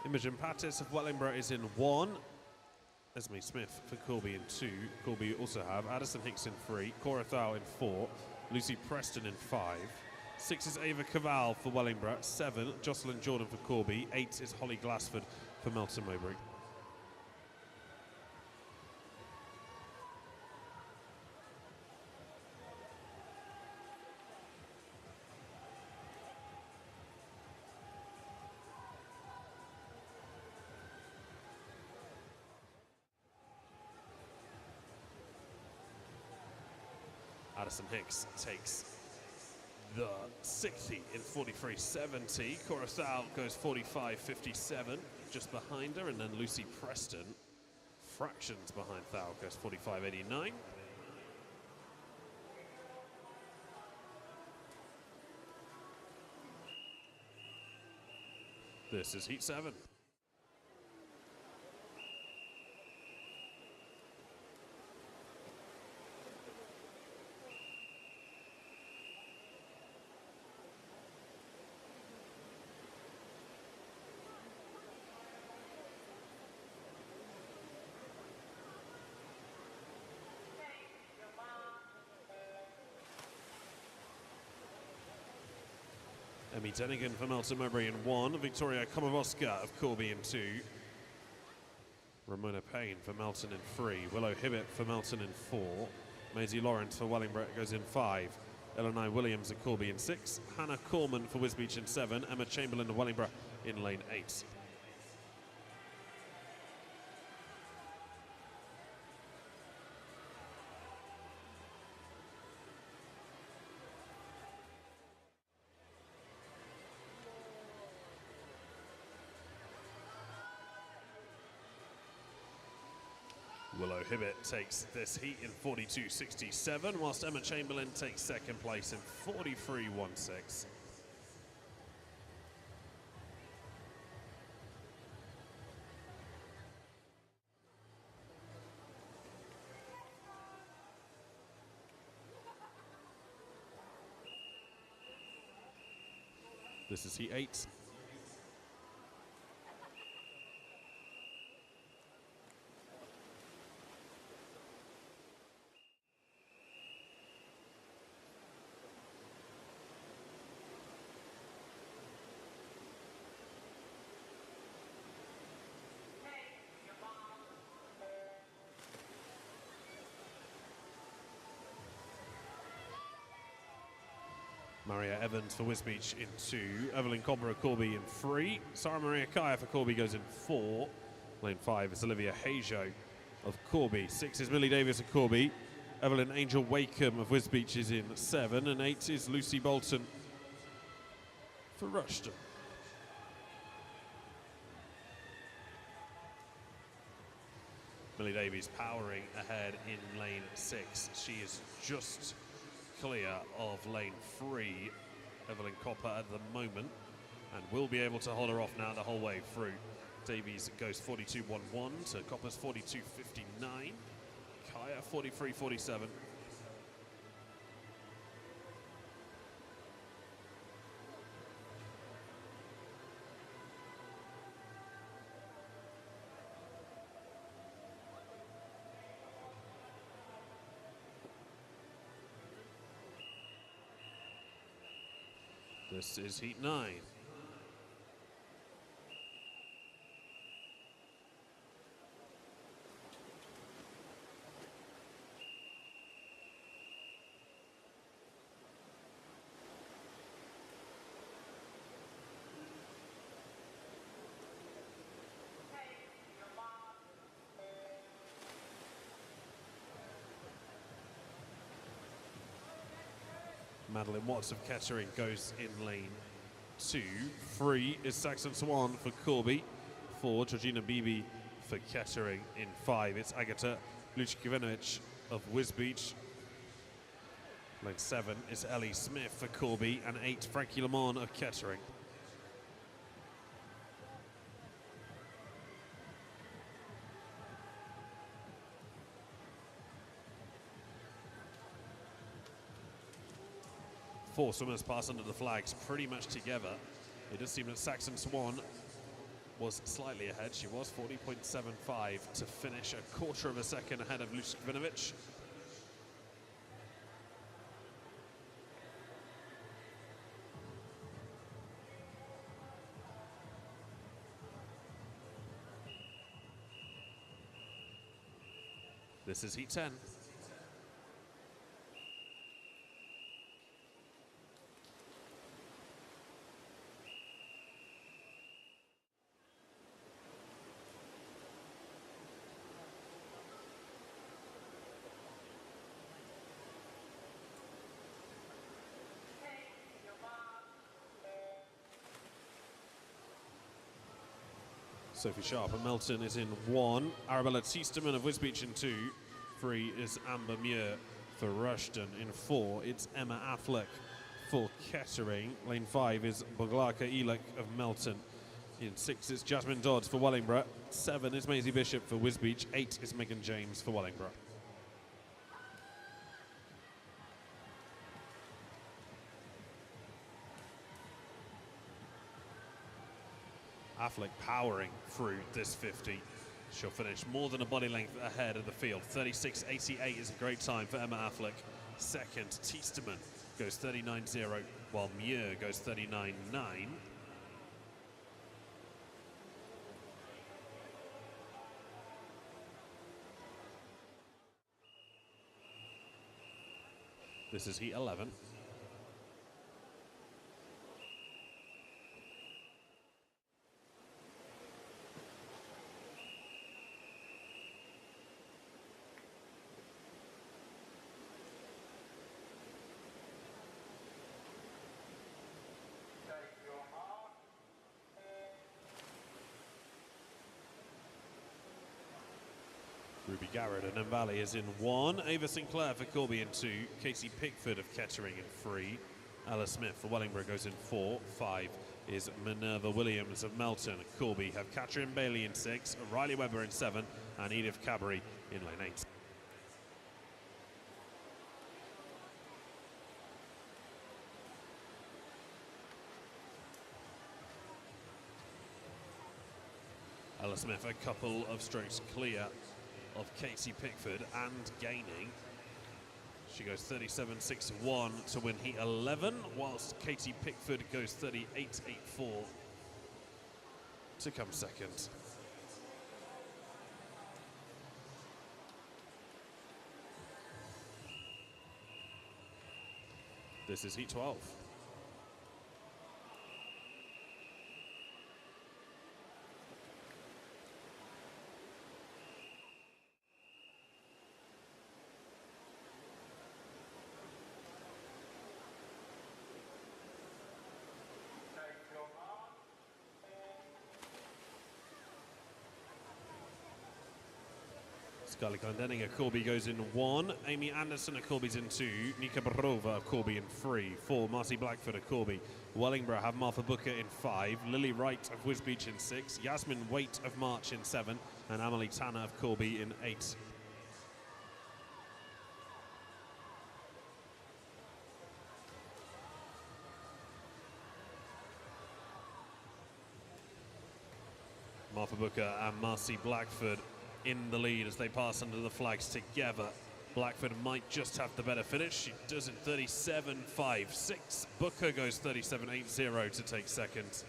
A: Imogen Pattis of Wellingborough is in 1. Esme Smith for Corby in 2. Corby also have Addison Hicks in 3. Cora Thau in 4. Lucy Preston in 5. 6 is Ava Cavall for Wellingborough. 7, Jocelyn Jordan for Corby. 8 is Holly Glassford for Melton Mowbray. Addison Hicks takes the 60 in 43.70. Cora Thau goes 45.57, just behind her, and then Lucy Preston, fractions behind Thau, goes 45.89. This is heat 7. Emmy Denigan for Melton Mowbray in 1. Victoria Komavoska of Corby in 2. Ramona Payne for Melton in 3. Willow Hibbett for Melton in 4. Maisie Lawrence for Wellingborough goes in 5. Elenai Williams at Corby in 6. Hannah Corman for Wisbech in 7. Emma Chamberlain of Wellingborough in lane 8. Willow Hibbett takes this heat in 42.67, whilst Emma Chamberlain takes second place in 43.16. This is heat 8. Maria Evans for Wisbech in 2. Evelyn Cobra of Corby in 3. Sarah Maria Kaya for Corby goes in 4. Lane 5 is Olivia Hajo of Corby. 6 is Millie Davis of Corby. Evelyn Angel Wakeham of Wisbech is in 7. And 8 is Lucy Bolton for Rushton. Millie Davies powering ahead in lane 6. She is just clear of lane 3, Evelyn Copper at the moment, and will be able to hold her off now the whole way through. Davies goes 42.11 to Copper's 42.59. Kaya 43.47. This is heat 9. Madeline Watts of Kettering goes in lane 2. 3 is Saxon Swan for Corby. 4, Georgina Beebe for Kettering. In 5, it's Agata Luchkivenovic of Wisbech. Lane 7 is Ellie Smith for Corby. And 8, Frankie Lamont of Kettering. Four swimmers pass under the flags pretty much together. It does seem that Saxon Swan was slightly ahead. She was 40.75 to finish a quarter of a second ahead of Luskvinovic. This is heat 10. Sophie Sharp of Melton is in 1. Arabella Tiesterman of Wisbech in 2. 3 is Amber Muir for Rushton. In 4, it's Emma Affleck for Kettering. Lane 5 is Boglaka Elek of Melton. In 6 is Jasmine Dodds for Wellingborough. 7 is Maisie Bishop for Wisbech. 8 is Megan James for Wellingborough. Affleck powering through this 50. She'll finish more than a body length ahead of the field. 36.88 is a great time for Emma Affleck. Second, Teesterman goes 39.0, while Muir goes 39.9. This is heat 11. Ruby Garrett and Valley is in 1. Ava Sinclair for Corby in 2. Casey Pickford of Kettering in 3. Ella Smith for Wellingborough goes in 4. 5 is Minerva Williams of Melton. Corby have Catherine Bailey in 6. Riley Webber in 7. And Edith Cabry in lane 8. Ella Smith a couple of strokes clear of Casey Pickford and gaining. She goes 37.61 to win heat 11, whilst Katie Pickford goes 38.84 to come second. This is heat 12. Scarlett Glendenning of Corby goes in 1. Amy Anderson of Corby's in 2. Nika Barova of Corby in 3. 4, Marcy Blackford of Corby. Wellingborough have Martha Booker in 5. Lily Wright of Wisbech in 6. Yasmin Waite of March in 7. And Amelie Tanner of Corby in 8. Martha Booker and Marcy Blackford in the lead as they pass under the flags together. Blackford might just have the better finish. She does it 37.56. Booker goes 37.80 to take second.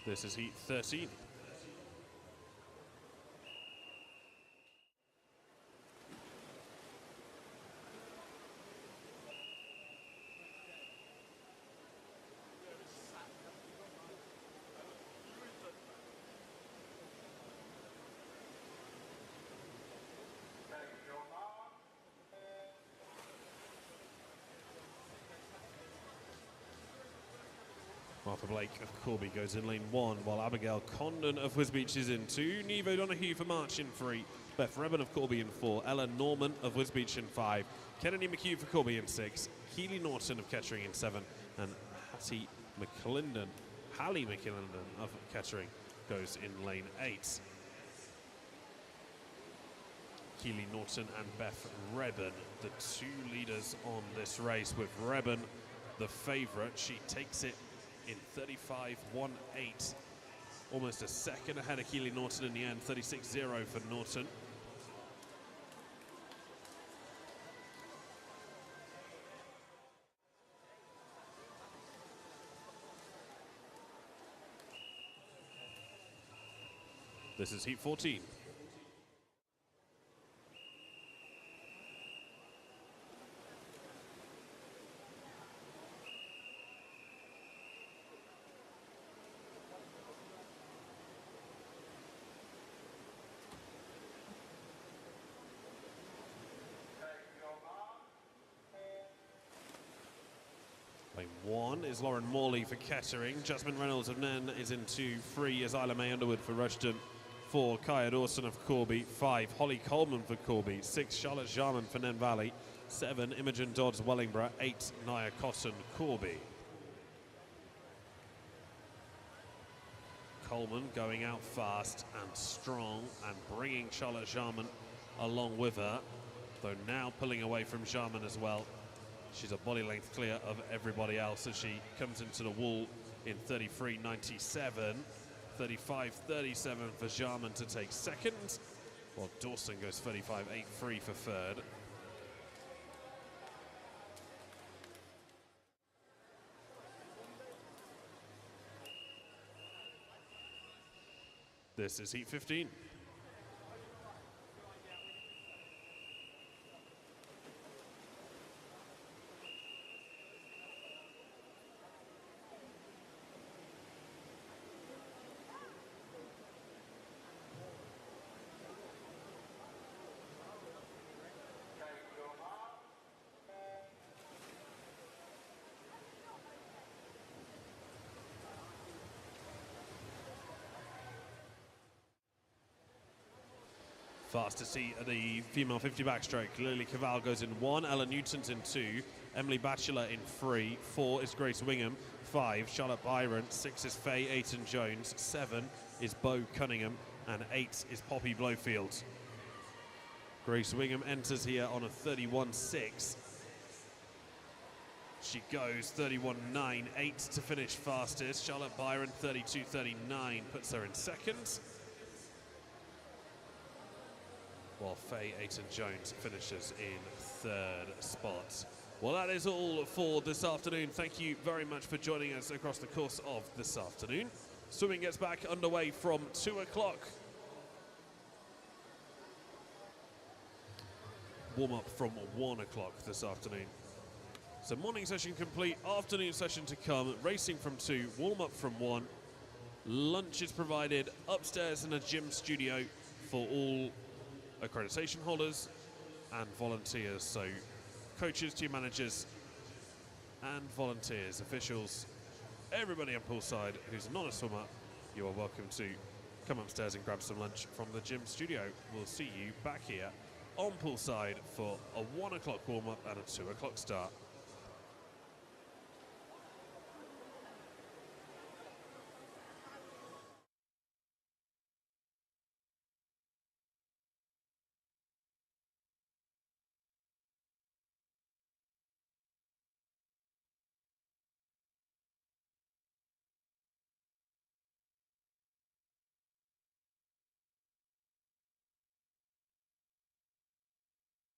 A: This is heat 13. Martha Blake of Corby goes in lane 1, while Abigail Condon of Wisbech is in 2. Neve O'Donoghue for March in 3. Beth Rebben of Corby in 4. Ella Norman of Wisbech in 5. Kennedy McHugh for Corby in 6. Keely Norton of Kettering in 7. And Hallie McClendon of Kettering goes in lane 8. Keely Norton and Beth Rebben, the 2 leaders on this race, with Rebben the favourite. She takes it in 35.18, almost a second ahead of Keely Norton in the end. 36.0 for Norton. This is heat 14. Lane 1 is Lauren Morley for Kettering. Jasmine Reynolds of Nen is in 2. 3 is Isla May Underwood for Rushden. 4, Kaya Dawson of Corby. 5, Holly Coleman for Corby. 6, Charlotte Jarman for Nen Valley. 7, Imogen Dodds Wellingborough. 8, Nia Cotton Corby. Coleman going out fast and strong and bringing Charlotte Jarman along with her, though now pulling away from Jarman as well. She's a body length clear of everybody else as she comes into the wall in 33.97. 35.37 for Jarman to take second, while Dawson goes 35.83 for third. This is heat 15. Fastest heat at the female 50 backstroke. Lily Cavall goes in 1, Ella Newton's in 2, Emily Batchelor in 3, 4 is Grace Wingham, 5 Charlotte Byron, 6 is Faye Ayton Jones, 7 is Bo Cunningham, and 8 is Poppy Blowfield. Grace Wingham enters here on a 31.6. She goes 31.98 to finish fastest. Charlotte Byron 32.39 puts her in second, while Faye Ayton Jones finishes in third spot. Well, that is all for this afternoon. Thank you very much for joining us across the course of this afternoon. Swimming gets back underway from 2 o'clock. Warm up from 1 o'clock this afternoon. So morning session complete, afternoon session to come, racing from 2, warm up from 1. Lunch is provided upstairs in a gym studio for all accreditation holders and volunteers, so coaches, team managers and volunteers, officials, everybody on poolside who's not a swimmer, you are welcome to come upstairs and grab some lunch from the gym studio. We'll see you back here on poolside for a 1 o'clock warm-up and a 2 o'clock start.